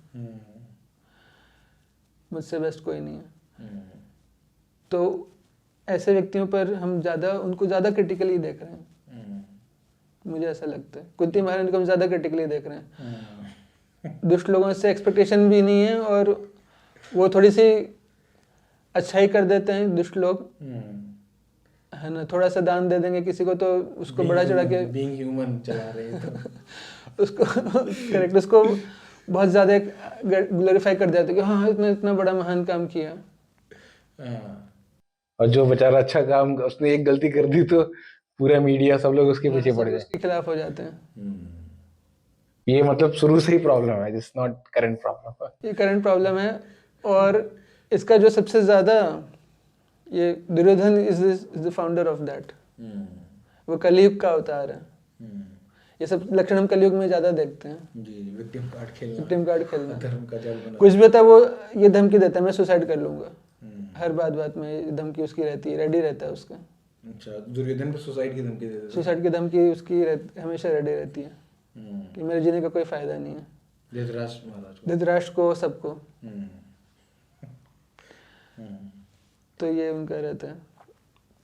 मुझसे बेस्ट कोई नहीं है। तो ऐसे व्यक्तियों पर हम उनको ज़्यादा क्रिटिकली देख रहे हैं, मुझे ऐसा लगता है। कुंती महारानी को हम ज़्यादा क्रिटिकली देख रहे हैं। दुष्ट लोगों से एक्सपेक्टेशन भी नहीं है और वो थोड़ी सी अच्छाई कर देते हैं दुष्ट लोग, है ना, थोड़ा सा दान दे देंगे किसी को तो उसको बड़ा चढ़ा के बीइंग ह्यूमन चला रहे हैं तो उसको करेक्ट, उसको बहुत ज़्यादा ग्लोरीफाई कर देते हैं कि हाँ इसने इतना बड़ा महान काम किया। और जो बेचारा अच्छा काम, उसने एक गलती कर दी तो पूरा मीडिया सब लोग उसके पीछे पड़ जाए, उसके खिलाफ हो जाते हैं। ये मतलब शुरू से ही प्रॉब्लम है, दिस नॉट करंट प्रॉब्लम। ये करंट प्रॉब्लम है, और इसका जो सबसे ज़्यादा, ये Duryodhan is the founder of that. वो कलयुग का अवतार है। ये सब लक्षण हम कलयुग में ज़्यादा देखते हैं। जी, विक्टिम कार्ड खेलना, धर्म का जल बना, कुछ भी होता है वो ये धमकी देता है मैं सुसाइड कर लूंगा, हर बात में धमकी उसकी रहती है, रेडी रहता है उसका। अच्छा, दुर्योधन को सुसाइड की धमकी देते थे? सुसाइड की धमकी उसकी हमेशा रेडी रहती है कि मेरे जीने का कोई फायदा नहीं है। धृतराष्ट्र महाराज को, धृतराष्ट्र को, सबको। तो ये उनका रहता है।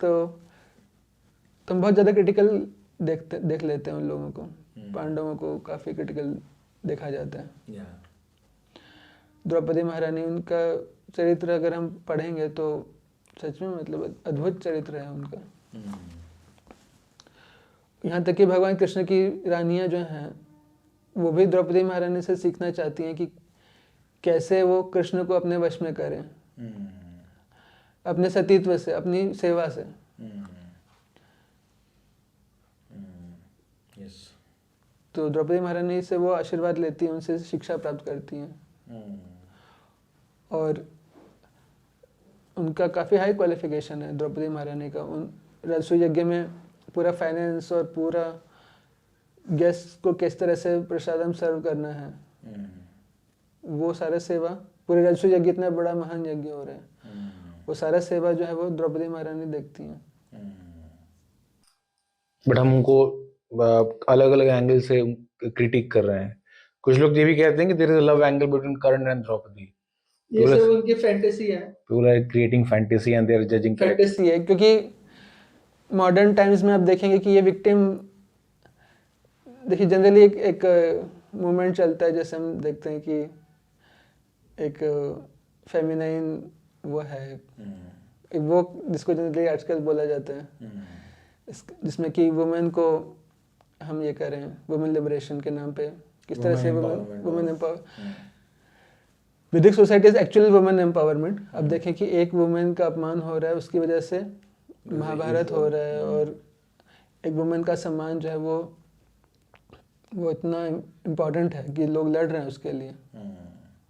तो हम बहुत ज़्यादा क्रिटिकल देख लेते हैं उन लोगों को। पांडवों को काफ़ी क्रिटिकल देखा जाता है। द्रौपदी महारानी, उनका चरित्र अगर हम पढ़ेंगे तो सच में मतलब अद्भुत चरित्र है उनका। यहाँ तक कि भगवान कृष्ण की रानियाँ जो हैं वो भी द्रौपदी महारानी से सीखना चाहती हैं कि कैसे वो कृष्ण को अपने वश में करें, अपने सतीत्व से, अपनी सेवा से। तो द्रौपदी महारानी से वो आशीर्वाद लेती हैं, उनसे शिक्षा प्राप्त करती हैं। और उनका काफ़ी हाई क्वालिफिकेशन है द्रौपदी महारानी का। उन राजसूय यज्ञ में पूरा फाइनेंस और पूरा गेस्ट को किस तरह से प्रसादम सर्व करना है, वो सारा सेवा, पूरे राजसूय यज्ञ इतना बड़ा महान यज्ञ हो रहा है, वो सारा सेवा जो है वो द्रौपदी महारानी देखती हैं। बट हम उनको अलग अलग एंगल से क्रिटिक कर रहे हैं। कुछ लोग ये भी कहते हैं कि there is a love angle between Karna and Draupadi. ये सब उनकी फैंटेसी है, people are creating fantasy and they are judging fantasy है, क्योंकि मॉडर्न टाइम्स में आप देखेंगे कि ये विक्टिम, देखिए जनरली एक मूवमेंट चलता है, जैसे हम देखते हैं कि एक फेमिनाइन वो है, एक वो जिसको जनरली आजकल बोला जाता है, जिसमें कि वुमेन को हम ये करें वुमेन लिबरेशन के नाम पे, किस तरह से वुमेन एम्पावर, वैदिक society is actually women empowerment. अब देखें कि एक वुमेन का अपमान हो रहा है, उसकी वजह से महाभारत हो रहा है, और एक वुमेन का सम्मान जो है वो इतना इम्पोर्टेंट है कि लोग लड़ रहे हैं उसके लिए।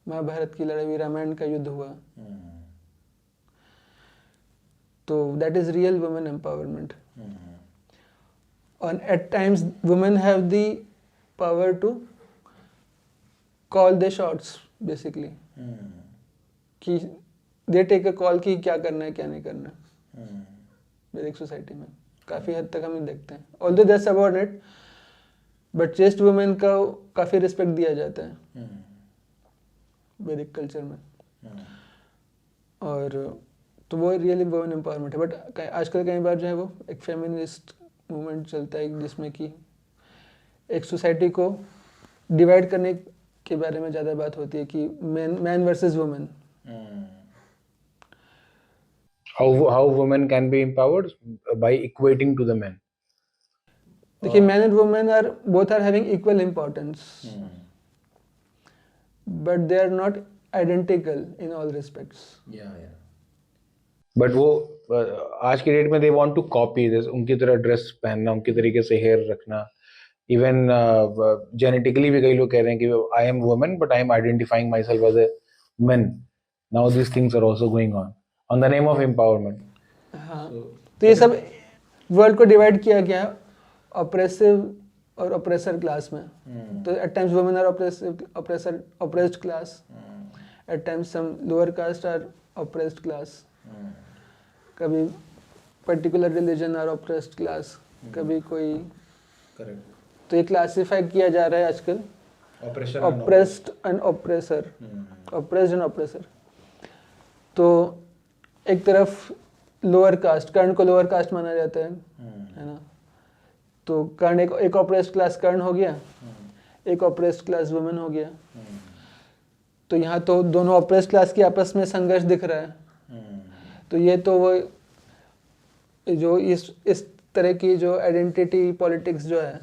महाभारत की लड़ाई हुई, रामायण का युद्ध हुआ, तो that is real women empowerment. And at times women have the power to call the shots basically, कि they take a call कि क्या करना है क्या नहीं करना है। वैदिक सोसाइटी में काफ़ी हद तक हम देखते हैं। Although they subordinate but chest women का काफ़ी रिस्पेक्ट दिया जाता है वैदिक कल्चर में। और तो वो रियली वुमेन एम्पावरमेंट है। बट आजकल कई बार जो है वो एक फेमिनिस्ट मूवमेंट चलता है जिसमें कि एक सोसाइटी को डिवाइड करने के बारे में ज़्यादा बात होती है कि man versus women. How women can be empowered by equating to the men. देखिए man and women are both are having equal importance but they are not identical in all respects. But वो आज के date में they want to copy this, उनकी तरह dress पहनना, उनकी तरीके से हेयर रखना। इवन जेनेटिकली भी कई लोग कह रहे हैं कि I am women but I am identifying myself as a man. Now this things are also going on the name of empowerment. हाँ तो ये सब वर्ल्ड को डिवाइड किया गया ऑपरेसिव और ऑपरेसर क्लास में। तो at times women are oppressed class, at times some lower caste are oppressed class, कभी particular religion are oppressed class, कभी कोई। तो ये क्लासिफाई किया जा रहा है आजकल oppressed and oppressor, oppressed and oppressor. तो एक तरफ लोअर कास्ट, कर्ण को लोअर कास्ट माना जाता है ना। तो कर्ण एक ऑपरेस्ड क्लास कर्ण हो गया, एक ऑपरेस्ड क्लास वुमेन हो गया। तो यहाँ तो दोनों ऑपरेस्ड क्लास की आपस में संघर्ष दिख रहा है। तो ये तो वो जो इस तरह की जो आइडेंटिटी पॉलिटिक्स जो है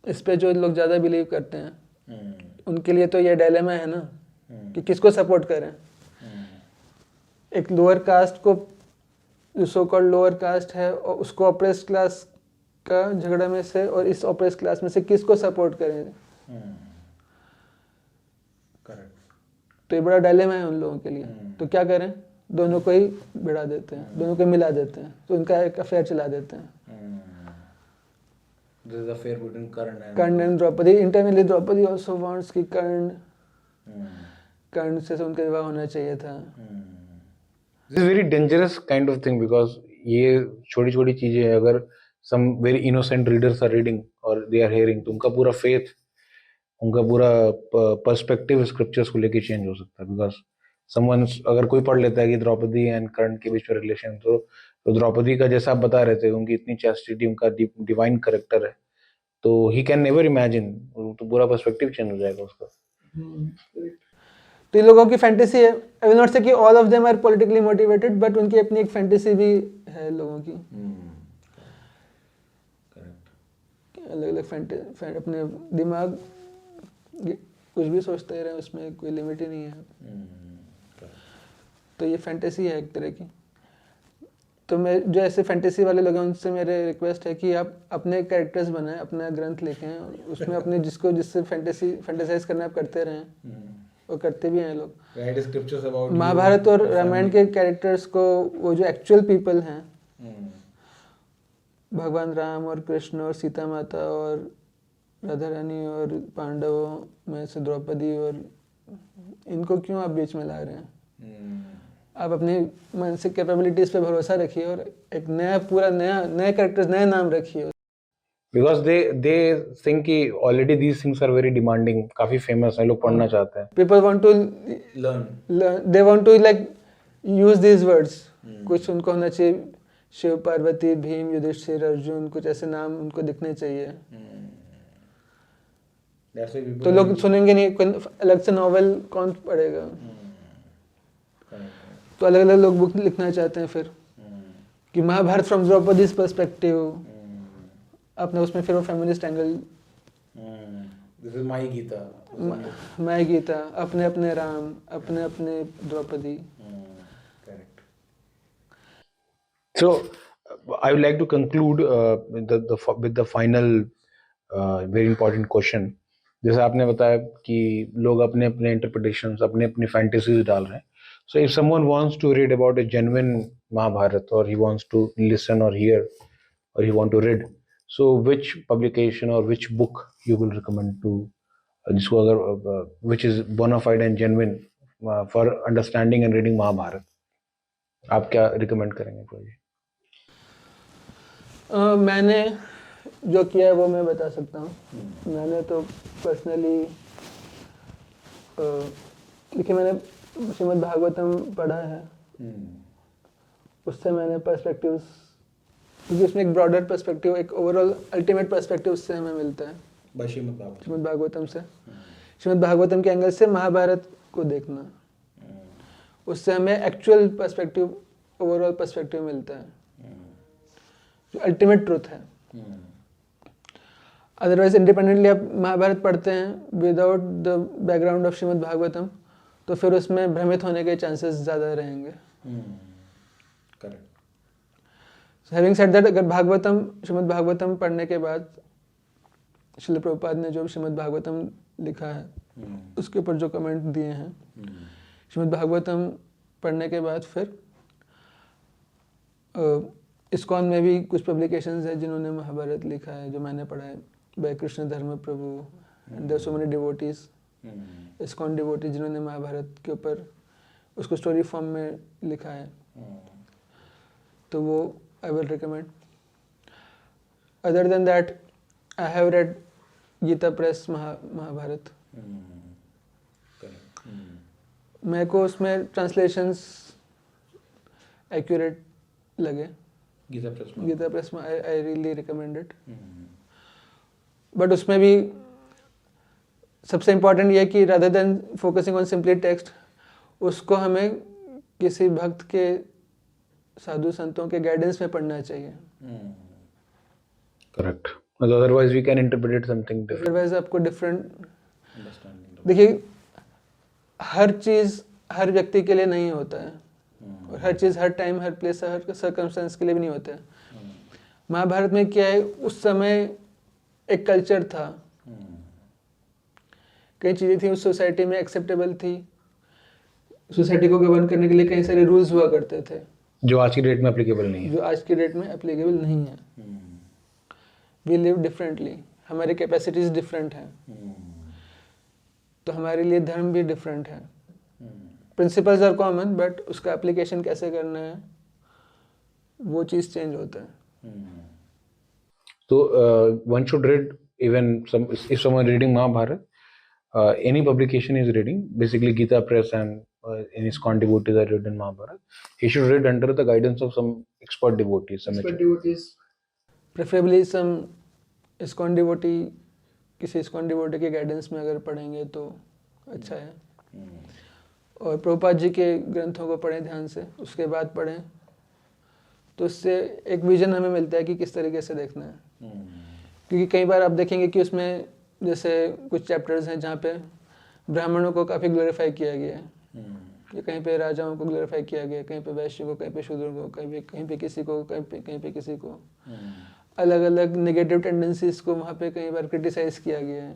इस पे जो लोग ज़्यादा बिलीव करते हैं उनके लिए तो ये डायलेमा है ना कि किसको सपोर्ट करें। एक लोअर कास्ट को, जो सो कॉल्ड लोअर कास्ट है, और उसको ऑपरेस्ड क्लास का झगड़ा में से और इस ऑपरेस्ड क्लास में से किसको सपोर्ट करें। तो ये बड़ा डायलेमा है उन लोगों के लिए। तो क्या करें, दोनों को ही भिड़ा देते हैं, दोनों को मिला देते हैं, तो उनका एक अफेयर चला देते हैं। Karna and Draupadi, internally Draupadi also wants कि कर्ण से उनका विवाह होना चाहिए था। This is very dangerous kind of thing because ये छोटी छोटी चीजें हैं, अगर some very innocent readers are reading or they are hearing, तो उनका पूरा faith, उनका पूरा पर्सपेक्टिव स्क्रिप्चर्स को लेके चेंज हो सकता है। बिकॉज समवन, अगर कोई पढ़ लेता है कि द्रौपदी एंड कर्ण के बीच में रिलेशन, तो द्रौपदी का जैसा आप बता रहे थे, उनकी इतनी चैस्टिटी, उनका डिवाइन करेक्टर है, तो ही कैन नेवर इमेजिन, तो पूरा पर्सपेक्टिव चेंज हो जाएगा उसका। तो ये लोगों की फैंटेसी है। आई विल नॉट से कि all of them are politically motivated, but उनकी अपनी एक फैंटेसी भी है लोगों की। अलग अलग अपने दिमाग कुछ भी सोचते रहे, उसमें कोई लिमिट ही नहीं है। तो ये फैंटेसी है एक तरह की। तो मैं जो ऐसे फैंटेसी वाले लोग हैं उनसे मेरे रिक्वेस्ट है कि आप अपने कैरेक्टर्स बनाएं, अपना ग्रंथ लिखें, उसमें अपने जिससे फैंटेसाइज करना आप करते रहें, और करते भी हैं लोग। महाभारत और रामायण के कैरेक्टर्स को, वो जो एक्चुअल पीपल हैं, भगवान राम और कृष्ण और सीता माता और राधा रानी और पांडवों में से द्रौपदी, और इनको क्यों आप बीच में ला रहे हैं? आप अपनी मानसिक कैपेबिलिटीज पे भरोसा रखिए और एक नए कैरेक्टर्स, नए नाम रखिए। बिकॉज दे थिंक कि already these things are very demanding, काफी फेमस है, लोग पढ़ना चाहते हैं। People want to learn, they want to like use these words. कुछ उनको होना चाहिए, शिव पार्वती, भीम, युधिष्ठिर, अर्जुन, कुछ ऐसे नाम उनको दिखने चाहिए। तो लोग सुनेंगे नहीं, कोई अलग से नॉवेल कौन पढ़ेगा? तो अलग अलग लोग बुक लिखना चाहते हैं फिर कि महाभारत फ्रॉम द्रौपदीज पर्सपेक्टिव, अपने उसमें फिर वो feminist angle, this is my Gita, my Gita, अपने अपने राम, अपने अपने Draupadi. Correct. So I would like to conclude with the final very important question. जैसे आपने बताया कि लोग अपने अपने इंटरप्रिटेशंस, अपने अपने फैंटेसीज डाल रहे हैं। So if someone wants to read about a genuine Mahabharata, or he wants to listen or hear, or he want to read, so which publication or which book you will recommend to जिसको अगर which is bona fide and genuine for understanding and reading Mahabharata? आप क्या recommend करेंगे प्रभु जी? मैंने जो किया है वो मैं बता सकता हूँ। मैंने तो पर्सनली देखिए, मैंने श्रीमद् भागवतम पढ़ा है, उससे मैंने पर्सपेक्टिव्स, क्योंकि उसमें एक ब्रॉडर पर्सपेक्टिव, एक ओवरऑल अल्टीमेट पर्सपेक्टिव उससे हमें मिलता है श्रीमद् भागवतम से। श्रीमद् भागवतम के एंगल से महाभारत को देखना, उससे हमें एक्चुअल पर्सपेक्टिव, ओवरऑल पर्सपेक्टिव मिलता है, जो अल्टीमेट ट्रुथ है। अदरवाइज इंडिपेंडेंटली आप महाभारत पढ़ते हैं without the background of Shrimad Bhagavatam, तो फिर उसमें भ्रमित होने के चांसेस ज़्यादा रहेंगे। करेक्ट। हैविंग सेड दैट, अगर भागवतम, श्रीमद् भागवतम पढ़ने के बाद श्रील प्रभुपाद ने जो श्रीमद् भागवतम लिखा है उसके ऊपर जो कमेंट दिए हैं, श्रीमद् भागवतम पढ़ने के बाद फिर इस्कॉन में भी कुछ पब्लिकेशंस हैं जिन्होंने महाभारत लिखा है, जो मैंने पढ़ा है, by Krishna Dharma Prabhu, and there so many devotees, ISKCON devotees जिन्होंने महाभारत के ऊपर उसको स्टोरी फॉर्म में लिखा है, तो वो I will recommend. Other than that, I have read Gita Press Mahabharata. मेरे को उसमें ट्रांसलेशंस एक्यूरेट लगे। गीता प्रेस में I really recommend it. But उसमें भी सबसे इम्पोर्टेंट ये है कि rather than focusing on simply text, उसको हमें किसी भक्त के, साधु संतों के गाइडेंस में पढ़ना चाहिए। Correct. Otherwise we can interpret something different. Otherwise आपको डिफरेंट, देखिए हर चीज़ हर व्यक्ति के लिए नहीं होता है, और हर चीज़ हर टाइम, हर प्लेस, हर सर्कमस्टेंस के लिए भी नहीं होता है। महाभारत में क्या है, उस समय एक कल्चर था, कई चीज़ें थी उस सोसाइटी में एक्सेप्टेबल थी, सोसाइटी को गवर्न करने के लिए कई सारे रूल्स हुआ करते थे जो आज की डेट में एप्लीकेबल नहीं है। जो आज की डेट में एप्लीकेबल नहीं है। वी लिव डिफरेंटली, हमारी कैपेसिटीज डिफरेंट हैं, तो हमारे लिए धर्म भी डिफरेंट है। प्रिंसिपल्स आर कॉमन, बट उसका एप्लीकेशन कैसे करना है वो चीज़ चेंज होता है। तो one should read, even if someone reading Mahabharata, any publication is reading, basically Gita Press and any ISKCON devotees are reading Mahabharata, he should read under the guidance of some expert devotees. Expert devotees. Preferably some ISKCON devotee, किसी ISKCON devotee के guidance में अगर पढ़ेंगे तो अच्छा है। और प्रभुपाद जी के ग्रंथों को पढ़ें ध्यान से, उसके बाद पढ़ें, तो उससे एक विजन हमें मिलता है कि किस तरीके से देखना है। क्योंकि कई बार आप देखेंगे कि उसमें जैसे कुछ चैप्टर्स हैं जहाँ पे ब्राह्मणों को काफ़ी ग्लोरीफाई किया गया है, या कहीं पे राजाओं को ग्लोरीफाई किया गया है, कहीं पे वैश्य को, कहीं पे शूद्रों को, कहीं पे किसी को, कहीं पे किसी को, अलग अलग नेगेटिव टेंडेंसीज को वहाँ पे कई बार क्रिटिसाइज किया गया है।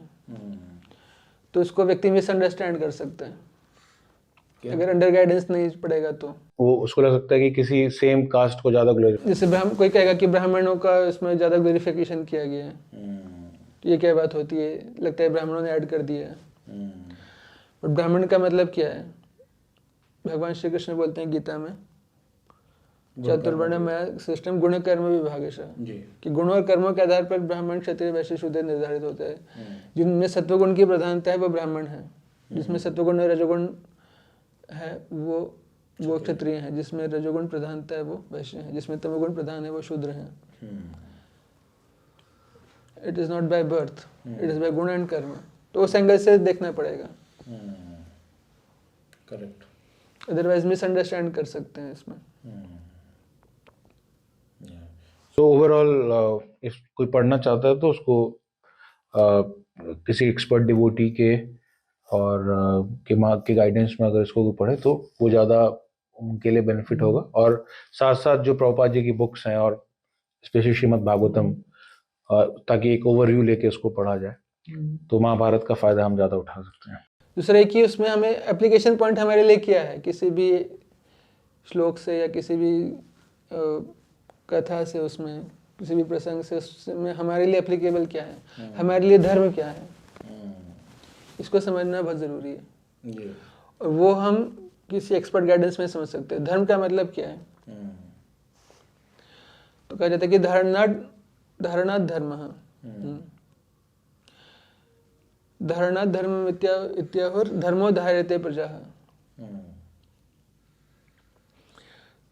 तो उसको व्यक्ति मिसअंडरस्टैंड कर सकता है अगर अंडर गाइडेंस नहीं पड़ेगा तो। वो उसको लग सकता है कि किसी सेम कास्ट को ज्यादा ग्लोरीफाई, जैसे कोई कहेगा कि ब्राह्मणों का इसमें ज़्यादा ग्लोरिफिकेशन किया गया है, ये क्या बात होती है, लगता है ब्राह्मणों ने ऐड कर दिया है। बट ब्राह्मण का मतलब क्या है? भगवान श्री कृष्ण बोलते हैं गीता में, चतुर्वर्णमय सिस्टम गुण कर्म विभागशः, कि गुण और कर्मों के आधार पर ब्राह्मण, क्षत्रिय, वैश्य, शूद्र निर्धारित होता है। जिनमें सत्वगुण की प्रधानता है वो ब्राह्मण है, जिसमें सत्वगुण और रजोगुण है वो क्षत्रिय है, जिसमें रजोगुण प्रधानता है वो वैश्य है, जिसमें तमोगुण प्रधान है वो शूद्र है। It is not by birth, it is by गुण एंड कर्म। तो उस एंगल से देखना पड़ेगा, करेक्ट। अदरवाइज मिसअंडरस्टैंड कर सकते हैं इसमें। सो ओवरऑल इफ कोई पढ़ना चाहता है तो उसको किसी एक्सपर्ट डिवोटी के और के गाइडेंस में अगर इसको कोई पढ़े तो वो ज़्यादा उनके लिए बेनिफिट होगा। और साथ साथ जो प्रभुपाद जी की बुक्स हैं और स्पेशली श्रीमद् भागवतम, ताकि एक ओवरव्यू लेके उसको पढ़ा जाए तो महाभारत का फ़ायदा हम ज़्यादा उठा सकते हैं। दूसरा एक ही उसमें हमें एप्लीकेशन पॉइंट हमारे लिए क्या है, किसी भी श्लोक से या किसी भी कथा से, उसमें किसी भी प्रसंग से, उसमें हमारे लिए एप्लीकेबल क्या है, हमारे लिए धर्म क्या है, इसको समझना बहुत ज़रूरी है। और वो हम किसी एक्सपर्ट गाइडेंस में समझ सकते हैं। धर्म का मतलब क्या है? तो कहा जाता है कि धारणा धर्म, धारणा धर्म इत्याहुर धर्मो धार्यते प्रजा।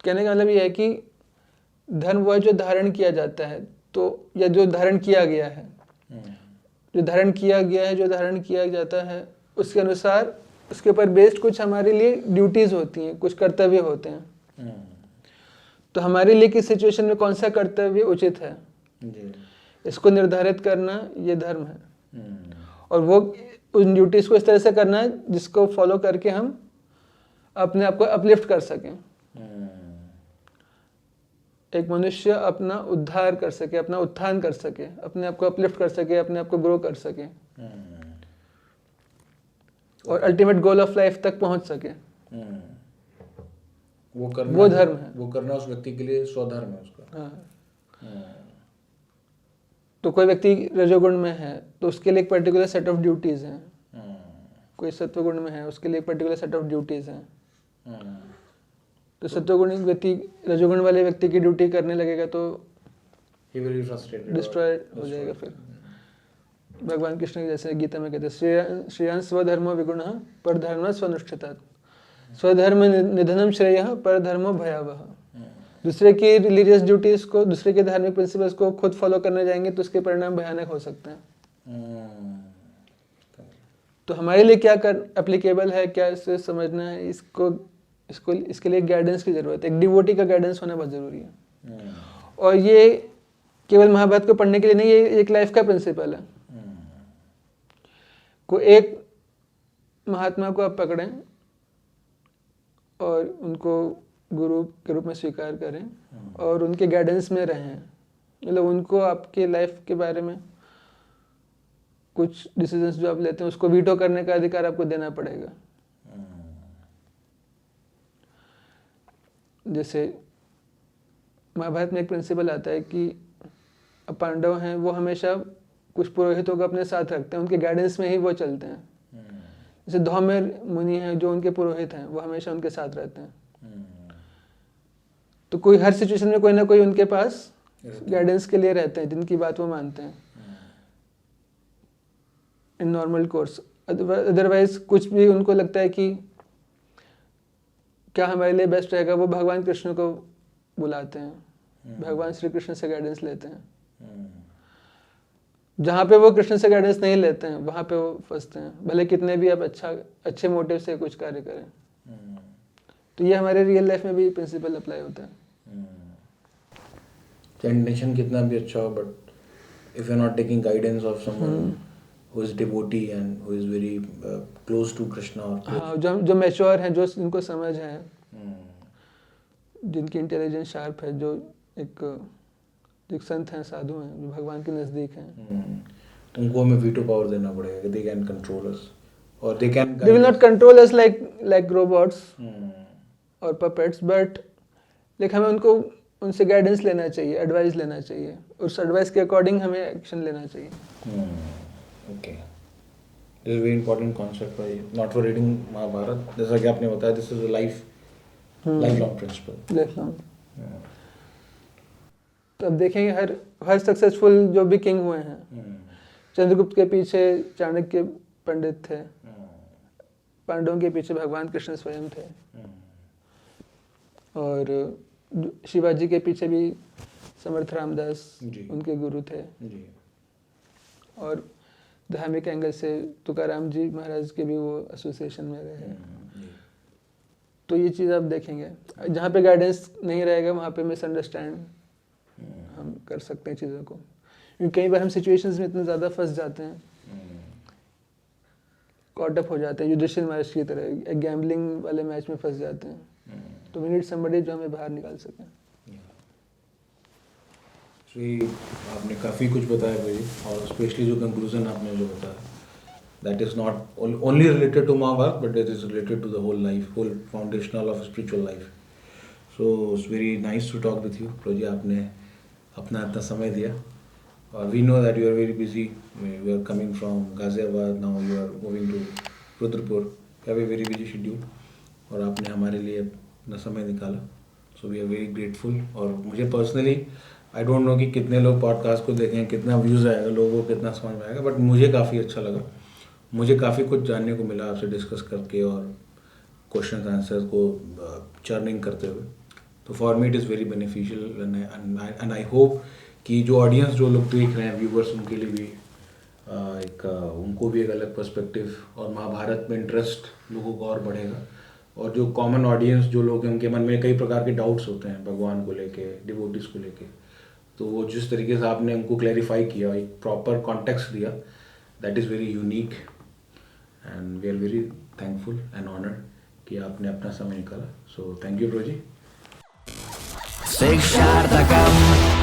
कहने का मतलब यह है कि धर्म वह जो धारण किया जाता है, तो या जो धारण किया गया है, जो धारण किया गया है, जो धारण किया जाता है, उसके अनुसार उसके ऊपर बेस्ड कुछ हमारे लिए ड्यूटीज होती हैं, कुछ कर्तव्य होते हैं। तो हमारे लिए किस सिचुएशन में कौन सा कर्तव्य उचित है, इसको निर्धारित करना ये धर्म है। और वो उन ड्यूटीज को इस तरह से करना है जिसको फॉलो करके हम अपने आप को अपलिफ्ट कर सकें, एक मनुष्य अपना उद्धार कर सके, अपना उत्थान कर सके, अपने आप को अपलिफ्ट कर सके, अपने आप को ग्रो कर सके और अल्टीमेट गोल ऑफ लाइफ तक पहुंच सके। वो धर्म है। वो करना उस व्यक्ति के लिए स्वधर्म है उसका। हाँ। तो कोई व्यक्ति रजोगुण में है तो उसके लिए एक पर्टिकुलर सेट ऑफ ड्यूटीज हैं, कोई सत्वगुण में है उसके लिए एक पर्टिकुलर सेट ऑफ ड्यूटीज हैं। तो सत्वगुणी व्यक्ति रजोगुण वाले व्यक्ति की ड्यूटी करने लगेगा तो डिस्ट्रॉय हो जाएगा। फिर भगवान कृष्ण की जैसे गीता में कहते हैं श्रेयान स्वधर्मो विगुणः परधर्म स्वनुष्ठितात्, स्वधर्म निधनम श्रेयः परधर्मो भयावह। दूसरे की रिलीजियस ड्यूटीज को, दूसरे के धार्मिक प्रिंसिपल्स को खुद फॉलो करने जाएंगे तो उसके परिणाम भयानक हो सकते हैं। तो हमारे लिए क्या कर एप्लीकेबल है, क्या इसे समझना है, इसके लिए गाइडेंस की जरूरत है। एक डिवोटी का गाइडेंस होना बहुत जरूरी है। और ये केवल महाभारत को पढ़ने के लिए नहीं, ये एक लाइफ का प्रिंसिपल है। को एक महात्मा को आप पकड़ें और उनको गुरु के रूप में स्वीकार करें और उनके गाइडेंस में रहें, मतलब उनको आपके लाइफ के बारे में कुछ डिसीजंस जो आप लेते हैं उसको वीटो करने का अधिकार आपको देना पड़ेगा। जैसे महाभारत में एक प्रिंसिपल आता है कि पांडव हैं वो हमेशा कुछ पुरोहितों को अपने साथ रखते हैं, उनके गाइडेंस में ही वो चलते हैं। जैसे धौम्य मुनि हैं जो उनके पुरोहित हैं, वो हमेशा उनके साथ रहते हैं। तो कोई हर सिचुएशन में कोई ना कोई उनके पास गाइडेंस के लिए रहते हैं जिनकी बात वो मानते हैं इन नॉर्मल कोर्स। अदरवाइज कुछ भी उनको लगता है कि क्या हमारे लिए बेस्ट रहेगा, वो भगवान कृष्ण को बुलाते हैं, भगवान श्री कृष्ण से गाइडेंस लेते हैं। जहाँ पे वो कृष्ण से गाइडेंस नहीं लेते हैं वहाँ पे वो फंसते हैं, भले कितने भी आप अच्छे मोटिव से कुछ कार्य करें। तो ये हमारे रियल लाइफ में भी प्रिंसिपल अप्लाई होता है। इंटेंशन कितना भी अच्छा हो, but if you are not taking guidance of someone who is devotee and who is very close to Krishna or हाँ, जो मैच्योर हैं, जो जिनको समझ है, जिनकी इंटेलिजेंस शार्प है, जो एक संत हैं, साधु हैं, जो भगवान के नजदीक हैं, तो उनको हमें वीटो पावर देना पड़ेगा कि they can control us or they will not control us like robots or puppets, but हमें उनसे गाइडेंस लेना चाहिए, एडवाइस लेना चाहिए, उस एडवाइस के अकॉर्डिंग हमें एक्शन लेना चाहिए। Okay, this is a very important concept by not for reading Mahabharata. जैसा कि आपने बताया, this is a lifelong principle. Lifelong. तो अब देखेंगे हर सक्सेसफुल जो भी किंग हुए हैं, चंद्रगुप्त के पीछे चाणक्य पंडित थे, पांडवों के पीछे भगवान कृष्ण स्वयं थे, और शिवाजी के पीछे भी समर्थ रामदास उनके गुरु थे, और धार्मिक एंगल से तुकाराम जी महाराज के भी वो एसोसिएशन में रहे हैं। तो ये चीज़ आप देखेंगे, जहाँ पे गाइडेंस नहीं रहेगा वहाँ पे मिसअंडरस्टैंड हम कर सकते हैं चीज़ों को, क्योंकि कई बार हम सिचुएशंस में इतने ज़्यादा फंस जाते हैं, कॉट अप हो जाते हैं, युधिष्ठिर महाराज की तरह एक गैम्बलिंग वाले मैच में फंस जाते हैं। तो वी नीड समबडी जो हमें बाहर निकाल सके। आपने काफ़ी कुछ बताया भाई, और स्पेशली जो कंक्लूजन आपने जो बताया, that is not only related to Mahabharat but it is related to the whole life, whole foundational of spiritual life. So it's very nice to talk with you प्रोजी, आपने अपना इतना समय दिया, और we know that you are very busy, you are coming from Ghaziabad, now you are moving to Rudrapur, you have a very busy schedule. और आपने हमारे लिए अपना समय निकाला. सो वी आर वेरी ग्रेटफुल. और मुझे पर्सनली आई डोंट नो कि कितने लोग पॉडकास्ट को देखें, कितना व्यूज़ आएगा, लोगों को कितना समझ में आएगा, बट मुझे काफ़ी अच्छा लगा. मुझे काफ़ी कुछ जानने को मिला आपसे डिस्कस करके और क्वेश्चन आंसर को चर्निंग करते हुए. तो for me it is very beneficial and I hope कि जो ऑडियंस, जो लोग देख रहे हैं, व्यूवर्स, उनके लिए भी उनको भी एक अलग पर्सपेक्टिव और महाभारत में इंटरेस्ट लोगों को और बढ़ेगा. और जो कॉमन ऑडियंस, जो लोग हैं, उनके मन में कई प्रकार के डाउट्स होते हैं भगवान को लेके, डिवोटीज को लेके, तो वो जिस तरीके से आपने उनको क्लैरिफाई किया, एक प्रॉपर कॉन्टेक्स्ट दिया, that is very unique and we are very thankful and honoured कि आपने अपना समय निकाला. So thank you bro ji. शिक्षार्थकम्